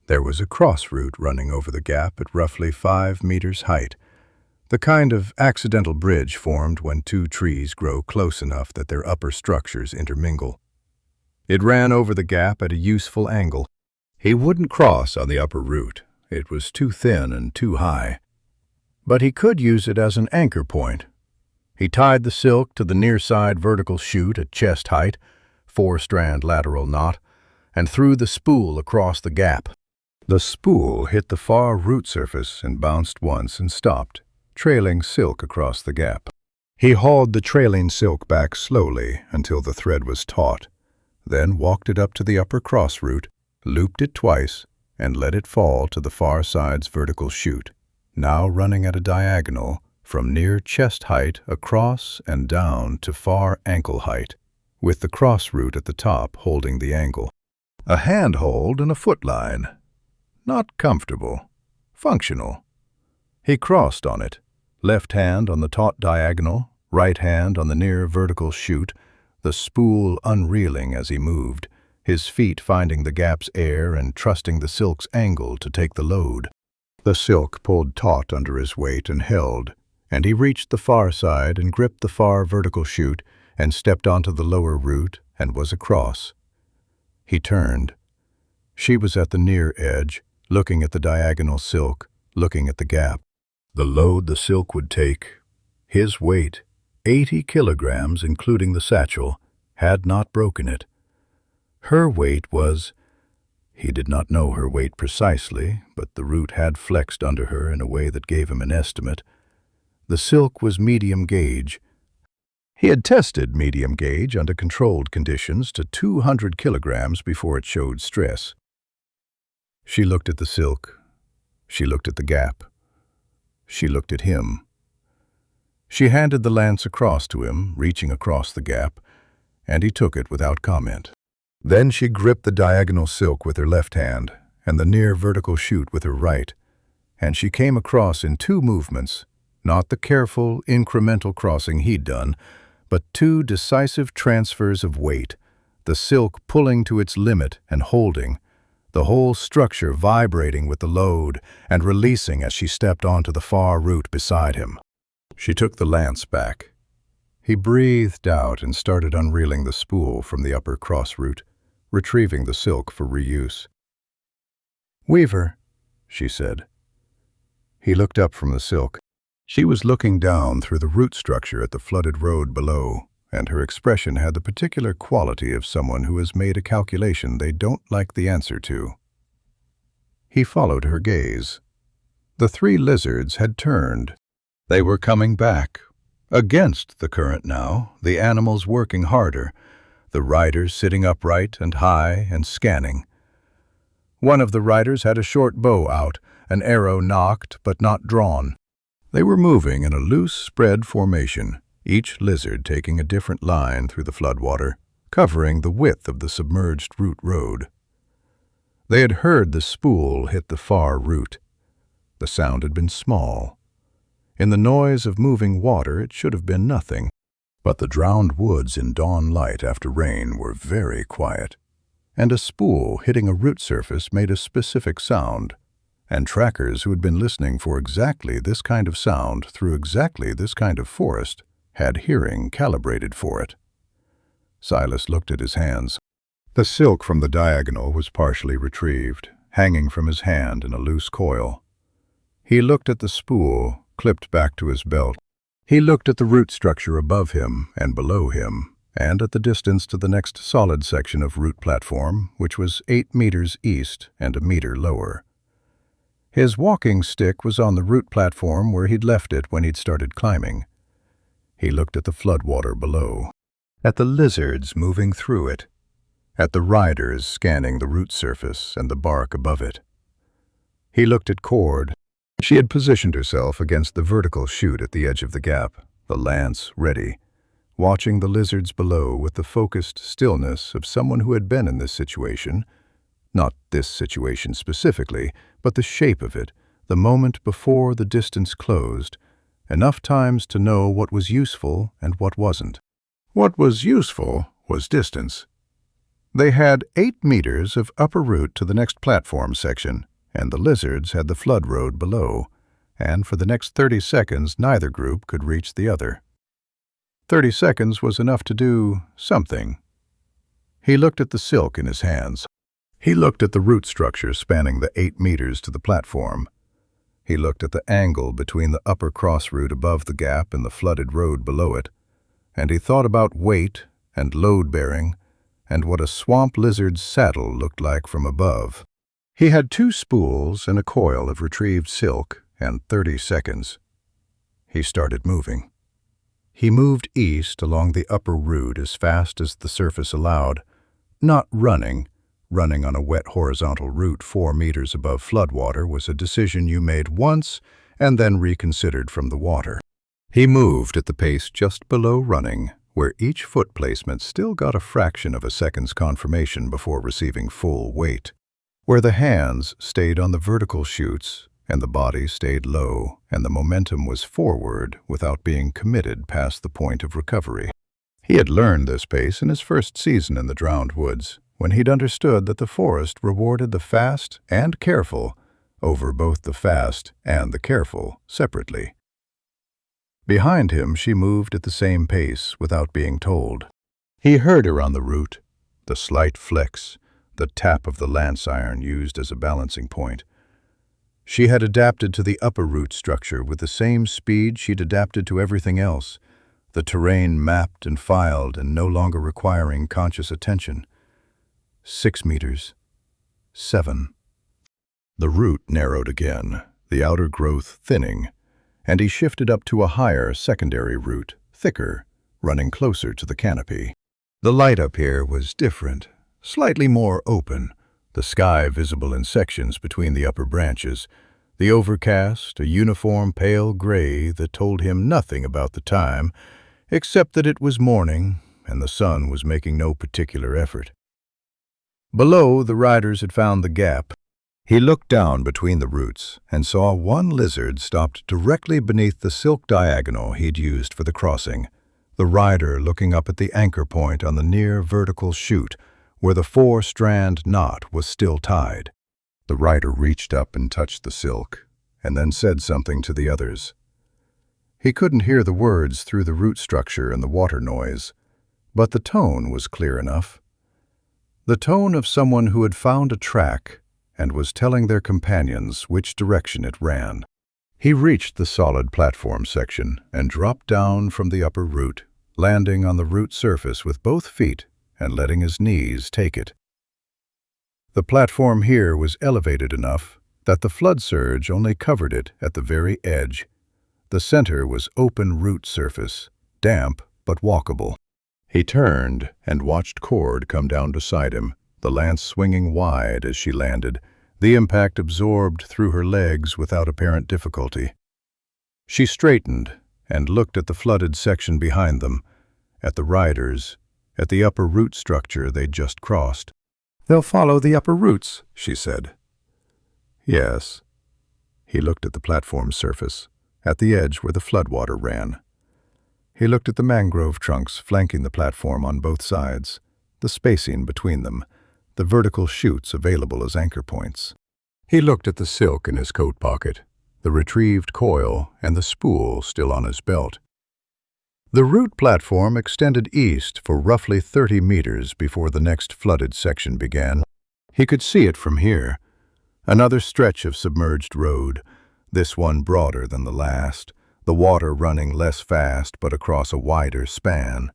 There was a cross root running over the gap at roughly 5 meters height, the kind of accidental bridge formed when 2 trees grow close enough that their upper structures intermingle. It ran over the gap at a useful angle. He wouldn't cross on the upper root. It was too thin and too high. But he could use it as an anchor point. He tied the silk to the near side vertical chute at chest height, 4-strand lateral knot, and threw the spool across the gap. The spool hit the far root surface and bounced once and stopped, trailing silk across the gap. He hauled the trailing silk back slowly until the thread was taut, then walked it up to the upper cross root, looped it twice, and let it fall to the far side's vertical chute, now running at a diagonal from near chest height across and down to far ankle height, with the cross root at the top holding the angle. A handhold and a foot line. Not comfortable. Functional. He crossed on it, left hand on the taut diagonal, right hand on the near vertical chute, the spool unreeling as he moved, his feet finding the gap's air and trusting the silk's angle to take the load. The silk pulled taut under his weight and held, and he reached the far side and gripped the far vertical chute and stepped onto the lower root and was across. He turned. She was at the near edge, looking at the diagonal silk, looking at the gap. The load the silk would take, his weight, 80 kilograms including the satchel, had not broken it. Her weight was, he did not know her weight precisely, but the root had flexed under her in a way that gave him an estimate. The silk was medium gauge. He had tested medium gauge under controlled conditions to 200 kilograms before it showed stress. She looked at the silk. She looked at the gap. She looked at him. She handed the lance across to him, reaching across the gap, and he took it without comment. Then she gripped the diagonal silk with her left hand and the near vertical chute with her right, and she came across in 2 movements, not the careful, incremental crossing he'd done, but 2 decisive transfers of weight, the silk pulling to its limit and holding, the whole structure vibrating with the load and releasing as she stepped onto the far root beside him. She took the lance back. He breathed out and started unreeling the spool from the upper cross root, retrieving the silk for reuse. "Weaver," she said. He looked up from the silk. She was looking down through the root structure at the flooded road below, and her expression had the particular quality of someone who has made a calculation they don't like the answer to. He followed her gaze. The 3 lizards had turned. They were coming back. Against the current now, the animals working harder, the riders sitting upright and high and scanning. One of the riders had a short bow out, an arrow nocked but not drawn. They were moving in a loose spread formation, each lizard taking a different line through the floodwater, covering the width of the submerged root road. They had heard the spool hit the far root. The sound had been small. In the noise of moving water it should have been nothing, but the drowned woods in dawn light after rain were very quiet, and a spool hitting a root surface made a specific sound, and trackers who had been listening for exactly this kind of sound through exactly this kind of forest had hearing calibrated for it. Silas looked at his hands. The silk from the diagonal was partially retrieved, hanging from his hand in a loose coil. He looked at the spool, clipped back to his belt. He looked at the root structure above him and below him, and at the distance to the next solid section of root platform, which was 8 meters east and a meter lower. His walking stick was on the root platform where he'd left it when he'd started climbing. He looked at the floodwater below, at the lizards moving through it, at the riders scanning the root surface and the bark above it. He looked at Cord. She had positioned herself against the vertical chute at the edge of the gap, the lance ready, watching the lizards below with the focused stillness of someone who had been in this situation, not this situation specifically, but the shape of it, the moment before the distance closed, enough times to know what was useful and what wasn't. What was useful was distance. They had 8 meters of upper route to the next platform section, and the lizards had the flood road below, and for the next 30 seconds neither group could reach the other. 30 seconds was enough to do something. He looked at the silk in his hands. He looked at the root structure spanning the 8 meters to the platform. He looked at the angle between the upper cross root above the gap and the flooded road below it, and he thought about weight and load-bearing and what a swamp lizard's saddle looked like from above. He had 2 spools and a coil of retrieved silk and 30 seconds. He started moving. He moved east along the upper root as fast as the surface allowed, not running. Running on a wet horizontal route 4 meters above floodwater was a decision you made once and then reconsidered from the water. He moved at the pace just below running, where each foot placement still got a fraction of a second's confirmation before receiving full weight, where the hands stayed on the vertical chutes and the body stayed low and the momentum was forward without being committed past the point of recovery. He had learned this pace in his first season in the drowned woods, when he'd understood that the forest rewarded the fast and careful over both the fast and the careful separately. Behind him she moved at the same pace without being told. He heard her on the route, the slight flex, the tap of the lance iron used as a balancing point. She had adapted to the upper root structure with the same speed she'd adapted to everything else, the terrain mapped and filed and no longer requiring conscious attention. 6 meters. 7. The root narrowed again, the outer growth thinning, and he shifted up to a higher secondary root, thicker, running closer to the canopy. The light up here was different, slightly more open, the sky visible in sections between the upper branches, the overcast, a uniform pale gray that told him nothing about the time, except that it was morning and the sun was making no particular effort. Below, the riders had found the gap. He looked down between the roots and saw one lizard stopped directly beneath the silk diagonal he'd used for the crossing, the rider looking up at the anchor point on the near vertical chute where the 4-strand knot was still tied. The rider reached up and touched the silk, and then said something to the others. He couldn't hear the words through the root structure and the water noise, but the tone was clear enough. The tone of someone who had found a track and was telling their companions which direction it ran. He reached the solid platform section and dropped down from the upper root, landing on the root surface with both feet and letting his knees take it. The platform here was elevated enough that the flood surge only covered it at the very edge. The center was open root surface, damp but walkable. He turned and watched Cord come down beside him, the lance swinging wide as she landed, the impact absorbed through her legs without apparent difficulty. She straightened and looked at the flooded section behind them, at the riders, at the upper root structure they'd just crossed. "They'll follow the upper roots," she said. "Yes." He looked at the platform's surface, at the edge where the floodwater ran. He looked at the mangrove trunks flanking the platform on both sides, the spacing between them, the vertical chutes available as anchor points. He looked at the silk in his coat pocket, the retrieved coil and the spool still on his belt. The root platform extended east for roughly 30 meters before the next flooded section began. He could see it from here, another stretch of submerged road, this one broader than the last, the water running less fast but across a wider span.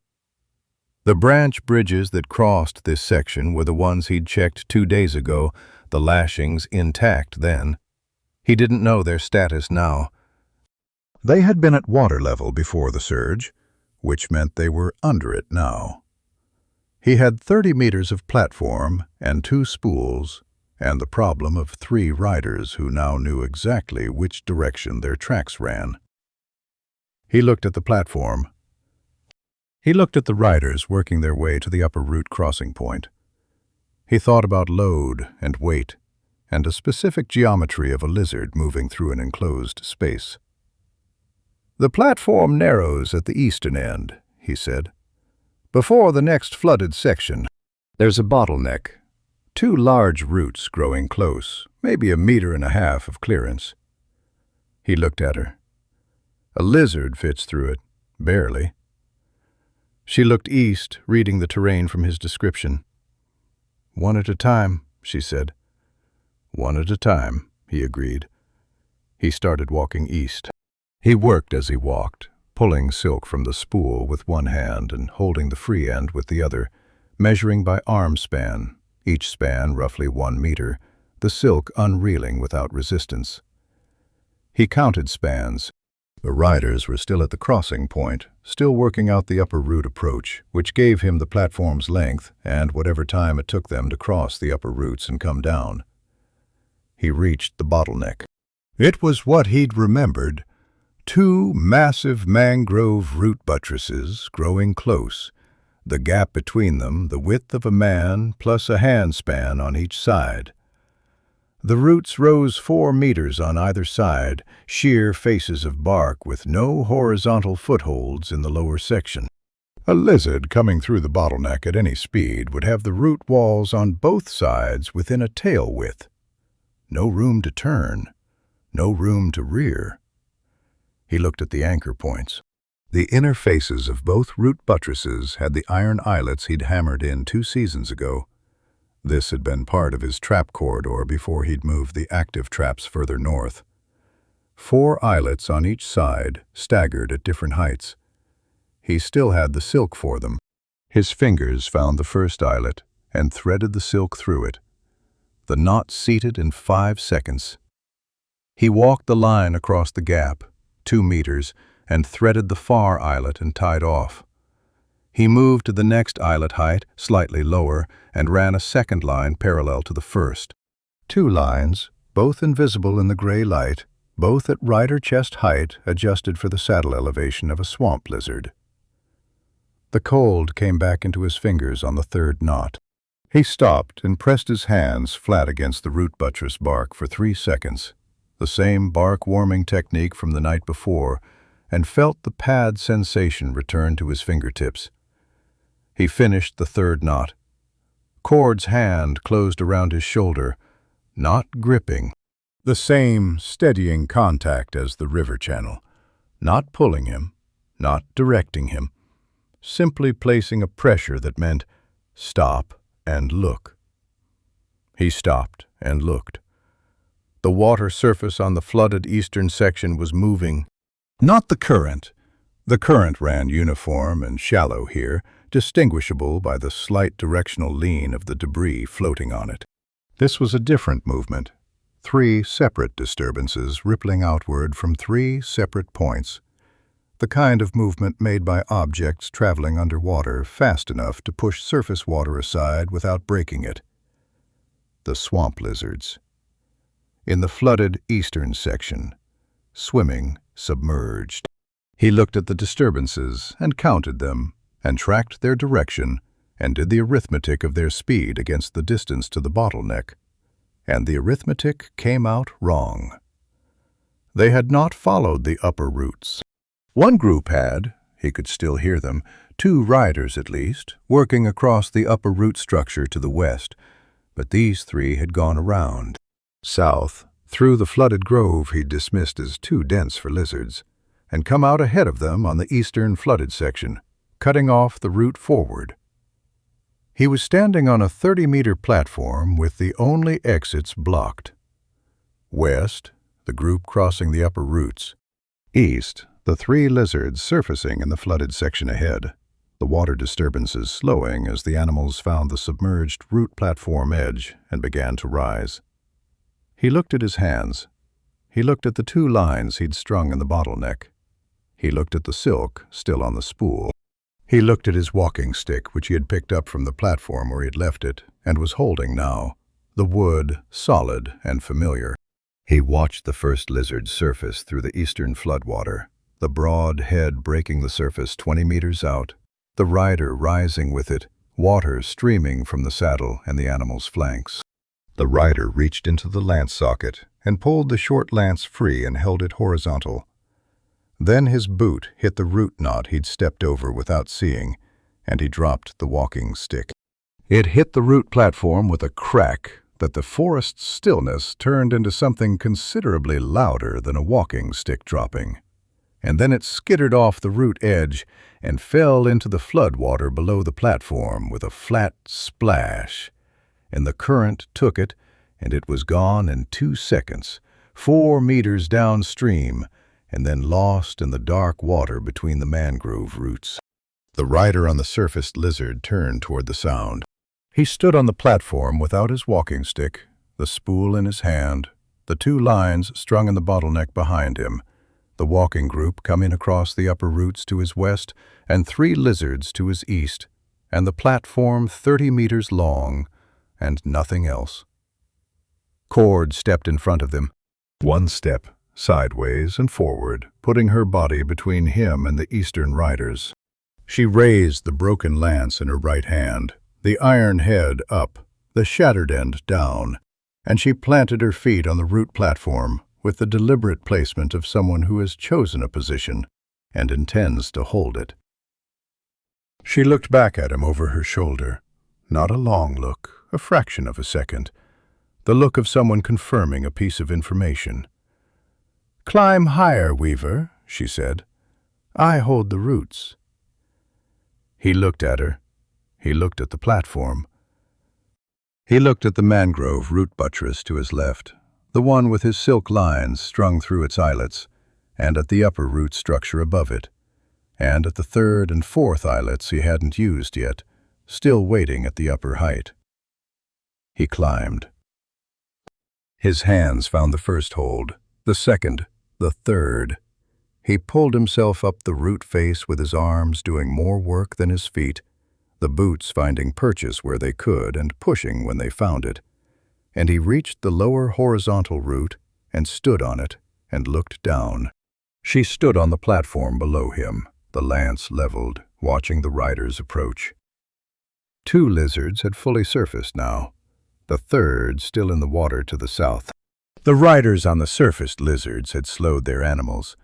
The branch bridges that crossed this section were the ones he'd checked 2 days ago, the lashings intact then. He didn't know their status now. They had been at water level before the surge, which meant they were under it now. He had 30 meters of platform and 2 spools, and the problem of 3 riders who now knew exactly which direction their tracks ran. He looked at the platform. He looked at the riders working their way to the upper route crossing point. He thought about load and weight, and a specific geometry of a lizard moving through an enclosed space. "The platform narrows at the eastern end," he said. "Before the next flooded section, there's a bottleneck. 2 large roots growing close, maybe 1.5 meters of clearance." He looked at her. "A lizard fits through it, barely." She looked east, reading the terrain from his description. "One at a time," she said. "One at a time," he agreed. He started walking east. He worked as he walked, pulling silk from the spool with one hand and holding the free end with the other, measuring by arm span, each span roughly 1 meter, the silk unreeling without resistance. He counted spans. The riders were still at the crossing point, still working out the upper route approach, which gave him the platform's length and whatever time it took them to cross the upper routes and come down. He reached the bottleneck. It was what he'd remembered. 2 massive mangrove root buttresses growing close, the gap between them the width of a man plus a handspan on each side. The roots rose 4 meters on either side, sheer faces of bark with no horizontal footholds in the lower section. A lizard coming through the bottleneck at any speed would have the root walls on both sides within a tail width. No room to turn, no room to rear. He looked at the anchor points. The inner faces of both root buttresses had the iron eyelets he'd hammered in 2 seasons ago. This had been part of his trap corridor before he'd moved the active traps further north. 4 eyelets on each side, staggered at different heights. He still had the silk for them. His fingers found the first eyelet and threaded the silk through it. The knot seated in 5 seconds. He walked the line across the gap, 2 meters, and threaded the far eyelet and tied off. He moved to the next eyelet height, slightly lower, and ran a second line parallel to the first. 2 lines, both invisible in the gray light, both at rider chest height, adjusted for the saddle elevation of a swamp lizard. The cold came back into his fingers on the 3rd knot. He stopped and pressed his hands flat against the root buttress bark for 3 seconds, the same bark warming technique from the night before, and felt the pad sensation return to his fingertips. He finished the 3rd knot. Cord's hand closed around his shoulder, not gripping. The same steadying contact as the river channel, not pulling him, not directing him, simply placing a pressure that meant stop and look. He stopped and looked. The water surface on the flooded eastern section was moving. Not the current. The current ran uniform and shallow here, distinguishable by the slight directional lean of the debris floating on it. This was a different movement. 3 separate disturbances rippling outward from 3 separate points. The kind of movement made by objects traveling underwater fast enough to push surface water aside without breaking it. The swamp lizards. In the flooded eastern section, swimming submerged. He looked at the disturbances and counted them and tracked their direction and did the arithmetic of their speed against the distance to the bottleneck. And the arithmetic came out wrong. They had not followed the upper routes. One group had, he could still hear them, 2 riders at least, working across the upper root structure to the west, but these 3 had gone around. South, through the flooded grove he'd dismissed as too dense for lizards, and come out ahead of them on the eastern flooded section, cutting off the route forward. He was standing on a 30-meter platform with the only exits blocked. West, the group crossing the upper routes. East, the 3 lizards surfacing in the flooded section ahead, the water disturbances slowing as the animals found the submerged root platform edge and began to rise. He looked at his hands. He looked at the 2 lines he'd strung in the bottleneck. He looked at the silk still on the spool. He looked at his walking stick, which he had picked up from the platform where he had left it, and was holding now, the wood solid and familiar. He watched the first lizard surface through the eastern floodwater, the broad head breaking the surface 20 meters out, the rider rising with it, water streaming from the saddle and the animal's flanks. The rider reached into the lance socket and pulled the short lance free and held it horizontal. Then his boot hit the root knot he'd stepped over without seeing, and he dropped the walking stick. It hit the root platform with a crack that the forest's stillness turned into something considerably louder than a walking stick dropping. And then it skittered off the root edge and fell into the floodwater below the platform with a flat splash. And the current took it, and it was gone in 2 seconds, 4 meters downstream, and then lost in the dark water between the mangrove roots. The rider on the surfaced lizard turned toward the sound. He stood on the platform without his walking stick, the spool in his hand, the 2 lines strung in the bottleneck behind him, the walking group coming across the upper roots to his west, and 3 lizards to his east, and the platform 30 meters long, and nothing else. Cord stepped in front of them. 1 step, sideways and forward, putting her body between him and the eastern riders. She raised the broken lance in her right hand, the iron head up, the shattered end down, and she planted her feet on the root platform with the deliberate placement of someone who has chosen a position and intends to hold it. She looked back at him over her shoulder. Not a long look, a fraction of a second. The look of someone confirming a piece of information. "Climb higher, Weaver," she said. "I hold the roots." He looked at her. He looked at the platform. He looked at the mangrove root buttress to his left, the one with his silk lines strung through its eyelets, and at the upper root structure above it, and at the 3rd and 4th eyelets he hadn't used yet, still waiting at the upper height. He climbed. His hands found the first hold, the second, the third. He pulled himself up the root face with his arms doing more work than his feet, the boots finding purchase where they could and pushing when they found it. And he reached the lower horizontal root and stood on it and looked down. She stood on the platform below him, the lance leveled, watching the riders approach. 2 lizards had fully surfaced now, the 3rd still in the water to the south. The riders on the surfaced lizards had slowed their animals.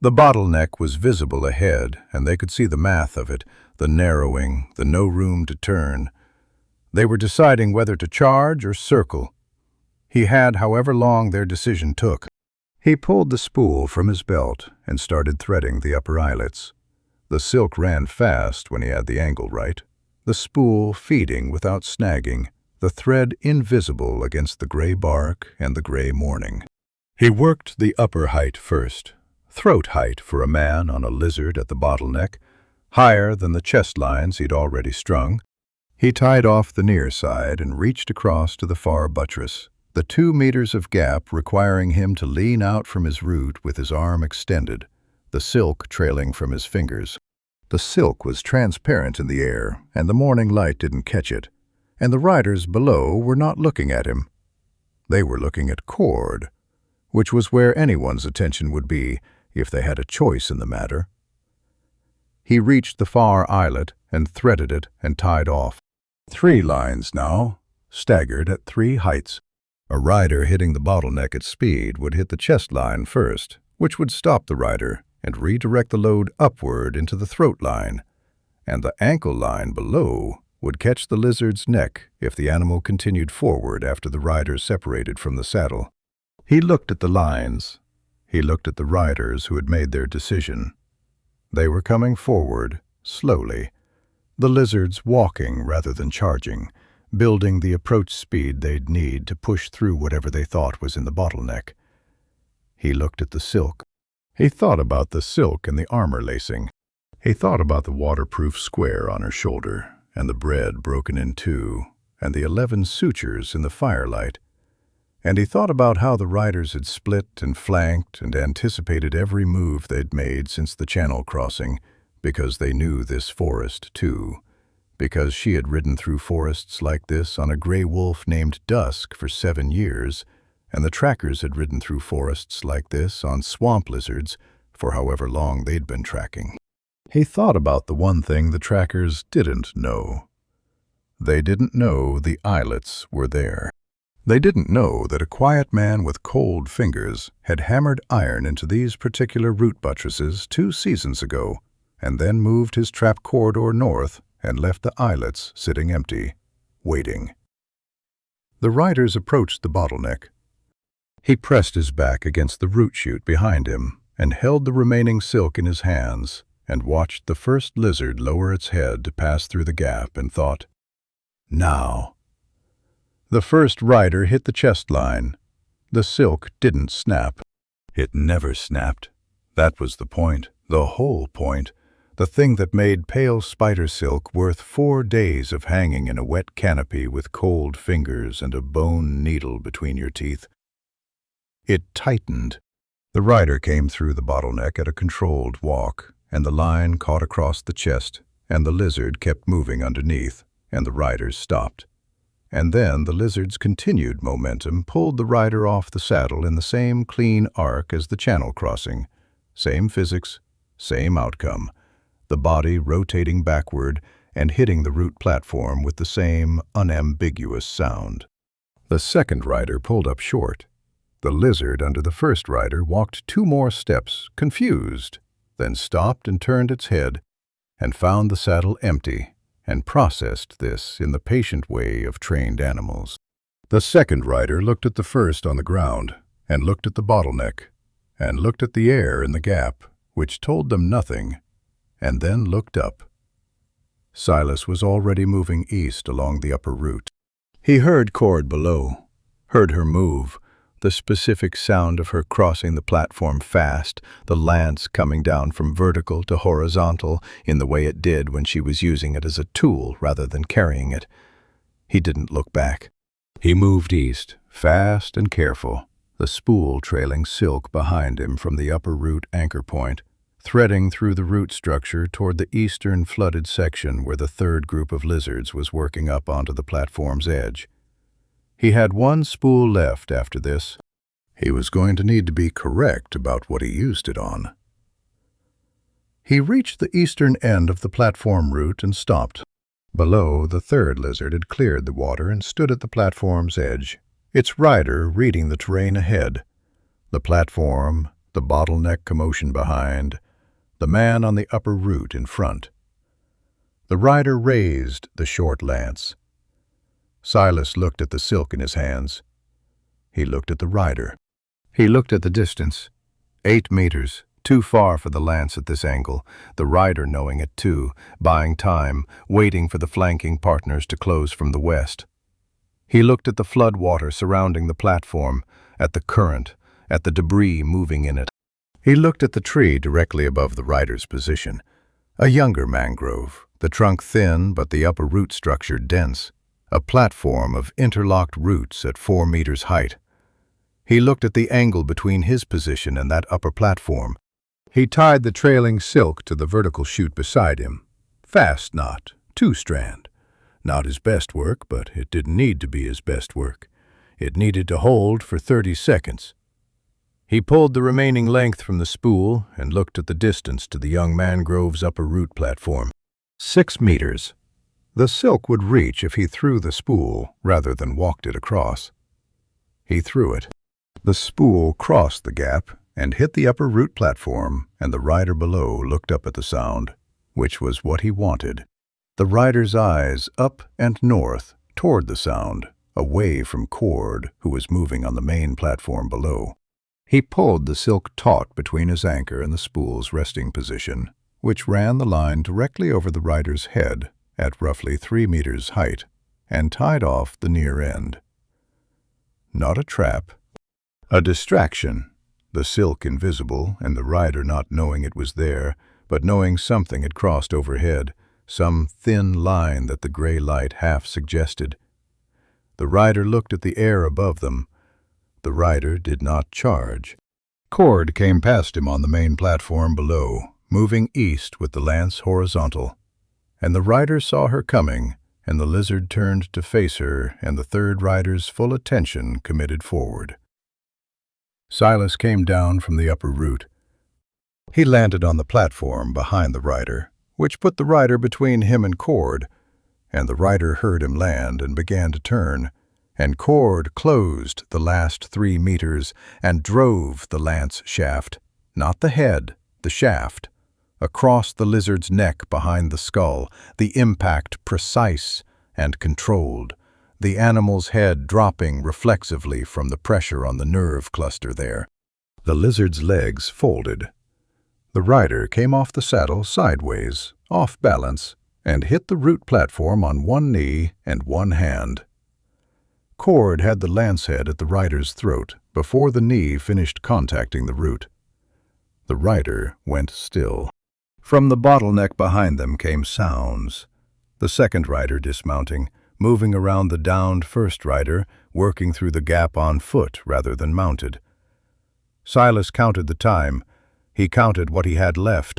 The bottleneck was visible ahead, and they could see the math of it, the narrowing, the no room to turn. They were deciding whether to charge or circle. He had however long their decision took. He pulled the spool from his belt and started threading the upper eyelets. The silk ran fast when he had the angle right, the spool feeding without snagging, the thread invisible against the gray bark and the gray morning. He worked the upper height first, throat height for a man on a lizard at the bottleneck, higher than the chest lines he'd already strung. He tied off the near side and reached across to the far buttress, the 2 meters of gap requiring him to lean out from his root with his arm extended, the silk trailing from his fingers. The silk was transparent in the air, and the morning light didn't catch it, and the riders below were not looking at him. They were looking at cord, which was where anyone's attention would be if they had a choice in the matter. He reached the far eyelet and threaded it and tied off. 3 lines now, staggered at 3 heights. A rider hitting the bottleneck at speed would hit the chest line first, which would stop the rider and redirect the load upward into the throat line, and the ankle line below would catch the lizard's neck if the animal continued forward after the rider separated from the saddle. He looked at the lines. He looked at the riders who had made their decision. They were coming forward, slowly, the lizards walking rather than charging, building the approach speed they'd need to push through whatever they thought was in the bottleneck. He looked at the silk. He thought about the silk and the armor lacing. He thought about the waterproof square on her shoulder, and the bread broken in 2, and the 11 sutures in the firelight. And he thought about how the riders had split and flanked and anticipated every move they'd made since the channel crossing, because they knew this forest too, because she had ridden through forests like this on a gray wolf named Dusk for 7 years, and the trackers had ridden through forests like this on swamp lizards for however long they'd been tracking. He thought about the one thing the trackers didn't know. They didn't know the eyelets were there. They didn't know that a quiet man with cold fingers had hammered iron into these particular root buttresses 2 seasons ago, and then moved his trap corridor north and left the eyelets sitting empty, waiting. The riders approached the bottleneck. He pressed his back against the root shoot behind him and held the remaining silk in his hands and watched the first lizard lower its head to pass through the gap and thought, "Now." The first rider hit the chest line. The silk didn't snap. It never snapped. That was the point, the whole point, the thing that made pale spider silk worth 4 days of hanging in a wet canopy with cold fingers and a bone needle between your teeth. It tightened. The rider came through the bottleneck at a controlled walk, and the line caught across the chest, and the lizard kept moving underneath, and the riders stopped. And then the lizard's continued momentum pulled the rider off the saddle in the same clean arc as the channel crossing. Same physics, same outcome. The body rotating backward and hitting the root platform with the same unambiguous sound. The second rider pulled up short. The lizard under the first rider walked 2 more steps, confused, then stopped and turned its head and found the saddle empty, and processed this in the patient way of trained animals. The second rider looked at the first on the ground, and looked at the bottleneck, and looked at the air in the gap, which told them nothing, and then looked up. Silas was already moving east along the upper route. He heard Cord below, heard her move, the specific sound of her crossing the platform fast, the lance coming down from vertical to horizontal in the way it did when she was using it as a tool rather than carrying it. He didn't look back. He moved east, fast and careful, the spool trailing silk behind him from the upper root anchor point, threading through the root structure toward the eastern flooded section where the third group of lizards was working up onto the platform's edge. He had 1 spool left after this. He was going to need to be correct about what he used it on. He reached the eastern end of the platform route and stopped. Below, the third lizard had cleared the water and stood at the platform's edge, its rider reading the terrain ahead. The platform, the bottleneck commotion behind, the man on the upper route in front. The rider raised the short lance. Silas looked at the silk in his hands. He looked at the rider. He looked at the distance. 8 meters, too far for the lance at this angle, the rider knowing it too, buying time, waiting for the flanking partners to close from the west. He looked at the flood water surrounding the platform, at the current, at the debris moving in it. He looked at the tree directly above the rider's position, a younger mangrove, the trunk thin but the upper root structure dense, a platform of interlocked roots at 4 meters height. He looked at the angle between his position and that upper platform. He tied the trailing silk to the vertical chute beside him. Fast knot, 2-strand. Not his best work, but it didn't need to be his best work. It needed to hold for 30 seconds. He pulled the remaining length from the spool and looked at the distance to the young mangrove's upper root platform. 6 meters. The silk would reach if he threw the spool rather than walked it across. He threw it. The spool crossed the gap and hit the upper root platform, and the rider below looked up at the sound, which was what he wanted. The rider's eyes up and north, toward the sound, away from Cord, who was moving on the main platform below. He pulled the silk taut between his anchor and the spool's resting position, which ran the line directly over the rider's head at roughly 3 meters height, and tied off the near end. Not a trap. A distraction, the silk invisible and the rider not knowing it was there, but knowing something had crossed overhead, some thin line that the gray light half suggested. The rider looked at the air above them. The rider did not charge. Cord came past him on the main platform below, moving east with the lance horizontal. And the rider saw her coming, and the lizard turned to face her, and the third rider's full attention committed forward. Silas came down from the upper root. He landed on the platform behind the rider, which put the rider between him and Cord, and the rider heard him land and began to turn, and Cord closed the last 3 meters and drove the lance shaft, not the head, the shaft, across the lizard's neck behind the skull, the impact precise and controlled, the animal's head dropping reflexively from the pressure on the nerve cluster there. The lizard's legs folded. The rider came off the saddle sideways, off balance, and hit the root platform on one knee and one hand. Cord had the lance head at the rider's throat before the knee finished contacting the root. The rider went still. From the bottleneck behind them came sounds. The second rider dismounting, moving around the downed first rider, working through the gap on foot rather than mounted. Silas counted the time. He counted what he had left.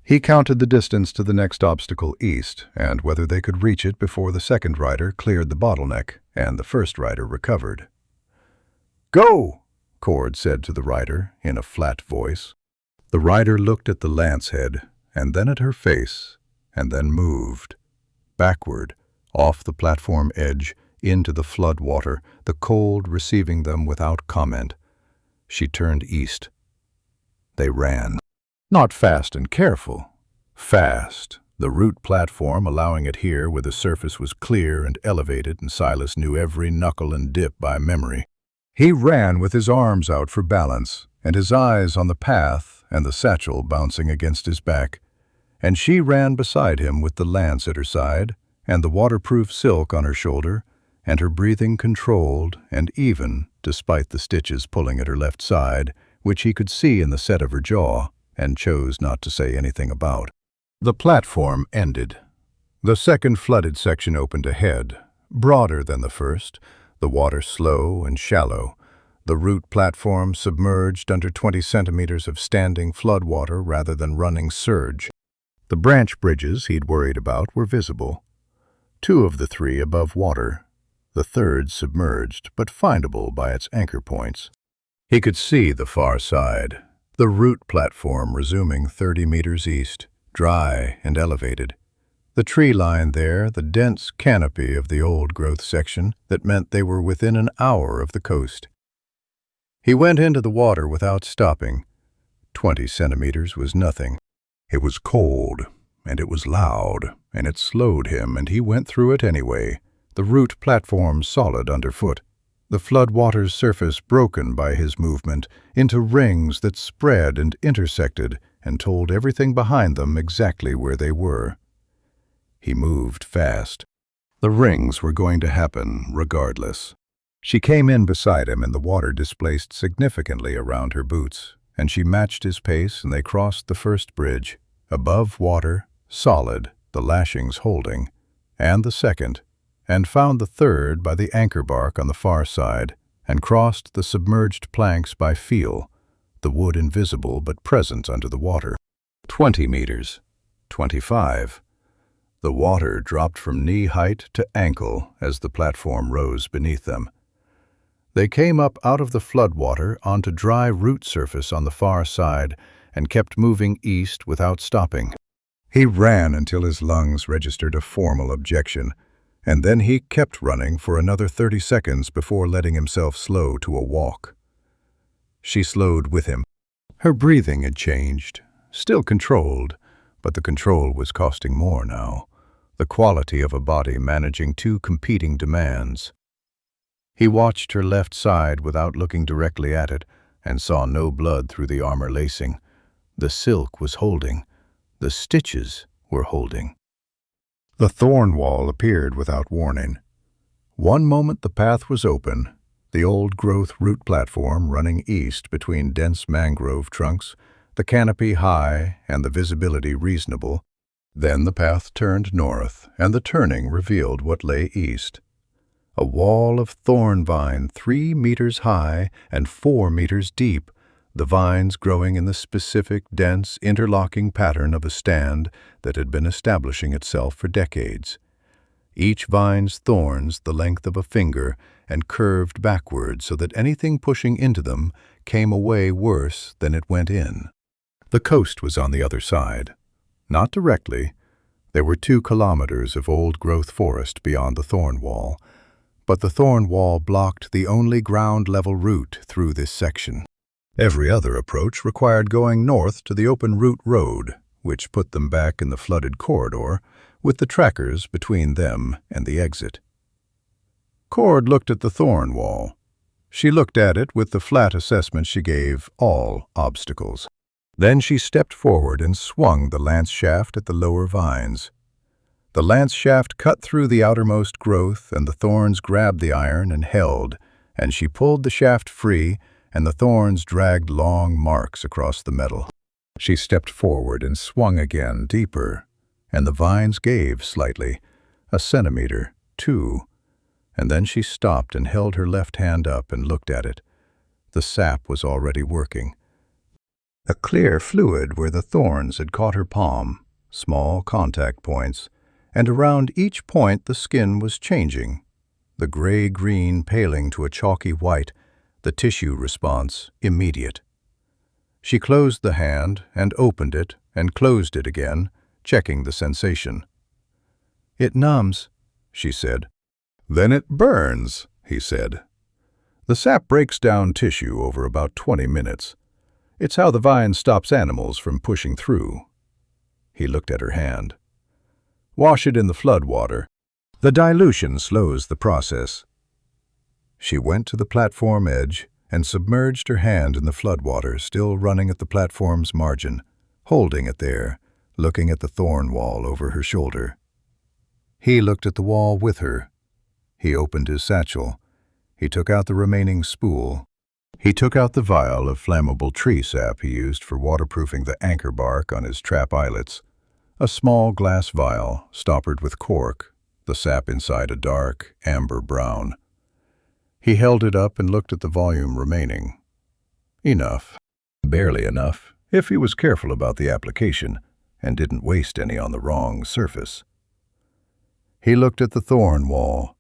He counted the distance to the next obstacle east, and whether they could reach it before the second rider cleared the bottleneck and the first rider recovered. "Go!" Cord said to the rider in a flat voice. The rider looked at the lance head, and then at her face, and then moved. Backward, off the platform edge, into the flood water, the cold receiving them without comment. She turned east. They ran. Not fast and careful. Fast, the root platform allowing it here where the surface was clear and elevated and Silas knew every knuckle and dip by memory. He ran with his arms out for balance and his eyes on the path and the satchel bouncing against his back. And she ran beside him with the lance at her side and the waterproof silk on her shoulder and her breathing controlled and even despite the stitches pulling at her left side, which he could see in the set of her jaw and chose not to say anything about. The platform ended. The second flooded section opened ahead, broader than the first, the water slow and shallow, the root platform submerged under 20 centimeters of standing flood water rather than running surge. The branch bridges he'd worried about were visible. 2 of the 3 above water, the third submerged but findable by its anchor points. He could see the far side, the root platform resuming 30 meters east, dry and elevated. The tree line there, the dense canopy of the old-growth section that meant they were within an hour of the coast. He went into the water without stopping. 20 centimeters was nothing. It was cold, and it was loud, and it slowed him, and he went through it anyway, the root platform solid underfoot. The flood water's surface broken by his movement into rings that spread and intersected and told everything behind them exactly where they were. He moved fast. The rings were going to happen regardless. She came in beside him and the water displaced significantly around her boots, and she matched his pace and they crossed the first bridge, above water, solid, the lashings holding, and the second, and found the third by the anchor bark on the far side, and crossed the submerged planks by feel, the wood invisible but present under the water. 20 meters. 25. The water dropped from knee height to ankle as the platform rose beneath them. They came up out of the floodwater onto dry root surface on the far side and kept moving east without stopping. He ran until his lungs registered a formal objection, and then he kept running for another 30 seconds before letting himself slow to a walk. She slowed with him. Her breathing had changed, still controlled, but the control was costing more now, the quality of a body managing two competing demands. He watched her left side without looking directly at it and saw no blood through the armor lacing. The silk was holding. The stitches were holding. The thorn wall appeared without warning. One moment the path was open, the old-growth root platform running east between dense mangrove trunks, the canopy high and the visibility reasonable. Then the path turned north, and the turning revealed what lay east. A wall of thorn vine 3 meters high and 4 meters deep, the vines growing in the specific, dense, interlocking pattern of a stand that had been establishing itself for decades. Each vine's thorns the length of a finger and curved backward so that anything pushing into them came away worse than it went in. The coast was on the other side. Not directly. There were 2 kilometers of old-growth forest beyond the thorn wall, but the thorn wall blocked the only ground-level route through this section. Every other approach required going north to the open route road, which put them back in the flooded corridor, with the trackers between them and the exit. Cord looked at the thorn wall. She looked at it with the flat assessment she gave all obstacles. Then she stepped forward and swung the lance shaft at the lower vines. The lance shaft cut through the outermost growth, and the thorns grabbed the iron and held, and she pulled the shaft free, and the thorns dragged long marks across the metal. She stepped forward and swung again, deeper, and the vines gave slightly, a centimeter, 2, and then she stopped and held her left hand up and looked at it. The sap was already working. A clear fluid where the thorns had caught her palm, small contact points, and around each point the skin was changing, the gray-green paling to a chalky white, the tissue response immediate. She closed the hand and opened it and closed it again, checking the sensation. "It numbs," she said. "Then it burns," he said. "The sap breaks down tissue over about 20 minutes. It's how the vine stops animals from pushing through." He looked at her hand. "Wash it in the flood water. The dilution slows the process." She went to the platform edge and submerged her hand in the floodwater still running at the platform's margin, holding it there, looking at the thorn wall over her shoulder. He looked at the wall with her. He opened his satchel. He took out the remaining spool. He took out the vial of flammable tree sap he used for waterproofing the anchor bark on his trap eyelets, a small glass vial stoppered with cork, the sap inside a dark, amber brown. He held it up and looked at the volume remaining. Enough. Barely enough, if he was careful about the application and didn't waste any on the wrong surface. He looked at the thorn wall.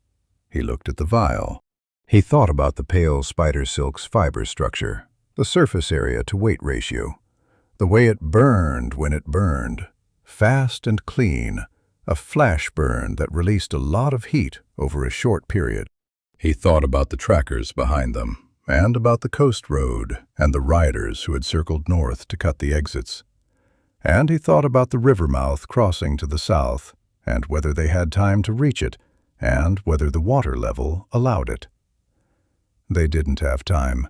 He looked at the vial. He thought about the pale spider silk's fiber structure, the surface area to weight ratio, the way it burned when it burned, fast and clean, a flash burn that released a lot of heat over a short period. He thought about the trackers behind them, and about the coast road and the riders who had circled north to cut the exits. And he thought about the river mouth crossing to the south, and whether they had time to reach it, and whether the water level allowed it. They didn't have time.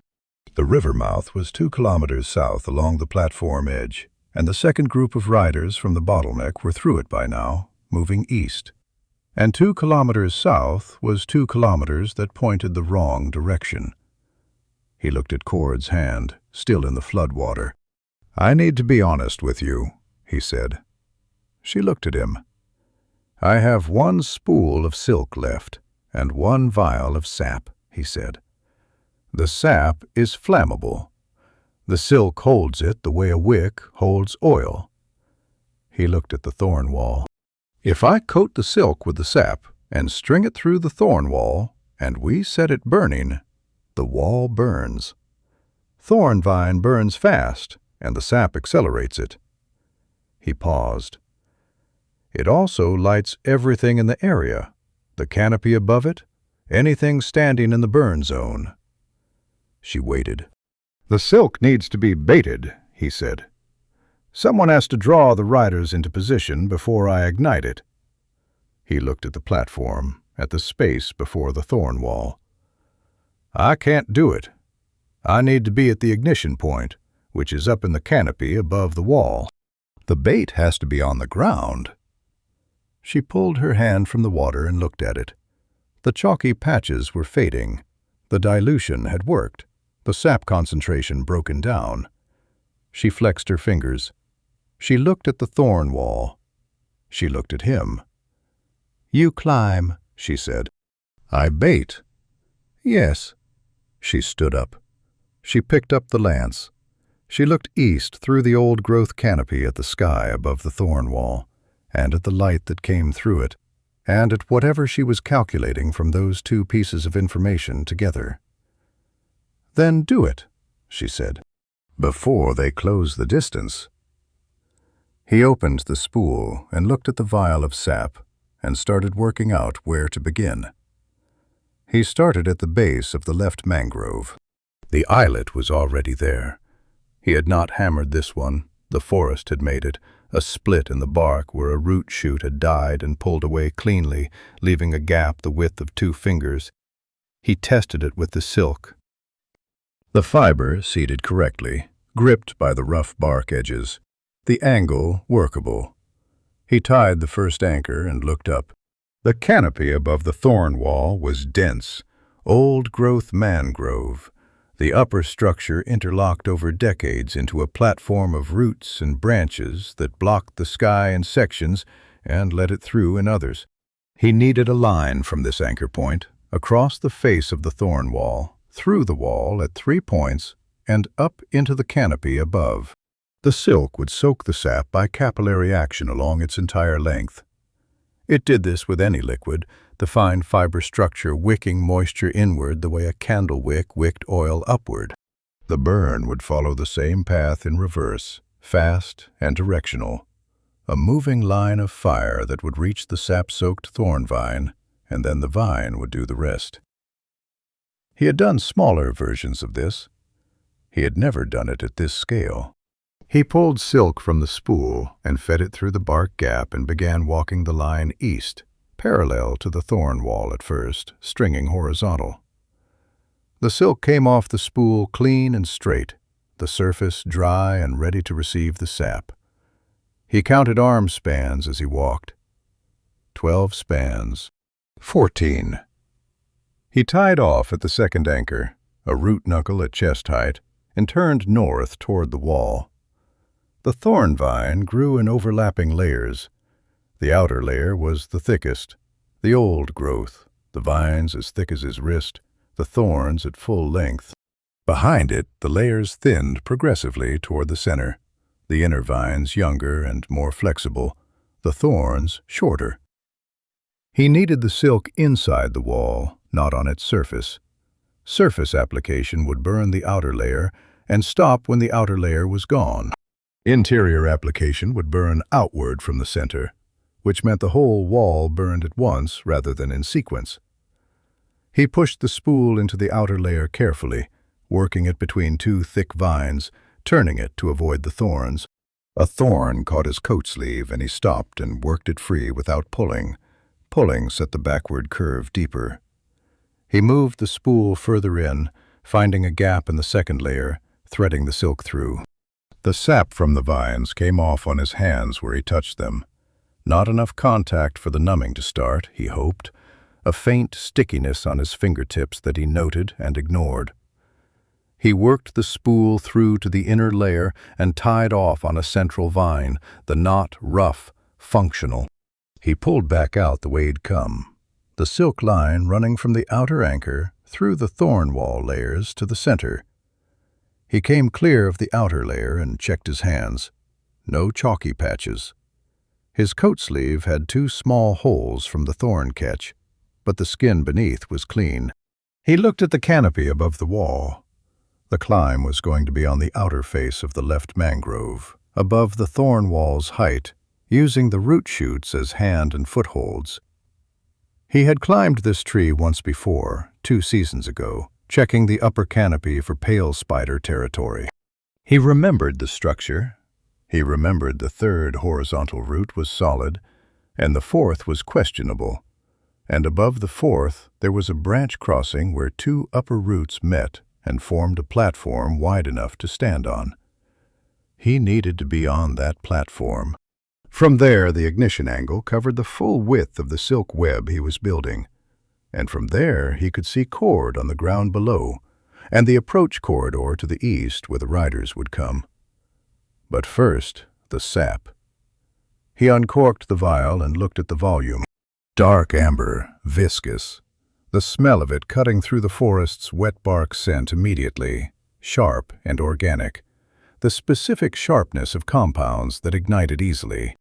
The river mouth was 2 kilometers south along the platform edge, and the second group of riders from the bottleneck were through it by now, moving east. And 2 kilometers south was 2 kilometers that pointed the wrong direction. He looked at Cord's hand, still in the floodwater. "I need to be honest with you," he said. She looked at him. "I have 1 spool of silk left, and 1 vial of sap," he said. "The sap is flammable. The silk holds it the way a wick holds oil." He looked at the thorn wall. "If I coat the silk with the sap and string it through the thorn wall, and we set it burning, the wall burns. Thorn vine burns fast, and the sap accelerates it." He paused. "It also lights everything in the area, the canopy above it, anything standing in the burn zone." She waited. "The silk needs to be baited," he said. "Someone has to draw the riders into position before I ignite it." He looked at the platform, at the space before the thorn wall. "I can't do it. I need to be at the ignition point, which is up in the canopy above the wall. The bait has to be on the ground." She pulled her hand from the water and looked at it. The chalky patches were fading. The dilution had worked, the sap concentration broken down. She flexed her fingers. She looked at the thorn wall. She looked at him. "You climb," she said. "I bait." "Yes." She stood up. She picked up the lance. She looked east through the old-growth canopy at the sky above the thorn wall, and at the light that came through it, and at whatever she was calculating from those 2 pieces of information together. "Then do it," she said, "before they close the distance." He opened the spool and looked at the vial of sap and started working out where to begin. He started at the base of the left mangrove. The eyelet was already there. He had not hammered this one. The forest had made it, a split in the bark where a root shoot had died and pulled away cleanly, leaving a gap the width of 2 fingers. He tested it with the silk. The fiber seated correctly, gripped by the rough bark edges. The angle workable. He tied the first anchor and looked up. The canopy above the thorn wall was dense, old-growth mangrove. The upper structure interlocked over decades into a platform of roots and branches that blocked the sky in sections and let it through in others. He needed a line from this anchor point, across the face of the thorn wall, through the wall at 3 points, and up into the canopy above. The silk would soak the sap by capillary action along its entire length. It did this with any liquid, the fine fiber structure wicking moisture inward the way a candle wick wicked oil upward. The burn would follow the same path in reverse, fast and directional, a moving line of fire that would reach the sap-soaked thorn vine, and then the vine would do the rest. He had done smaller versions of this. He had never done it at this scale. He pulled silk from the spool and fed it through the bark gap and began walking the line east, parallel to the thorn wall at first, stringing horizontal. The silk came off the spool clean and straight, the surface dry and ready to receive the sap. He counted arm spans as he walked. 12 spans. 14. He tied off at the second anchor, a root knuckle at chest height, and turned north toward the wall. The thorn vine grew in overlapping layers. The outer layer was the thickest, the old growth, the vines as thick as his wrist, the thorns at full length. Behind it, the layers thinned progressively toward the center, the inner vines younger and more flexible, the thorns shorter. He needed the silk inside the wall, not on its surface. Surface application would burn the outer layer and stop when the outer layer was gone. Interior application would burn outward from the center, which meant the whole wall burned at once rather than in sequence. He pushed the spool into the outer layer carefully, working it between 2 thick vines, turning it to avoid the thorns. A thorn caught his coat sleeve and he stopped and worked it free without pulling. Pulling set the backward curve deeper. He moved the spool further in, finding a gap in the second layer, threading the silk through. The sap from the vines came off on his hands where he touched them. Not enough contact for the numbing to start, he hoped. A faint stickiness on his fingertips that he noted and ignored. He worked the spool through to the inner layer and tied off on a central vine, the knot rough, functional. He pulled back out the way he'd come, the silk line running from the outer anchor through the thorn wall layers to the center. He came clear of the outer layer and checked his hands. No chalky patches. His coat sleeve had 2 small holes from the thorn catch, but the skin beneath was clean. He looked at the canopy above the wall. The climb was going to be on the outer face of the left mangrove, above the thorn wall's height, using the root shoots as hand and footholds. He had climbed this tree once before, 2 seasons ago, checking the upper canopy for pale spider territory. He remembered the structure. He remembered the 3rd horizontal root was solid, and the 4th was questionable. And above the 4th, there was a branch crossing where 2 upper roots met and formed a platform wide enough to stand on. He needed to be on that platform. From there, the ignition angle covered the full width of the silk web he was building, and from there he could see cord on the ground below, and the approach corridor to the east where the riders would come. But first, the sap. He uncorked the vial and looked at the volume. Dark amber, viscous. The smell of it cutting through the forest's wet bark scent immediately, sharp and organic. The specific sharpness of compounds that ignited easily.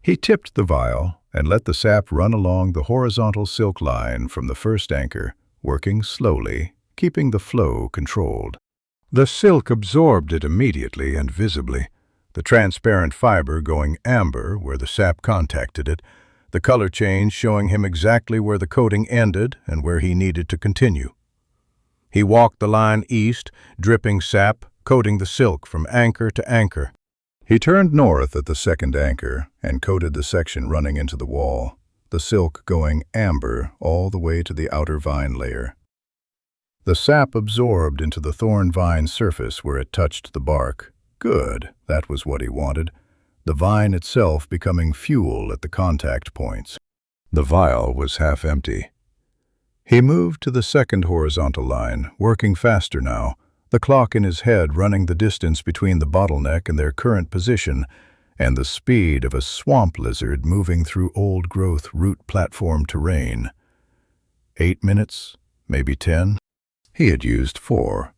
He tipped the vial and let the sap run along the horizontal silk line from the first anchor, working slowly, keeping the flow controlled. The silk absorbed it immediately and visibly, the transparent fiber going amber where the sap contacted it, the color change showing him exactly where the coating ended and where he needed to continue. He walked the line east, dripping sap, coating the silk from anchor to anchor. He turned north at the second anchor and coated the section running into the wall, the silk going amber all the way to the outer vine layer. The sap absorbed into the thorn vine surface where it touched the bark. Good, that was what he wanted. The vine itself becoming fuel at the contact points. The vial was half empty. He moved to the second horizontal line, working faster now, the clock in his head running the distance between the bottleneck and their current position, and the speed of a swamp lizard moving through old-growth root platform terrain. 8 minutes, maybe 10. He had used 4.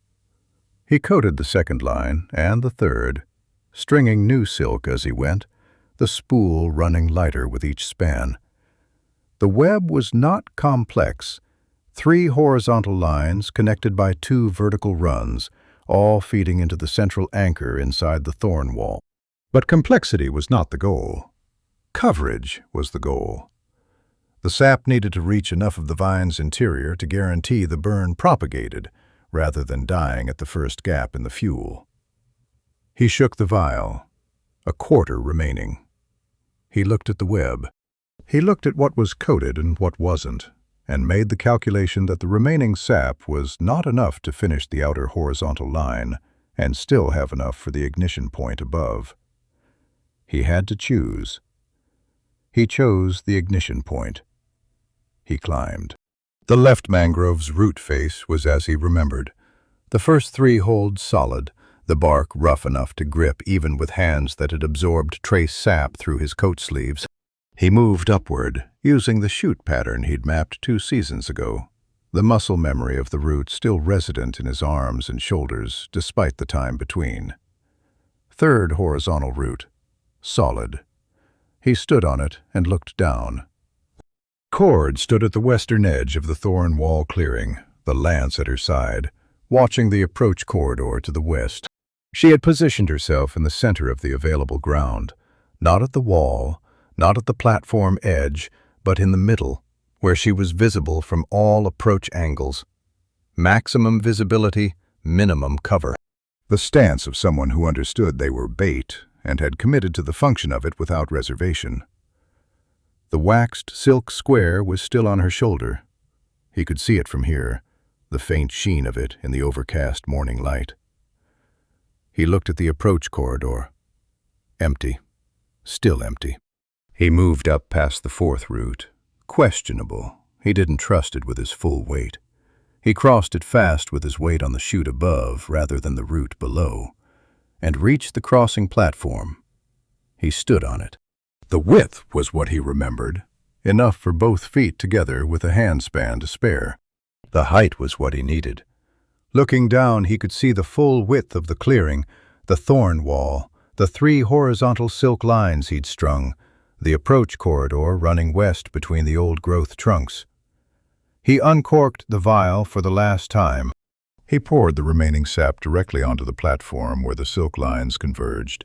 He coated the second line and the third, stringing new silk as he went, the spool running lighter with each span. The web was not complex. 3 horizontal lines connected by 2 vertical runs, all feeding into the central anchor inside the thorn wall. But complexity was not the goal. Coverage was the goal. The sap needed to reach enough of the vine's interior to guarantee the burn propagated, rather than dying at the first gap in the fuel. He shook the vial, a quarter remaining. He looked at the web. He looked at what was coated and what wasn't, and made the calculation that the remaining sap was not enough to finish the outer horizontal line and still have enough for the ignition point above. He had to choose. He chose the ignition point. He climbed. The left mangrove's root face was as he remembered. The first 3 holds solid, the bark rough enough to grip even with hands that had absorbed trace sap through his coat sleeves. He moved upward, using the shoot pattern he'd mapped 2 seasons ago, the muscle memory of the root still resident in his arms and shoulders despite the time between. Third horizontal root, solid. He stood on it and looked down. Cord stood at the western edge of the thorn wall clearing, the lance at her side, watching the approach corridor to the west. She had positioned herself in the center of the available ground, not at the wall, not at the platform edge, but in the middle, where she was visible from all approach angles. Maximum visibility, minimum cover. The stance of someone who understood they were bait and had committed to the function of it without reservation. The waxed silk square was still on her shoulder. He could see it from here, the faint sheen of it in the overcast morning light. He looked at the approach corridor. Empty. Still empty. He moved up past the fourth root. Questionable. He didn't trust it with his full weight. He crossed it fast with his weight on the chute above rather than the root below, and reached the crossing platform. He stood on it. The width was what he remembered, enough for both feet together with a handspan to spare. The height was what he needed. Looking down, he could see the full width of the clearing, the thorn wall, the 3 horizontal silk lines he'd strung, the approach corridor running west between the old-growth trunks. He uncorked the vial for the last time. He poured the remaining sap directly onto the platform where the silk lines converged,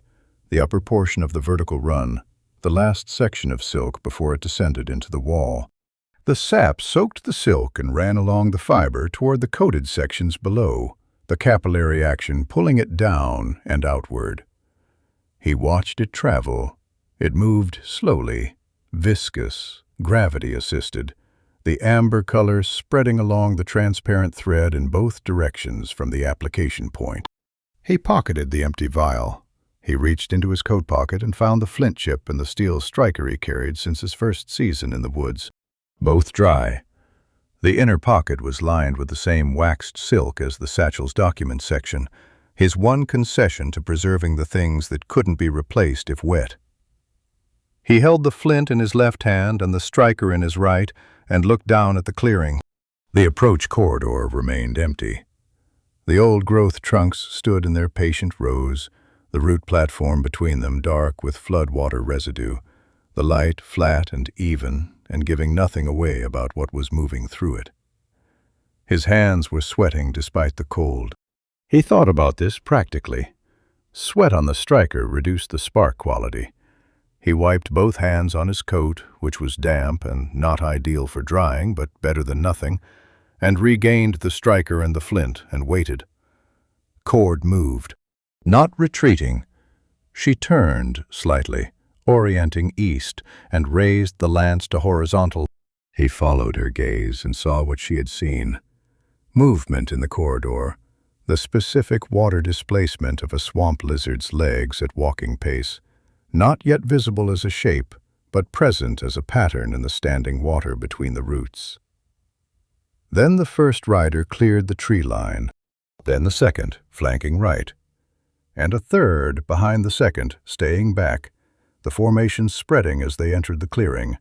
the upper portion of the vertical run, the last section of silk before it descended into the wall. The sap soaked the silk and ran along the fiber toward the coated sections below, the capillary action pulling it down and outward. He watched it travel. It moved slowly, viscous, gravity-assisted, the amber color spreading along the transparent thread in both directions from the application point. He pocketed the empty vial. He reached into his coat pocket and found the flint chip and the steel striker he carried since his first season in the woods. Both dry. The inner pocket was lined with the same waxed silk as the satchel's document section, his one concession to preserving the things that couldn't be replaced if wet. He held the flint in his left hand and the striker in his right and looked down at the clearing. The approach corridor remained empty. The old-growth trunks stood in their patient rows, the root platform between them dark with floodwater residue, the light flat and even and giving nothing away about what was moving through it. His hands were sweating despite the cold. He thought about this practically. Sweat on the striker reduced the spark quality. He wiped both hands on his coat, which was damp and not ideal for drying, but better than nothing, and regained the striker and the flint and waited. Cord moved. Not retreating. She turned slightly, orienting east, and raised the lance to horizontal. He followed her gaze and saw what she had seen. Movement in the corridor, the specific water displacement of a swamp lizard's legs at walking pace, not yet visible as a shape, but present as a pattern in the standing water between the roots. Then the first rider cleared the tree line, then the second, flanking right, and a third behind the second, staying back, the formation spreading as they entered the clearing,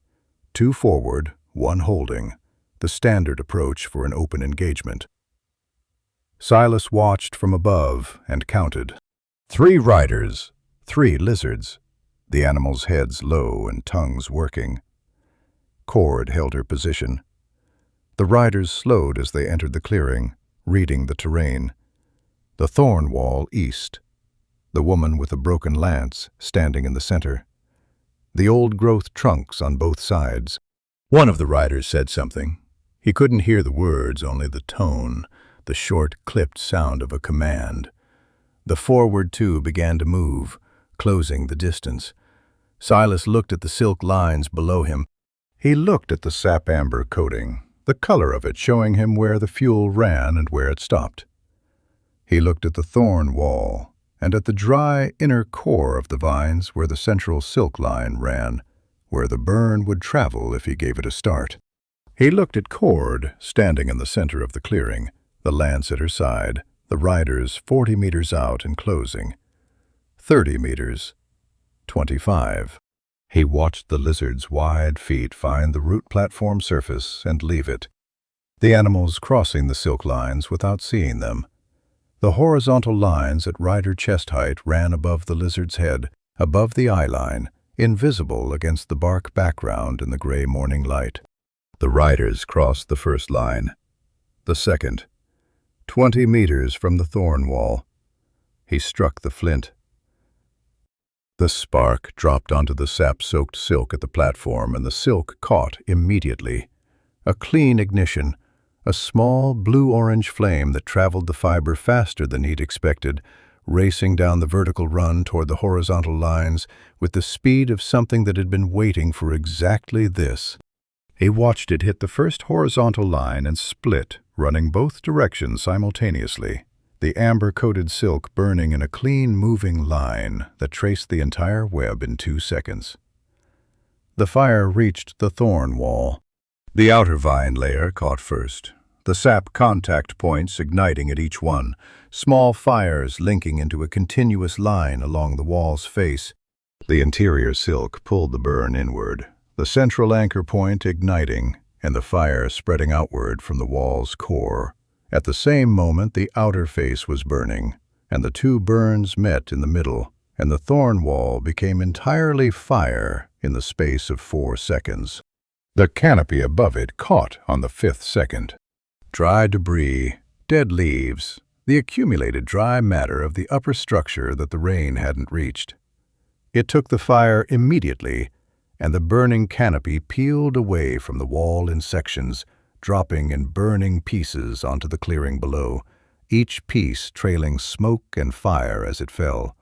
2 forward, 1 holding, the standard approach for an open engagement. Silas watched from above and counted. 3 riders, 3 lizards, the animals' heads low and tongues working. Cord held her position. The riders slowed as they entered the clearing, reading the terrain. The thorn wall east. The woman with a broken lance standing in the center. The old-growth trunks on both sides. One of the riders said something. He couldn't hear the words, only the tone, the short, clipped sound of a command. The forward 2 began to move, closing the distance. Silas looked at the silk lines below him. He looked at the sap amber coating, the color of it showing him where the fuel ran and where it stopped. He looked at the thorn wall and at the dry inner core of the vines where the central silk line ran, where the burn would travel if he gave it a start. He looked at Cord, standing in the center of the clearing, the lance at her side, the riders 40 meters out and closing. 30 meters. 25. He watched the lizard's wide feet find the root platform surface and leave it. The animals crossing the silk lines without seeing them. The horizontal lines at rider chest height ran above the lizard's head, above the eye line, invisible against the bark background in the gray morning light. The riders crossed the first line. The second. 20 meters from the thorn wall. He struck the flint. The spark dropped onto the sap-soaked silk at the platform, and the silk caught immediately. A clean ignition, a small blue-orange flame that traveled the fiber faster than he'd expected, racing down the vertical run toward the horizontal lines with the speed of something that had been waiting for exactly this. He watched it hit the first horizontal line and split, running both directions simultaneously, the amber-coated silk burning in a clean, moving line that traced the entire web in 2 seconds. The fire reached the thorn wall. The outer vine layer caught first, the sap contact points igniting at each one, small fires linking into a continuous line along the wall's face. The interior silk pulled the burn inward, the central anchor point igniting, and the fire spreading outward from the wall's core. At the same moment, the outer face was burning, and the two burns met in the middle, and the thorn wall became entirely fire in the space of 4 seconds. The canopy above it caught on the 5th second. Dry debris, dead leaves, the accumulated dry matter of the upper structure that the rain hadn't reached. It took the fire immediately, and the burning canopy peeled away from the wall in sections, dropping in burning pieces onto the clearing below, each piece trailing smoke and fire as it fell.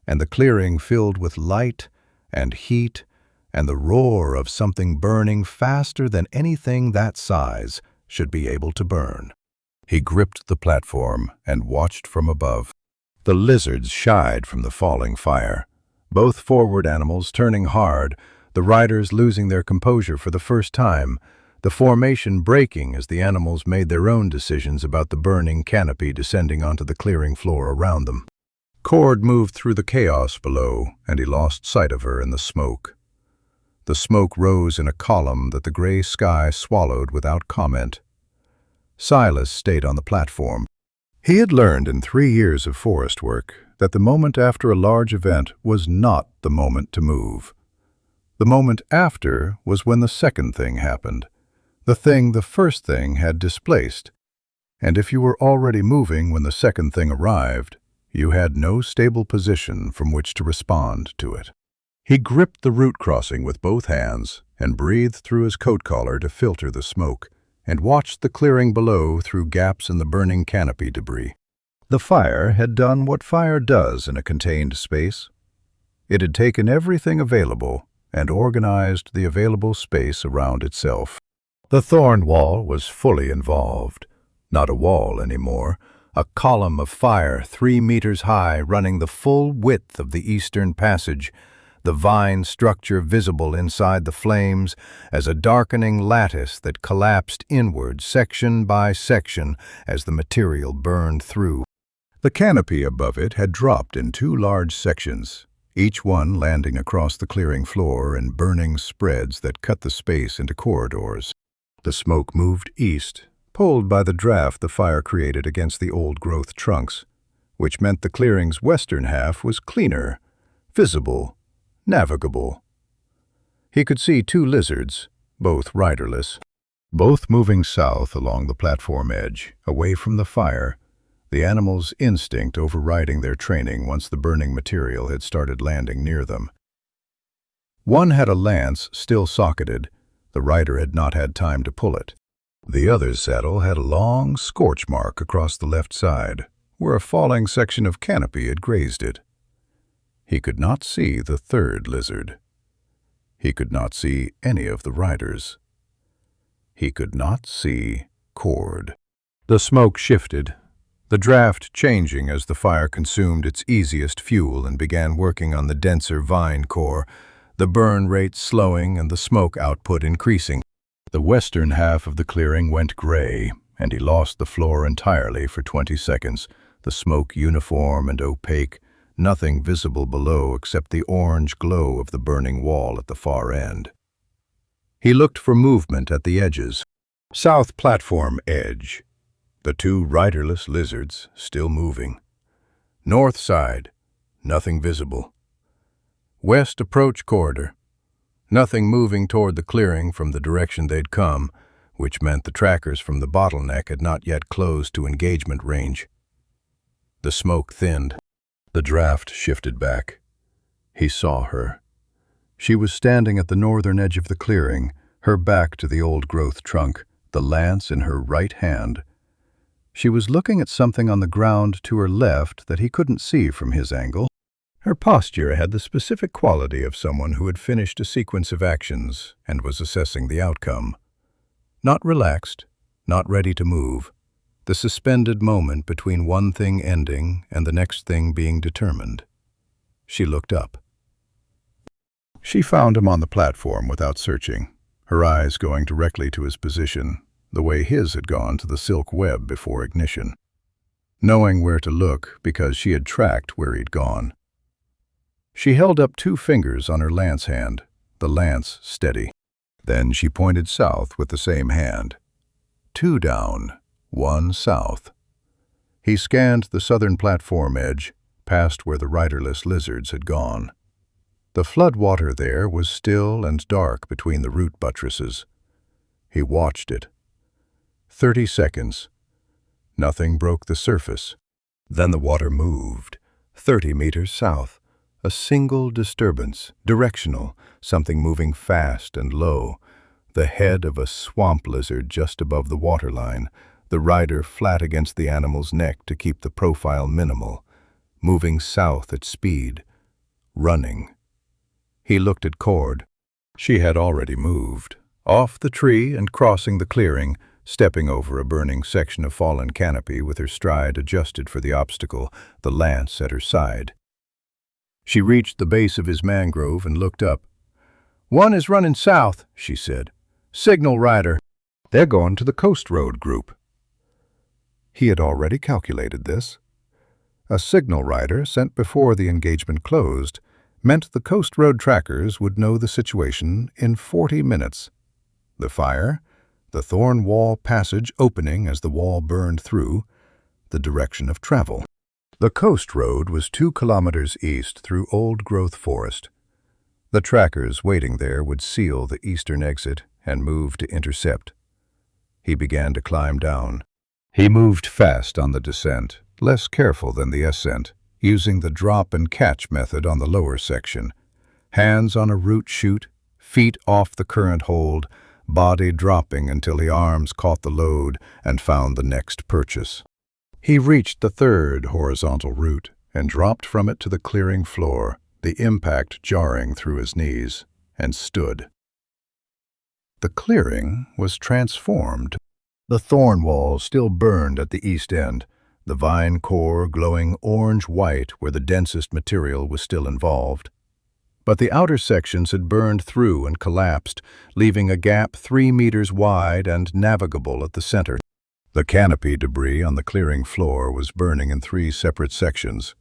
And the clearing filled with light and heat and the roar of something burning faster than anything that size should be able to burn. He gripped the platform and watched from above. The lizards shied from the falling fire, both forward animals turning hard, the riders losing their composure for the first time, the formation breaking as the animals made their own decisions about the burning canopy descending onto the clearing floor around them. Cord moved through the chaos below, and he lost sight of her in the smoke. The smoke rose in a column that the gray sky swallowed without comment. Silas stayed on the platform. He had learned in 3 years of forest work that the moment after a large event was not the moment to move. The moment after was when the second thing happened, the thing the first thing had displaced. And if you were already moving when the second thing arrived, you had no stable position from which to respond to it. He gripped the root crossing with both hands and breathed through his coat collar to filter the smoke, and watched the clearing below through gaps in the burning canopy debris. The fire had done what fire does in a contained space. It had taken everything available and organized the available space around itself. The thorn wall was fully involved. Not a wall anymore, a column of fire 3 meters high running the full width of the eastern passage, the vine structure visible inside the flames as a darkening lattice that collapsed inward section by section as the material burned through. The canopy above it had dropped in 2 large sections, each one landing across the clearing floor in burning spreads that cut the space into corridors. The smoke moved east, pulled by the draft the fire created against the old-growth trunks, which meant the clearing's western half was cleaner, visible, navigable. He could see 2 lizards, both riderless, both moving south along the platform edge, away from the fire, the animal's instinct overriding their training once the burning material had started landing near them. One had a lance still socketed. The rider had not had time to pull it. The other's saddle had a long scorch mark across the left side, where a falling section of canopy had grazed it. He could not see the third lizard. He could not see any of the riders. He could not see Cord. The smoke shifted, the draft changing as the fire consumed its easiest fuel and began working on the denser vine core, the burn rate slowing and the smoke output increasing. The western half of the clearing went gray, and he lost the floor entirely for 20 seconds, the smoke uniform and opaque, nothing visible below except the orange glow of the burning wall at the far end. He looked for movement at the edges. South platform edge. The 2 riderless lizards still moving. North side, nothing visible. West approach corridor. Nothing moving toward the clearing from the direction they'd come, which meant the trackers from the bottleneck had not yet closed to engagement range. The smoke thinned. The draft shifted back. He saw her. She was standing at the northern edge of the clearing, her back to the old-growth trunk, the lance in her right hand. She was looking at something on the ground to her left that he couldn't see from his angle. Her posture had the specific quality of someone who had finished a sequence of actions and was assessing the outcome. Not relaxed, not ready to move. The suspended moment between one thing ending and the next thing being determined. She looked up. She found him on the platform without searching, her eyes going directly to his position, the way his had gone to the silk web before ignition, knowing where to look because she had tracked where he'd gone. She held up 2 fingers on her lance hand, the lance steady. Then she pointed south with the same hand. 2 down, 1 south. He scanned the southern platform edge, past where the riderless lizards had gone. The flood water there was still and dark between the root buttresses. He watched it. 30 seconds. Nothing broke the surface. Then the water moved, 30 meters south. A single disturbance, directional, something moving fast and low. The head of a swamp lizard just above the waterline, the rider flat against the animal's neck to keep the profile minimal, moving south at speed, running. He looked at Cord. She had already moved, off the tree and crossing the clearing, stepping over a burning section of fallen canopy with her stride adjusted for the obstacle, the lance at her side. She reached the base of his mangrove and looked up. "1 is running south," she said. "Signal rider. They're going to the Coast Road group." He had already calculated this. A signal rider sent before the engagement closed meant the Coast Road trackers would know the situation in 40 minutes. The fire, the thorn wall passage opening as the wall burned through, the direction of travel. The Coast Road was 2 kilometers east through old-growth forest. The trackers waiting there would seal the eastern exit and move to intercept. He began to climb down. He moved fast on the descent, less careful than the ascent, using the drop-and-catch method on the lower section. Hands on a root shoot, feet off the current hold, body dropping until the arms caught the load and found the next purchase. He reached the 3rd horizontal root and dropped from it to the clearing floor, the impact jarring through his knees, and stood. The clearing was transformed. The thorn wall still burned at the east end, the vine core glowing orange-white where the densest material was still involved. But the outer sections had burned through and collapsed, leaving a gap 3 meters wide and navigable at the center. The canopy debris on the clearing floor was burning in 3 separate sections,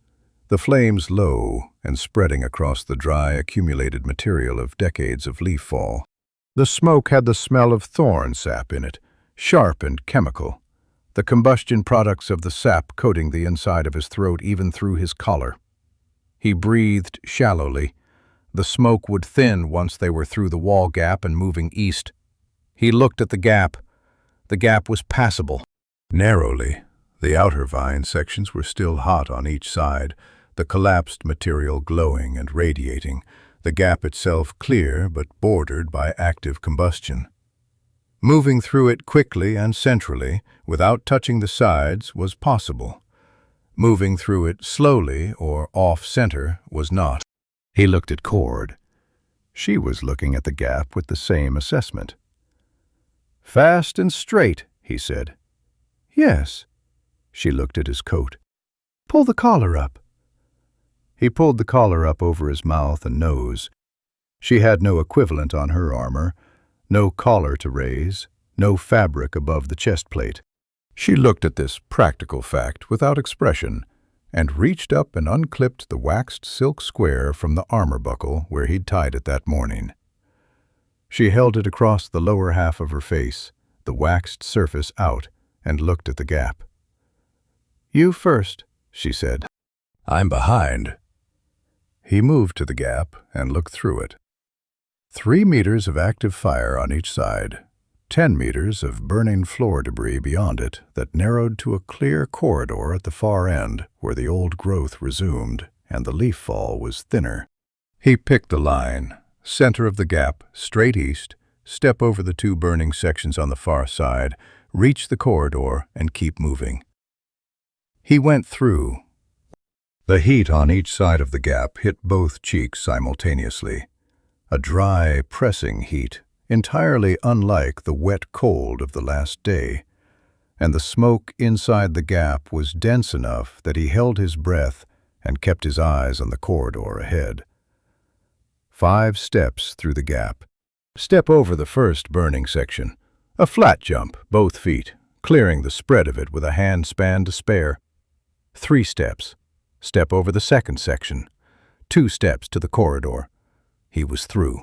the flames low and spreading across the dry, accumulated material of decades of leaf fall. The smoke had the smell of thorn sap in it, sharp and chemical, the combustion products of the sap coating the inside of his throat even through his collar. He breathed shallowly. The smoke would thin once they were through the wall gap and moving east. He looked at the gap. The gap was passable. Narrowly, the outer vine sections were still hot on each side, the collapsed material glowing and radiating, the gap itself clear but bordered by active combustion. Moving through it quickly and centrally, without touching the sides, was possible. Moving through it slowly or off-center was not. He looked at Cord. She was looking at the gap with the same assessment. "Fast and straight," he said. "Yes." She looked at his coat. "Pull the collar up." He pulled the collar up over his mouth and nose. She had no equivalent on her armor, no collar to raise, no fabric above the chest plate. She looked at this practical fact without expression and reached up and unclipped the waxed silk square from the armor buckle where he'd tied it that morning. She held it across the lower half of her face, the waxed surface out, and looked at the gap. "You first," she said. "I'm behind." He moved to the gap and looked through it. 3 meters of active fire on each side, 10 meters of burning floor debris beyond it that narrowed to a clear corridor at the far end where the old growth resumed and the leaf fall was thinner. He picked the line, center of the gap, straight east, step over the 2 burning sections on the far side, reach the corridor, and keep moving. He went through. The heat on each side of the gap hit both cheeks simultaneously. A dry, pressing heat, entirely unlike the wet cold of the last day, and the smoke inside the gap was dense enough that he held his breath and kept his eyes on the corridor ahead. 5 steps through the gap. Step over the first burning section. A flat jump, both feet, clearing the spread of it with a hand span to spare. 3 steps. Step over the second section. 2 steps to the corridor. He was through.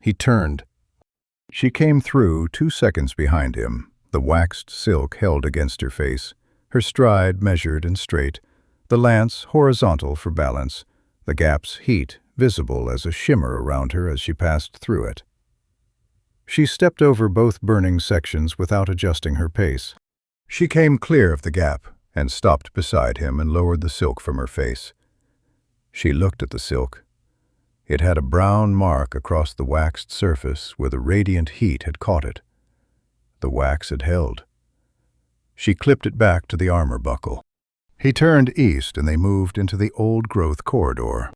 He turned. She came through 2 seconds behind him, the waxed silk held against her face, her stride measured and straight, the lance horizontal for balance, the gap's heat visible as a shimmer around her as she passed through it. She stepped over both burning sections without adjusting her pace. She came clear of the gap and stopped beside him and lowered the silk from her face. She looked at the silk. It had a brown mark across the waxed surface where the radiant heat had caught it. The wax had held. She clipped it back to the armor buckle. He turned east and they moved into the old-growth corridor.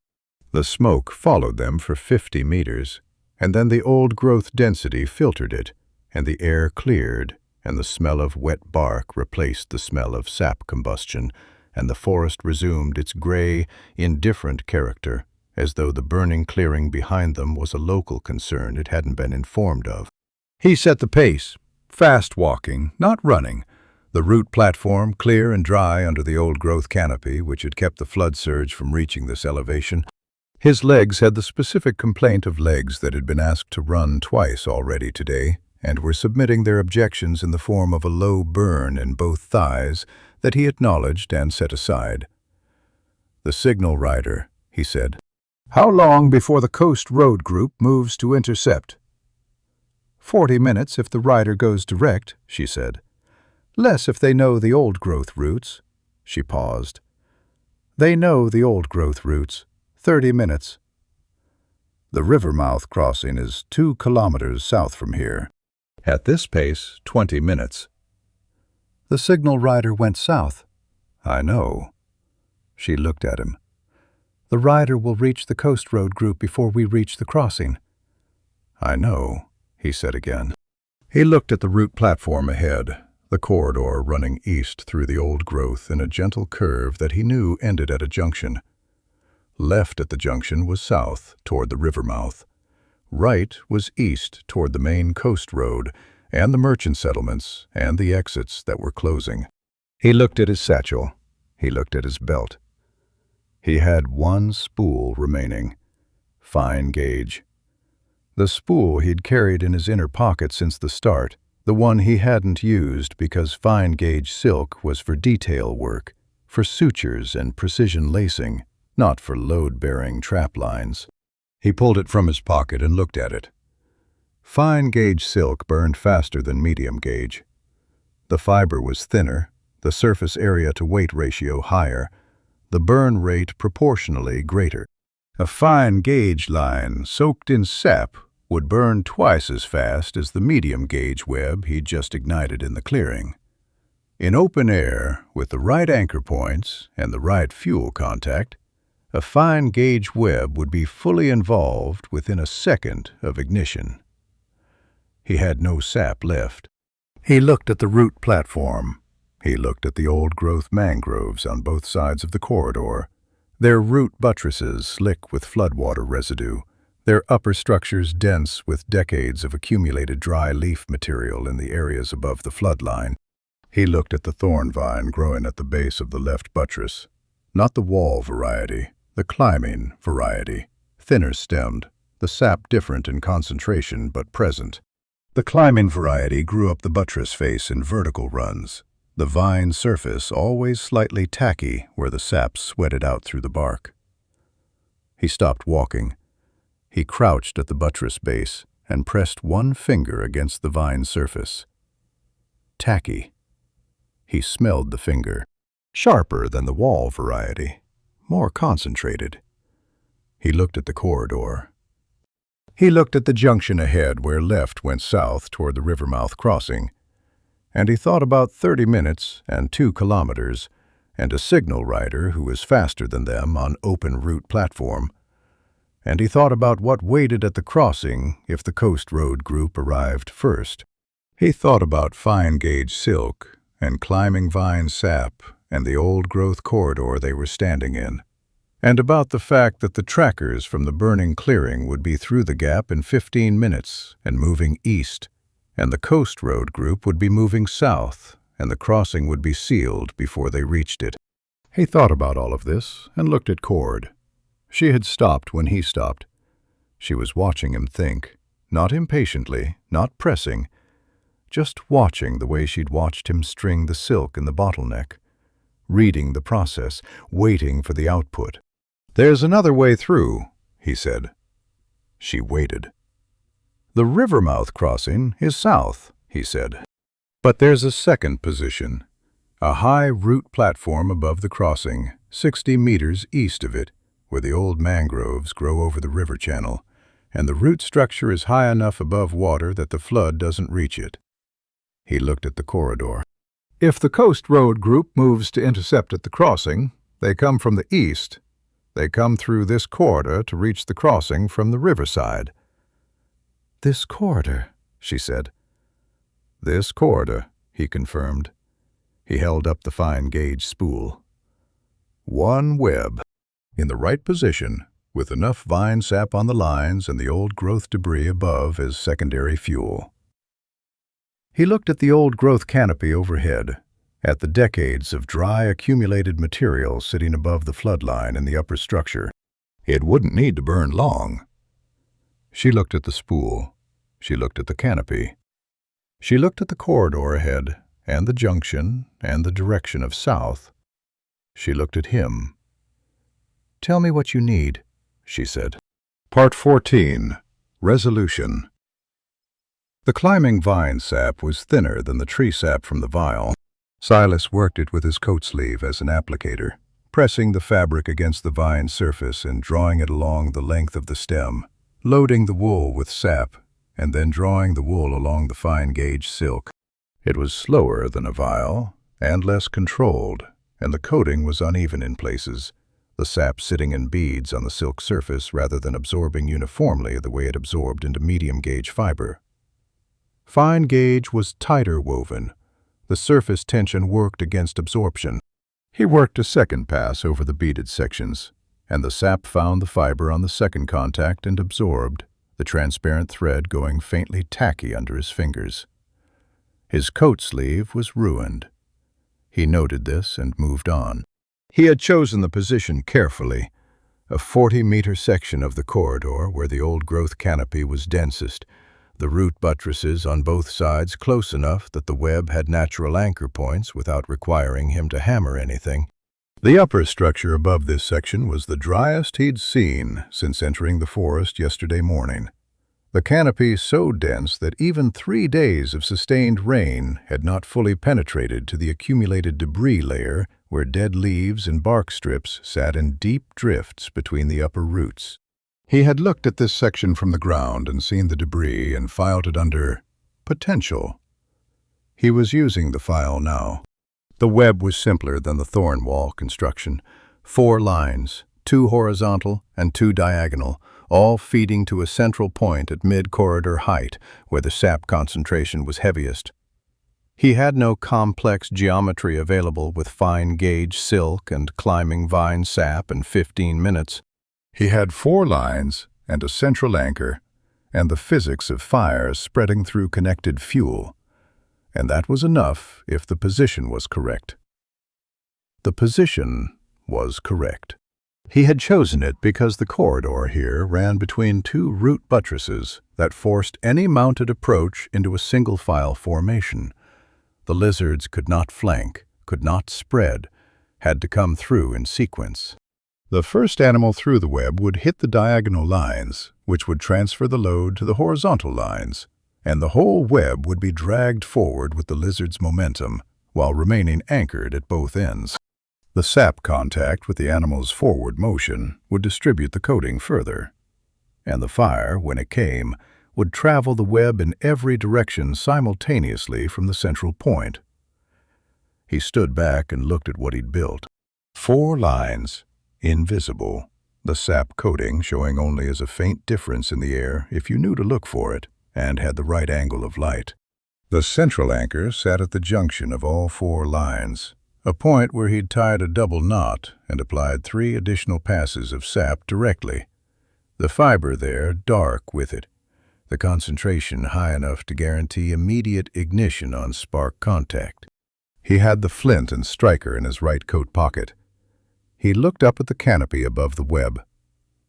The smoke followed them for 50 meters, and then the old-growth density filtered it, and the air cleared, and the smell of wet bark replaced the smell of sap combustion, and the forest resumed its gray, indifferent character, as though the burning clearing behind them was a local concern it hadn't been informed of. He set the pace, fast walking, not running, the route platform clear and dry under the old-growth canopy which had kept the flood surge from reaching this elevation. His legs had the specific complaint of legs that had been asked to run twice already today, and were submitting their objections in the form of a low burn in both thighs that he acknowledged and set aside. "The signal rider," he said. "How long before the Coast Road Group moves to intercept?" 40 minutes if the rider goes direct," she said. "Less if they know the old-growth routes." She paused. "They know the old-growth routes. 30 minutes. The Rivermouth crossing is 2 kilometers south from here. At this pace, 20 minutes. The signal rider went south." "I know." She looked at him. "The rider will reach the Coast Road Group before we reach the crossing." "I know," he said again. He looked at the route platform ahead, the corridor running east through the old growth in a gentle curve that he knew ended at a junction. Left at the junction was south, toward the river mouth. Right was east toward the main coast road and the merchant settlements and the exits that were closing. He looked at his satchel. He looked at his belt. He had 1 spool remaining. Fine gauge. The spool he'd carried in his inner pocket since the start, the one he hadn't used because fine gauge silk was for detail work, for sutures and precision lacing, not for load-bearing trap lines. He pulled it from his pocket and looked at it. Fine gauge silk burned faster than medium gauge. The fiber was thinner, the surface area to weight ratio higher, the burn rate proportionally greater. A fine gauge line soaked in sap would burn twice as fast as the medium gauge web he'd just ignited in the clearing. In open air, with the right anchor points and the right fuel contact, a fine gauge web would be fully involved within a second of ignition. He had no sap left. He looked at the route platform. He looked at the old-growth mangroves on both sides of the corridor, their root buttresses slick with floodwater residue, their upper structures dense with decades of accumulated dry leaf material in the areas above the floodline. He looked at the thorn vine growing at the base of the left buttress, not the wall variety, the climbing variety, thinner stemmed, the sap different in concentration but present. The climbing variety grew up the buttress face in vertical runs, the vine surface always slightly tacky where the sap sweated out through the bark. He stopped walking. He crouched at the buttress base and pressed 1 finger against the vine surface. Tacky. He smelled the finger. Sharper than the wall variety. More concentrated. He looked at the corridor. He looked at the junction ahead where left went south toward the Rivermouth crossing, and he thought about 30 minutes and 2 kilometers and a signal rider who was faster than them on open route platform, and he thought about what waited at the crossing if the Coast Road Group arrived first. He thought about fine gauge silk and climbing vine sap and the old-growth corridor they were standing in, and about the fact that the trackers from the burning clearing would be through the gap in 15 minutes and moving east, and the coast road group would be moving south, and the crossing would be sealed before they reached it. He thought about all of this and looked at Cord. She had stopped when he stopped. She was watching him think, not impatiently, not pressing, just watching the way she'd watched him string the silk in the bottleneck, reading the process, waiting for the output. "There's another way through," he said. She waited. "The Rivermouth crossing is south," he said. "But there's a second position, a high root platform above the crossing, 60 meters east of it, where the old mangroves grow over the river channel, and the root structure is high enough above water that the flood doesn't reach it." He looked at the corridor. "If the coast road group moves to intercept at the crossing, they come from the east. They come through this corridor to reach the crossing from the riverside." "This corridor," she said. "This corridor," he confirmed. He held up the fine-gauge spool. "One web, in the right position, with enough vine sap on the lines and the old-growth debris above as secondary fuel." He looked at the old-growth canopy overhead, at the decades of dry accumulated material sitting above the floodline in the upper structure. It wouldn't need to burn long. She looked at the spool. She looked at the canopy. She looked at the corridor ahead, and the junction, and the direction of south. She looked at him. "Tell me what you need," she said. Part 14. Resolution. The climbing vine sap was thinner than the tree sap from the vial. Silas worked it with his coat sleeve as an applicator, pressing the fabric against the vine surface and drawing it along the length of the stem, loading the wool with sap, and then drawing the wool along the fine-gauge silk. It was slower than a vial, and less controlled, and the coating was uneven in places, the sap sitting in beads on the silk surface rather than absorbing uniformly the way it absorbed into medium-gauge fiber. Fine gauge was tighter woven. The surface tension worked against absorption. He worked a second pass over the beaded sections, and the sap found the fiber on the second contact and absorbed, the transparent thread going faintly tacky under his fingers. His coat sleeve was ruined. He noted this and moved on. He had chosen the position carefully, a 40-meter section of the corridor where the old-growth canopy was densest, the root buttresses on both sides close enough that the web had natural anchor points without requiring him to hammer anything. The upper structure above this section was the driest he'd seen since entering the forest yesterday morning. The canopy so dense that even 3 days of sustained rain had not fully penetrated to the accumulated debris layer where dead leaves and bark strips sat in deep drifts between the upper roots. He had looked at this section from the ground and seen the debris and filed it under potential. He was using the file now. The web was simpler than the thorn wall construction. 4 lines, 2 horizontal and 2 diagonal, all feeding to a central point at mid-corridor height where the sap concentration was heaviest. He had no complex geometry available with fine-gauge silk and climbing vine sap in 15 minutes. He had 4 lines and a central anchor, and the physics of fire spreading through connected fuel, and that was enough if the position was correct. The position was correct. He had chosen it because the corridor here ran between 2 root buttresses that forced any mounted approach into a single-file formation. The lizards could not flank, could not spread, had to come through in sequence. The first animal through the web would hit the diagonal lines, which would transfer the load to the horizontal lines, and the whole web would be dragged forward with the lizard's momentum, while remaining anchored at both ends. The sap contact with the animal's forward motion would distribute the coating further, and the fire, when it came, would travel the web in every direction simultaneously from the central point. He stood back and looked at what he'd built. 4 lines. Invisible, the sap coating showing only as a faint difference in the air if you knew to look for it and had the right angle of light. The central anchor sat at the junction of all 4 lines, a point where he'd tied a double knot and applied 3 additional passes of sap directly. The fiber there dark with it, the concentration high enough to guarantee immediate ignition on spark contact. He had the flint and striker in his right coat pocket. He looked up at the canopy above the web,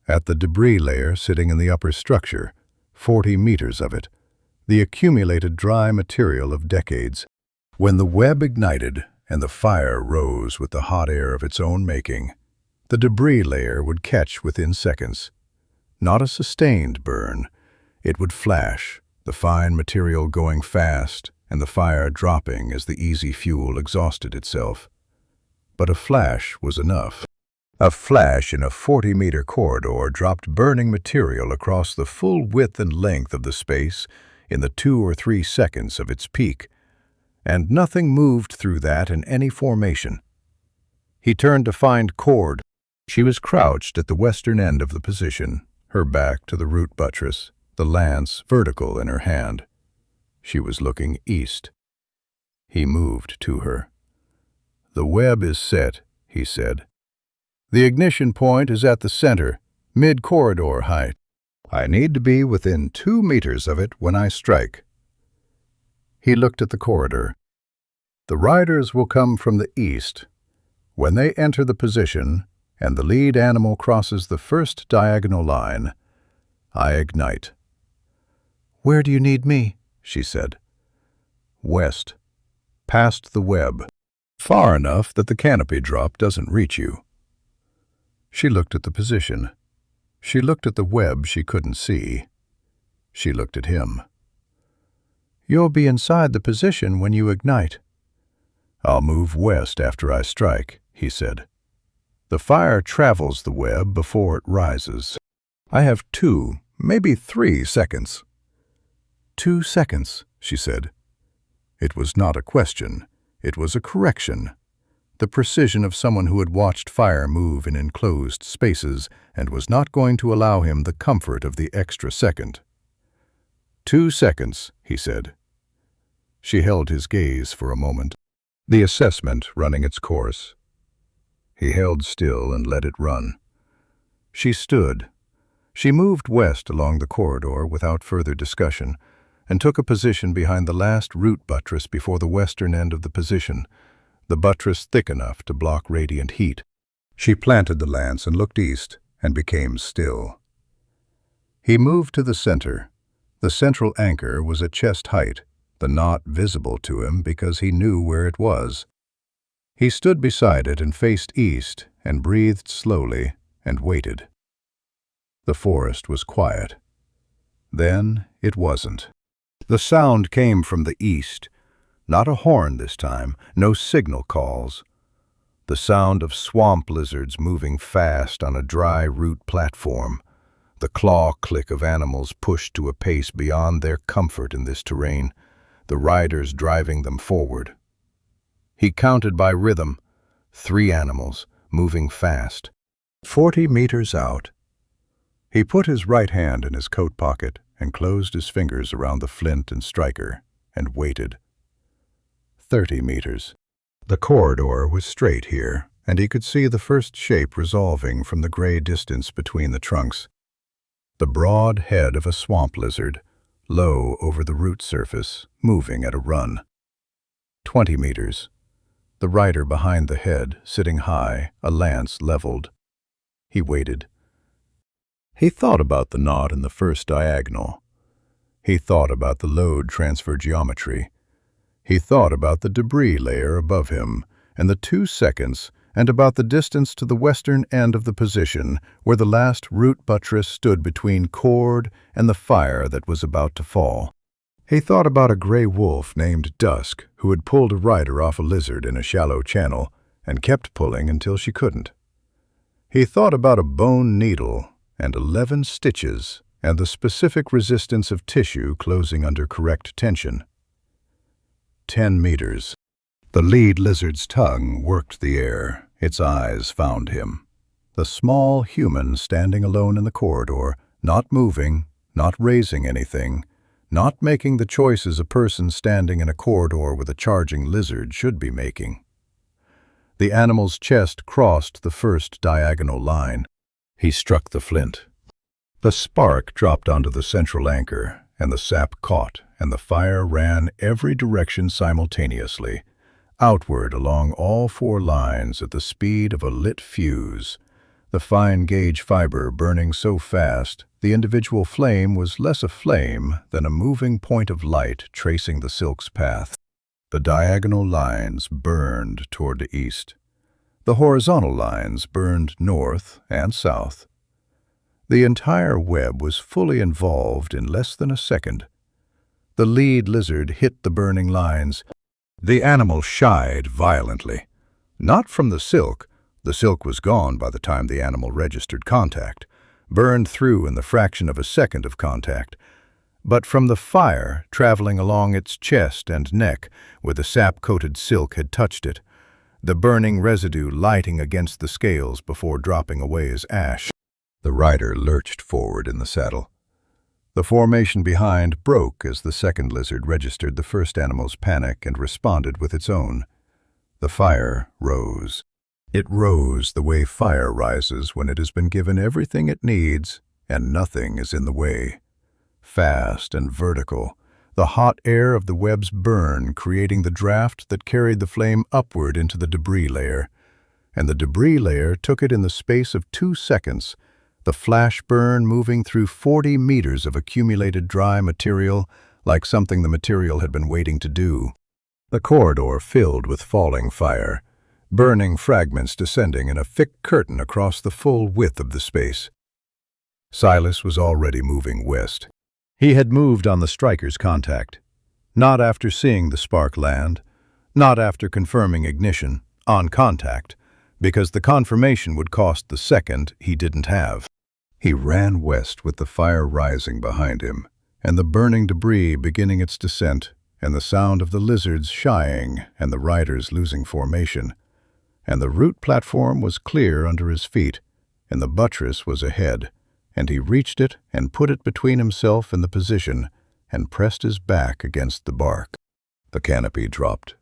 at the debris layer sitting in the upper structure, 40 meters of it, the accumulated dry material of decades. When the web ignited and the fire rose with the hot air of its own making, the debris layer would catch within seconds. Not a sustained burn. It would flash, the fine material going fast and the fire dropping as the easy fuel exhausted itself. But a flash was enough. A flash in a 40-meter corridor dropped burning material across the full width and length of the space in the 2 or 3 seconds of its peak, and nothing moved through that in any formation. He turned to find Cord. She was crouched at the western end of the position, her back to the root buttress, the lance vertical in her hand. She was looking east. He moved to her. "The web is set," he said. "The ignition point is at the center, mid-corridor height. I need to be within 2 meters of it when I strike." He looked at the corridor. "The riders will come from the east. When they enter the position and the lead animal crosses the first diagonal line, I ignite." "Where do you need me?" she said. "West, past the web, far enough that the canopy drop doesn't reach you." She looked at the position. She looked at the web she couldn't see. She looked at him. "You'll be inside the position when you ignite." "I'll move west after I strike," he said. "The fire travels the web before it rises. I have 2, maybe 3 seconds." 2 seconds, she said. It was not a question. It was a correction. The precision of someone who had watched fire move in enclosed spaces and was not going to allow him the comfort of the extra second. 2 seconds, he said. She held his gaze for a moment, the assessment running its course. He held still and let it run. She stood. She moved west along the corridor without further discussion and took a position behind the last root buttress before the western end of the position, the buttress thick enough to block radiant heat. She planted the lance and looked east and became still. He moved to the center. The central anchor was at chest height, the knot visible to him because he knew where it was. He stood beside it and faced east and breathed slowly and waited. The forest was quiet. Then it wasn't. The sound came from the east. Not a horn this time, no signal calls. The sound of swamp lizards moving fast on a dry root platform, the claw click of animals pushed to a pace beyond their comfort in this terrain, the riders driving them forward. He counted by rhythm, 3 animals, moving fast. 40 meters out. He put his right hand in his coat pocket and closed his fingers around the flint and striker and waited. 30 meters. The corridor was straight here, and he could see the first shape resolving from the gray distance between the trunks. The broad head of a swamp lizard, low over the root surface, moving at a run. 20 meters. The rider behind the head, sitting high, a lance leveled. He waited. He thought about the knot in the first diagonal. He thought about the load transfer geometry. He thought about the debris layer above him, and the 2 seconds, and about the distance to the western end of the position where the last root buttress stood between cord and the fire that was about to fall. He thought about a gray wolf named Dusk who had pulled a rider off a lizard in a shallow channel and kept pulling until she couldn't. He thought about a bone needle and 11 stitches and the specific resistance of tissue closing under correct tension. 10 meters. The lead lizard's tongue worked the air. Its eyes found him. The small human standing alone in the corridor, not moving, not raising anything, not making the choices a person standing in a corridor with a charging lizard should be making. The animal's chest crossed the first diagonal line. He struck the flint. The spark dropped onto the central anchor, and the sap caught, and the fire ran every direction simultaneously, outward along all four lines at the speed of a lit fuse. The fine-gauge fiber burning so fast, the individual flame was less a flame than a moving point of light tracing the silk's path. The diagonal lines burned toward the east. The horizontal lines burned north and south. The entire web was fully involved in less than a second. The lead lizard hit the burning lines. The animal shied violently. Not from the silk was gone by the time the animal registered contact, burned through in the fraction of a second of contact, but from the fire traveling along its chest and neck where the sap-coated silk had touched it, the burning residue lighting against the scales before dropping away as ash. The rider lurched forward in the saddle. The formation behind broke as the second lizard registered the first animal's panic and responded with its own. The fire rose. It rose the way fire rises when it has been given everything it needs and nothing is in the way. Fast and vertical, the hot air of the web's burn creating the draft that carried the flame upward into the debris layer. And the debris layer took it in the space of 2 seconds, the flash burn moving through 40 meters of accumulated dry material like something the material had been waiting to do. The corridor filled with falling fire, burning fragments descending in a thick curtain across the full width of the space. Silas was already moving west. He had moved on the striker's contact. Not after seeing the spark land, not after confirming ignition, on contact, because the confirmation would cost the second he didn't have. He ran west with the fire rising behind him, and the burning debris beginning its descent, and the sound of the lizards shying and the riders losing formation. And the route platform was clear under his feet, and the buttress was ahead, and he reached it and put it between himself and the position, and pressed his back against the bark. The canopy dropped.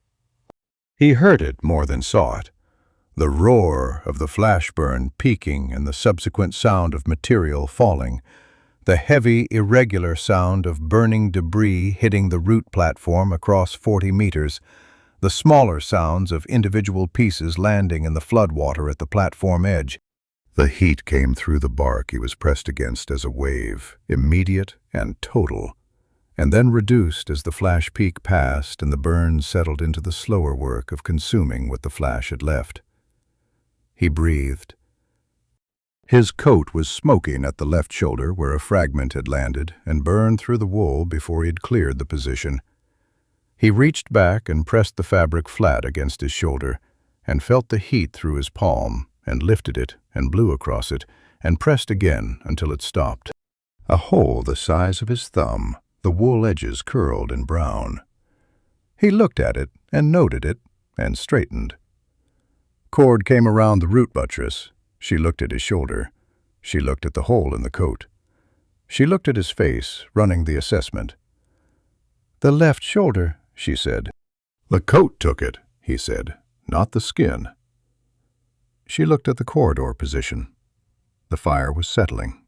He heard it more than saw it. The roar of the flash burn peaking and the subsequent sound of material falling, the heavy, irregular sound of burning debris hitting the route platform across 40 meters, the smaller sounds of individual pieces landing in the floodwater at the platform edge. The heat came through the bark he was pressed against as a wave, immediate and total, and then reduced as the flash peak passed and the burn settled into the slower work of consuming what the flash had left. He breathed. His coat was smoking at the left shoulder where a fragment had landed and burned through the wool before he had cleared the position. He reached back and pressed the fabric flat against his shoulder and felt the heat through his palm and lifted it and blew across it and pressed again until it stopped. A hole the size of his thumb, the wool edges curled and brown. He looked at it and noted it and straightened. Cord came around the root buttress. She looked at his shoulder. She looked at the hole in the coat. She looked at his face, running the assessment. "The left shoulder," she said. "The coat took it," he said, "not the skin." She looked at the corridor position. The fire was settling.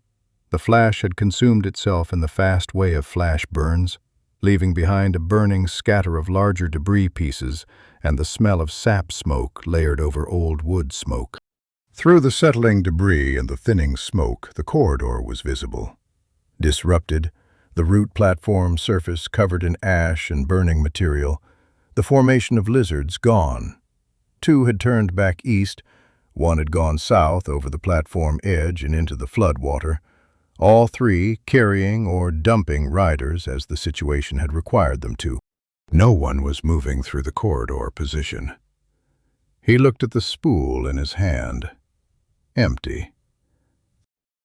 The flash had consumed itself in the fast way of flash burns, leaving behind a burning scatter of larger debris pieces and the smell of sap smoke layered over old wood smoke. Through the settling debris and the thinning smoke, the corridor was visible. Disrupted, the route platform surface covered in ash and burning material, the formation of lizards gone. 2 had turned back east, 1 had gone south over the platform edge and into the floodwater, all 3 carrying or dumping riders as the situation had required them to. No one was moving through the corridor position. He looked at the spool in his hand. Empty.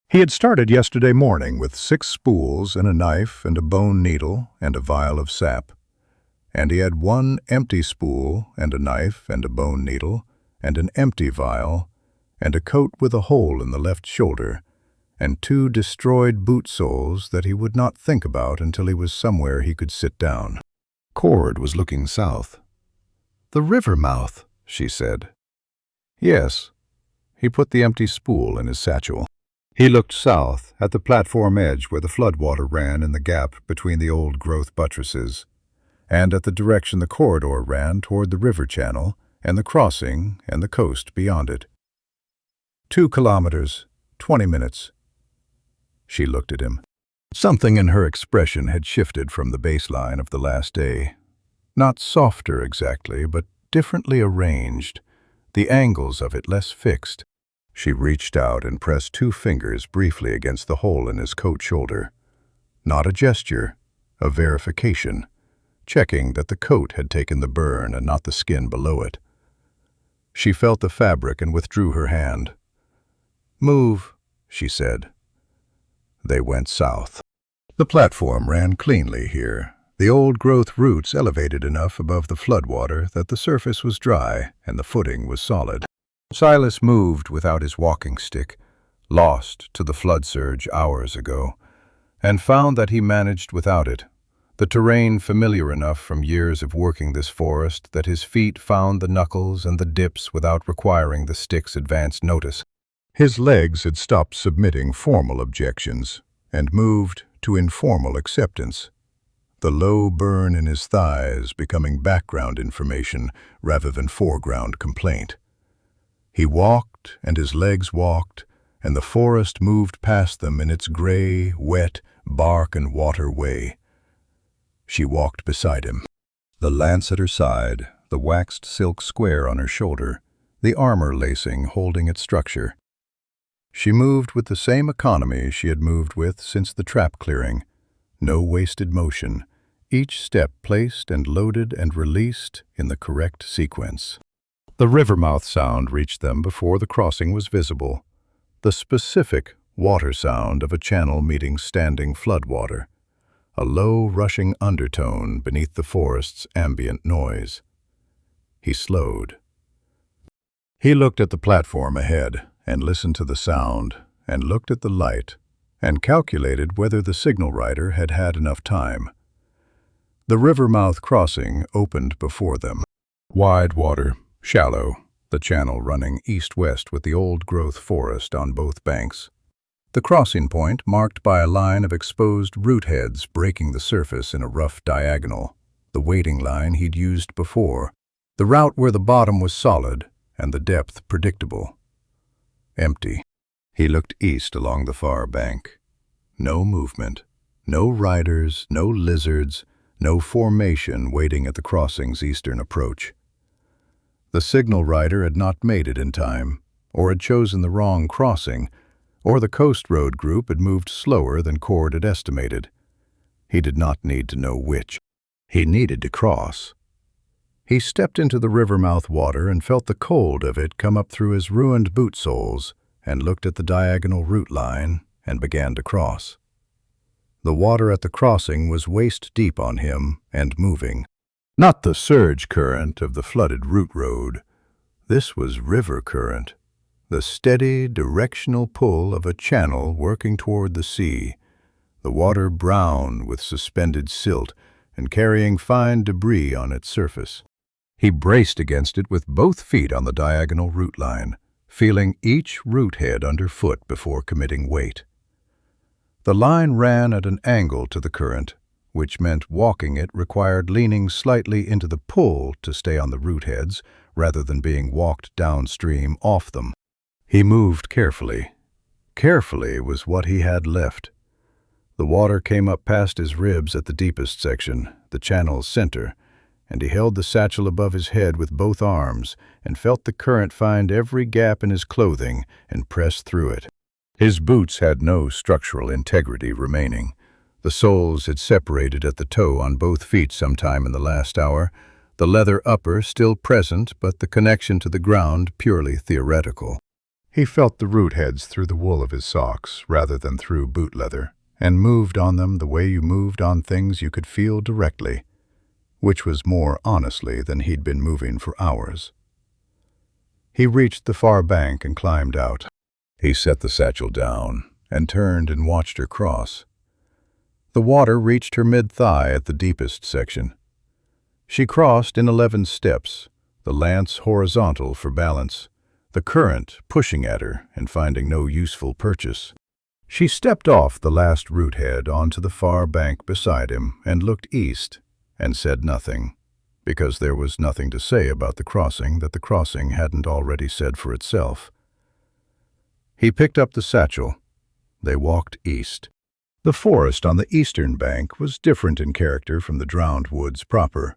He had started yesterday morning with 6 spools and a knife and a bone needle and a vial of sap. And he had 1 empty spool and a knife and a bone needle and an empty vial and a coat with a hole in the left shoulder and 2 destroyed boot soles that he would not think about until he was somewhere he could sit down. Cord was looking south. "The river mouth," she said. Yes. He put the empty spool in his satchel. He looked south, at the platform edge where the floodwater ran in the gap between the old-growth buttresses, and at the direction the corridor ran toward the river channel and the crossing and the coast beyond it. 2 kilometers, 20 minutes. She looked at him. Something in her expression had shifted from the baseline of the last day. Not softer exactly, but differently arranged, the angles of it less fixed. She reached out and pressed 2 fingers briefly against the hole in his coat shoulder. Not a gesture, a verification, checking that the coat had taken the burn and not the skin below it. She felt the fabric and withdrew her hand. "Move," she said. They went south. The platform ran cleanly here, the old-growth roots elevated enough above the floodwater that the surface was dry and the footing was solid. Silas moved without his walking stick, lost to the flood surge hours ago, and found that he managed without it, the terrain familiar enough from years of working this forest that his feet found the knuckles and the dips without requiring the stick's advance notice. His legs had stopped submitting formal objections and moved to informal acceptance, the low burn in his thighs becoming background information rather than foreground complaint. He walked, and his legs walked, and the forest moved past them in its gray, wet, bark and water way. She walked beside him. The lance at her side, the waxed silk square on her shoulder, the armor lacing holding its structure. She moved with the same economy she had moved with since the trap clearing. No wasted motion, each step placed and loaded and released in the correct sequence. The river mouth sound reached them before the crossing was visible, the specific water sound of a channel meeting standing floodwater, a low rushing undertone beneath the forest's ambient noise. He slowed. He looked at the platform ahead and listened to the sound and looked at the light and calculated whether the signal rider had had enough time. The river mouth crossing opened before them. Wide water, shallow, the channel running east-west with the old-growth forest on both banks. The crossing point marked by a line of exposed root heads breaking the surface in a rough diagonal, the waiting line he'd used before, the route where the bottom was solid and the depth predictable. Empty. He looked east along the far bank. No movement, no riders, no lizards, no formation waiting at the crossing's eastern approach. The signal rider had not made it in time, or had chosen the wrong crossing, or the coast road group had moved slower than Cord had estimated. He did not need to know which. He needed to cross. He stepped into the river-mouth water and felt the cold of it come up through his ruined boot soles and looked at the diagonal route line and began to cross. The water at the crossing was waist-deep on him and moving. Not the surge current of the flooded route road. This was river current, the steady, directional pull of a channel working toward the sea, the water brown with suspended silt and carrying fine debris on its surface. He braced against it with both feet on the diagonal route line, feeling each root head underfoot before committing weight. The line ran at an angle to the current, which meant walking it required leaning slightly into the pull to stay on the root heads rather than being walked downstream off them. He moved carefully. Carefully was what he had left. The water came up past his ribs at the deepest section, the channel's center, and he held the satchel above his head with both arms and felt the current find every gap in his clothing and press through it. His boots had no structural integrity remaining. The soles had separated at the toe on both feet sometime in the last hour, the leather upper still present but the connection to the ground purely theoretical. He felt the root heads through the wool of his socks rather than through boot leather, and moved on them the way you moved on things you could feel directly, which was more honestly than he'd been moving for hours. He reached the far bank and climbed out. He set the satchel down and turned and watched her cross. The water reached her mid-thigh at the deepest section. She crossed in 11 steps, the lance horizontal for balance, the current pushing at her and finding no useful purchase. She stepped off the last root head onto the far bank beside him and looked east and said nothing, because there was nothing to say about the crossing that the crossing hadn't already said for itself. He picked up the satchel. They walked east. The forest on the eastern bank was different in character from the drowned woods proper.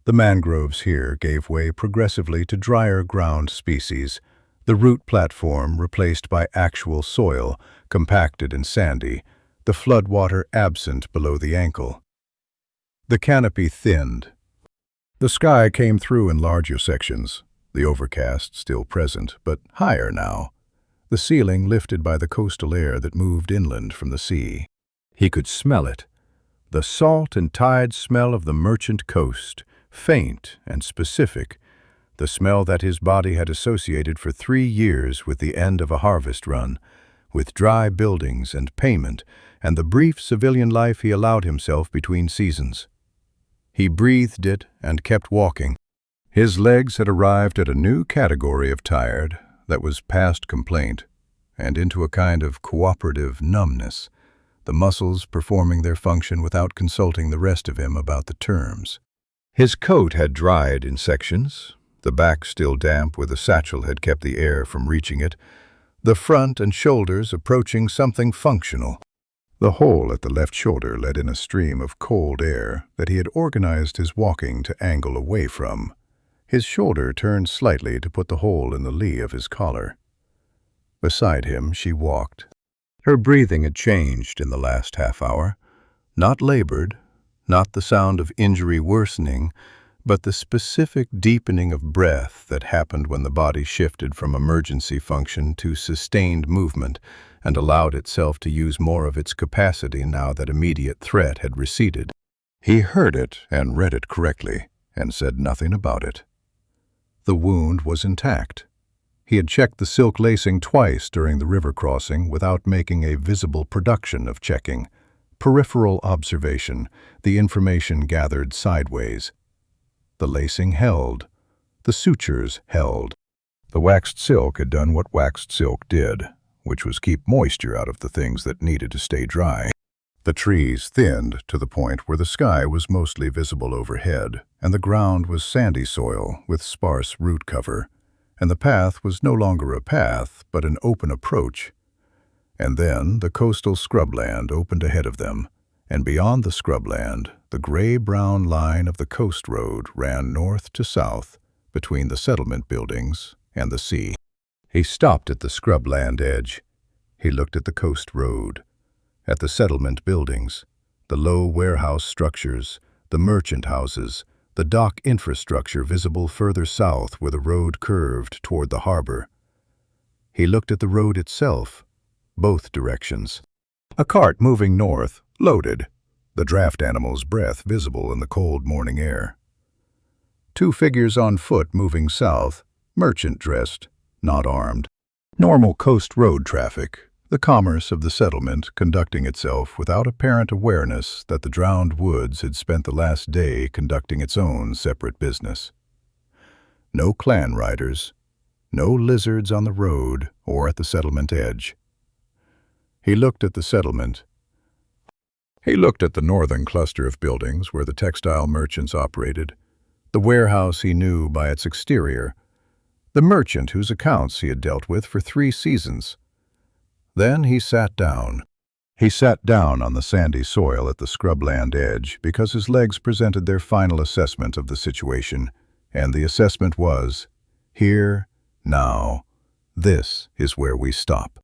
The mangroves here gave way progressively to drier ground species, the root platform replaced by actual soil, compacted and sandy, the floodwater absent below the ankle. The canopy thinned. The sky came through in larger sections, the overcast still present, but higher now, the ceiling lifted by the coastal air that moved inland from the sea. He could smell it, the salt and tide smell of the merchant coast, faint and specific, the smell that his body had associated for 3 years with the end of a harvest run, with dry buildings and payment and the brief civilian life he allowed himself between seasons. He breathed it and kept walking. His legs had arrived at a new category of tired that was past complaint and into a kind of cooperative numbness, the muscles performing their function without consulting the rest of him about the terms. His coat had dried in sections, the back still damp where the satchel had kept the air from reaching it, the front and shoulders approaching something functional. The hole at the left shoulder let in a stream of cold air that he had organized his walking to angle away from. His shoulder turned slightly to put the hole in the lee of his collar. Beside him she walked. Her breathing had changed in the last half-hour, not labored, not the sound of injury worsening, but the specific deepening of breath that happened when the body shifted from emergency function to sustained movement and allowed itself to use more of its capacity now that immediate threat had receded. He heard it and read it correctly and said nothing about it. The wound was intact. He had checked the silk lacing twice during the river crossing without making a visible production of checking. Peripheral observation, the information gathered sideways. The lacing held. The sutures held. The waxed silk had done what waxed silk did, which was keep moisture out of the things that needed to stay dry. The trees thinned to the point where the sky was mostly visible overhead, and the ground was sandy soil with sparse root cover, and the path was no longer a path, but an open approach. And then the coastal scrubland opened ahead of them, and beyond the scrubland, the gray-brown line of the coast road ran north to south between the settlement buildings and the sea. He stopped at the scrubland edge. He looked at the coast road, at the settlement buildings, the low warehouse structures, the merchant houses, the dock infrastructure visible further south where the road curved toward the harbor. He looked at the road itself, both directions. A cart moving north, loaded, the draft animal's breath visible in the cold morning air. 2 figures on foot moving south, merchant dressed, not armed. Normal coast road traffic, the commerce of the settlement conducting itself without apparent awareness that the drowned woods had spent the last day conducting its own separate business. No clan riders, no lizards on the road or at the settlement edge. He looked at the settlement. He looked at the northern cluster of buildings where the textile merchants operated, the warehouse he knew by its exterior, the merchant whose accounts he had dealt with for 3 seasons. Then he sat down. He sat down on the sandy soil at the scrubland edge because his legs presented their final assessment of the situation, and the assessment was, here, now, this is where we stop.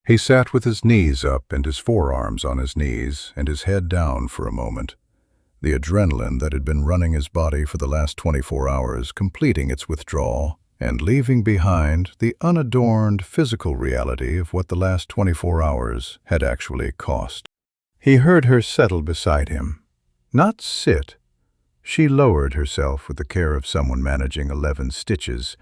He sat with his knees up and his forearms on his knees and his head down for a moment, the adrenaline that had been running his body for the last 24 hours completing its withdrawal and leaving behind the unadorned physical reality of what the last 24 hours had actually cost. He heard her settle beside him. Not sit. She lowered herself with the care of someone managing 11 stitches,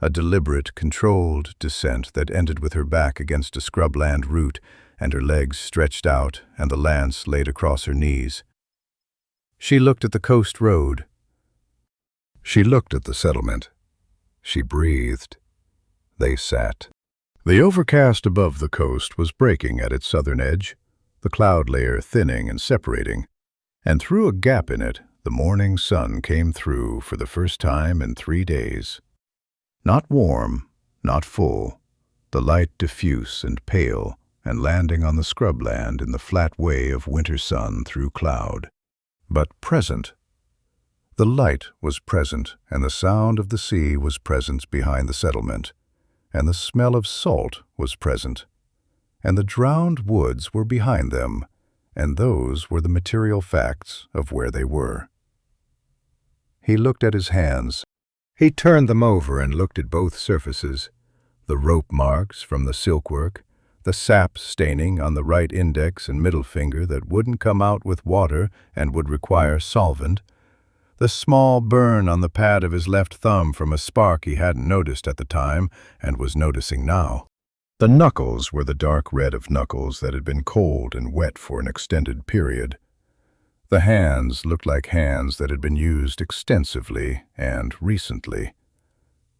a deliberate, controlled descent that ended with her back against a scrubland root and her legs stretched out and the lance laid across her knees. She looked at the coast road. She looked at the settlement. She breathed. They sat. The overcast above the coast was breaking at its southern edge, the cloud layer thinning and separating, and through a gap in it, the morning sun came through for the first time in 3 days. Not warm, not full, the light diffuse and pale, and landing on the scrubland in the flat way of winter sun through cloud. But present. The light was present, and the sound of the sea was present behind the settlement, and the smell of salt was present, and the drowned woods were behind them, and those were the material facts of where they were. He looked at his hands. He turned them over and looked at both surfaces, the rope marks from the silkwork, the sap staining on the right index and middle finger that wouldn't come out with water and would require solvent, the small burn on the pad of his left thumb from a spark he hadn't noticed at the time and was noticing now. The knuckles were the dark red of knuckles that had been cold and wet for an extended period. The hands looked like hands that had been used extensively and recently.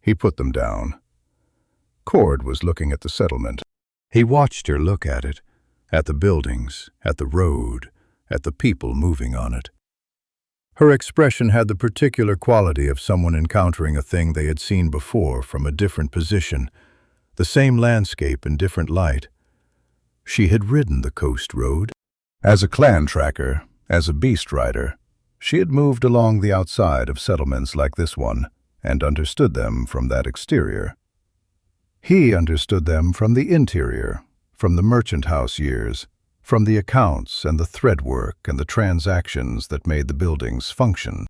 He put them down. Cord was looking at the settlement. He watched her look at it, at the buildings, at the road, at the people moving on it. Her expression had the particular quality of someone encountering a thing they had seen before from a different position, the same landscape in different light. She had ridden the coast road. As a clan tracker, as a beast rider, she had moved along the outside of settlements like this one and understood them from that exterior. He understood them from the interior, from the merchant house years, from the accounts and the threadwork and the transactions that made the buildings function.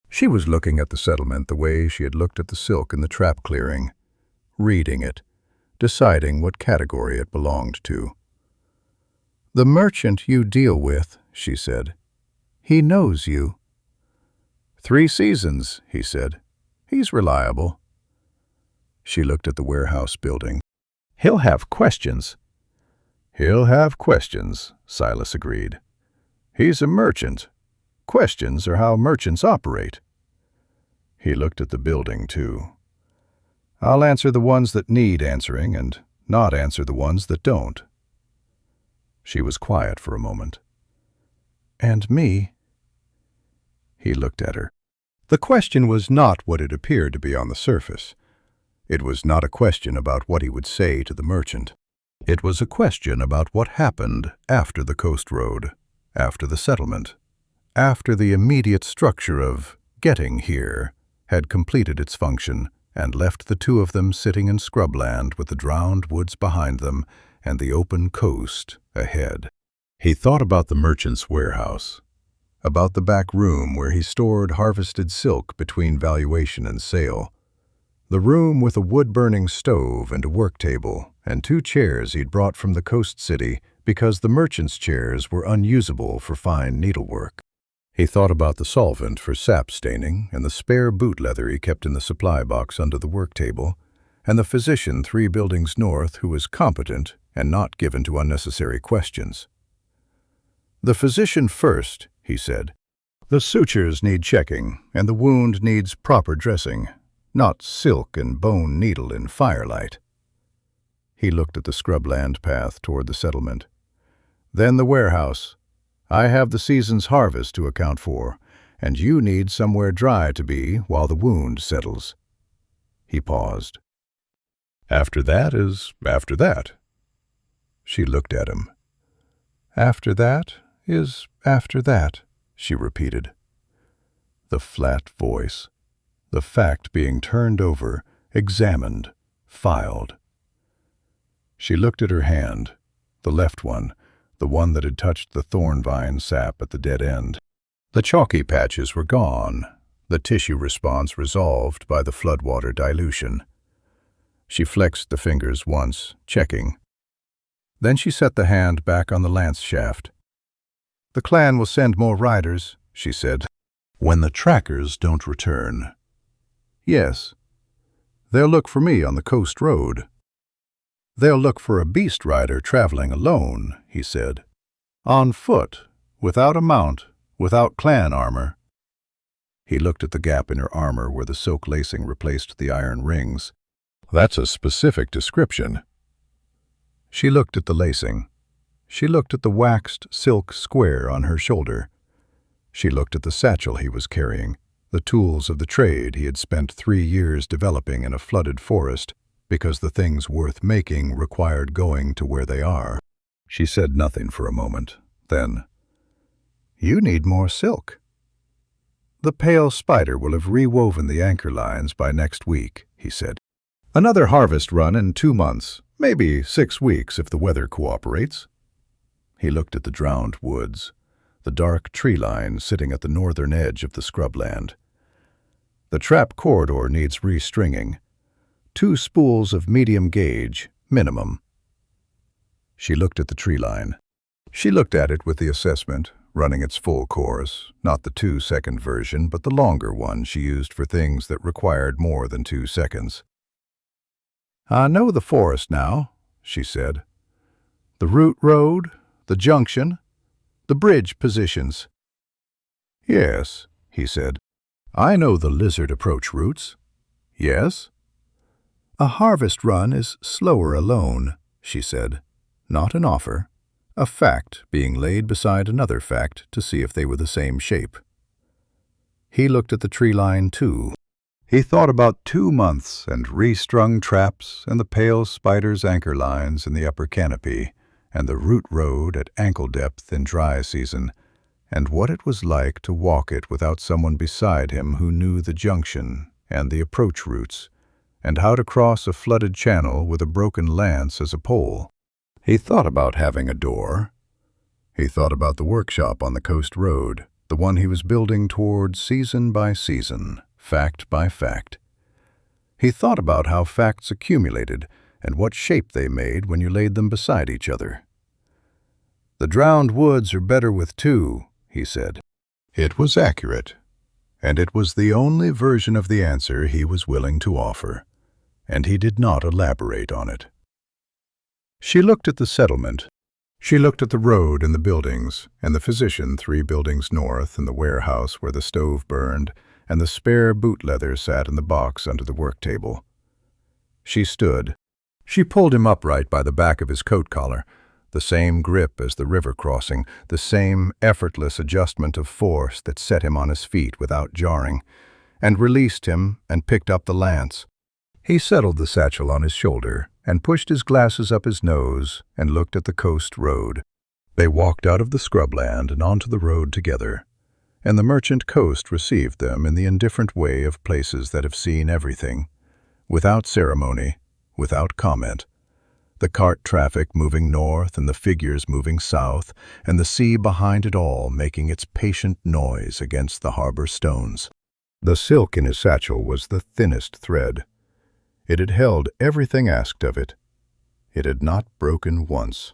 She was looking at the settlement the way she had looked at the silk in the trap clearing, reading it, deciding what category it belonged to. "The merchant you deal with," she said, "he knows you." "3 seasons," he said. "He's reliable." She looked at the warehouse building. "He'll have questions." "He'll have questions," Silas agreed. "He's a merchant. Questions are how merchants operate." He looked at the building, too. "I'll answer the ones that need answering and not answer the ones that don't." She was quiet for a moment. "And me?" He looked at her. The question was not what it appeared to be on the surface. It was not a question about what he would say to the merchant. It was a question about what happened after the coast road, after the settlement, after the immediate structure of getting here had completed its function and left the two of them sitting in scrubland with the drowned woods behind them and the open coast ahead. He thought about the merchant's warehouse, about the back room where he stored harvested silk between valuation and sale, the room with a wood-burning stove and a work table and 2 chairs he'd brought from the coast city because the merchant's chairs were unusable for fine needlework. He thought about the solvent for sap staining and the spare boot leather he kept in the supply box under the work table, and the physician 3 buildings north who was competent and not given to unnecessary questions. "The physician first," he said. "The sutures need checking, and the wound needs proper dressing, not silk and bone needle in firelight." He looked at the scrubland path toward the settlement. "Then the warehouse. I have the season's harvest to account for, and you need somewhere dry to be while the wound settles." He paused. "After that is after that." She looked at him. "After that is after that," she repeated. The flat voice, the fact being turned over, examined, filed. She looked at her hand, the left one, the one that had touched the thorn vine sap at the dead end. The chalky patches were gone, the tissue response resolved by the floodwater dilution. She flexed the fingers once, checking. Then she set the hand back on the lance shaft. "The clan will send more riders," she said, "when the trackers don't return." "Yes. They'll look for me on the coast road." "They'll look for a beast rider traveling alone," he said. "On foot, without a mount, without clan armor." He looked at the gap in her armor where the silk lacing replaced the iron rings. That's a specific description. She looked at the lacing. She looked at the waxed silk square on her shoulder. She looked at the satchel he was carrying, the tools of the trade he had spent 3 years developing in a flooded forest because the things worth making required going to where they are. She said nothing for a moment. Then, "You need more silk." "The pale spider will have rewoven the anchor lines by next week," he said. "Another harvest run in 2 months, maybe 6 weeks if the weather cooperates." He looked at the drowned woods, the dark tree line sitting at the northern edge of the scrubland. "The trap corridor needs restringing. 2 spools of medium gauge, minimum." She looked at the tree line. She looked at it with the assessment, running its full course, not the 2-second version, but the longer one she used for things that required more than 2 seconds. "I know the forest now," she said. "The route road, the junction, the bridge positions." "Yes," he said. "I know the lizard approach routes." "Yes." "A harvest run is slower alone," she said. "Not an offer. A fact being laid beside another fact to see if they were the same shape." He looked at the tree line, too. He thought about 2 months and restrung traps and the pale spider's anchor lines in the upper canopy and the route road at ankle depth in dry season, and what it was like to walk it without someone beside him who knew the junction and the approach routes, and how to cross a flooded channel with a broken lance as a pole. He thought about having a door. He thought about the workshop on the coast road, the one he was building toward season by season, fact by fact. He thought about how facts accumulated and what shape they made when you laid them beside each other. "The drowned woods are better with 2, he said. It was accurate, and it was the only version of the answer he was willing to offer, and he did not elaborate on it. She looked at the settlement. She looked at the road and the buildings, and the physician 3 buildings north, and the warehouse where the stove burned, and the spare boot leather sat in the box under the work table. She stood. She pulled him upright by the back of his coat collar, the same grip as the river crossing, the same effortless adjustment of force that set him on his feet without jarring, and released him and picked up the lance. He settled the satchel on his shoulder and pushed his glasses up his nose and looked at the coast road. They walked out of the scrubland and onto the road together, and the merchant coast received them in the indifferent way of places that have seen everything, without ceremony, without comment. The cart traffic moving north and the figures moving south, and the sea behind it all making its patient noise against the harbor stones. The silk in his satchel was the thinnest thread. It had held everything asked of it. It had not broken once.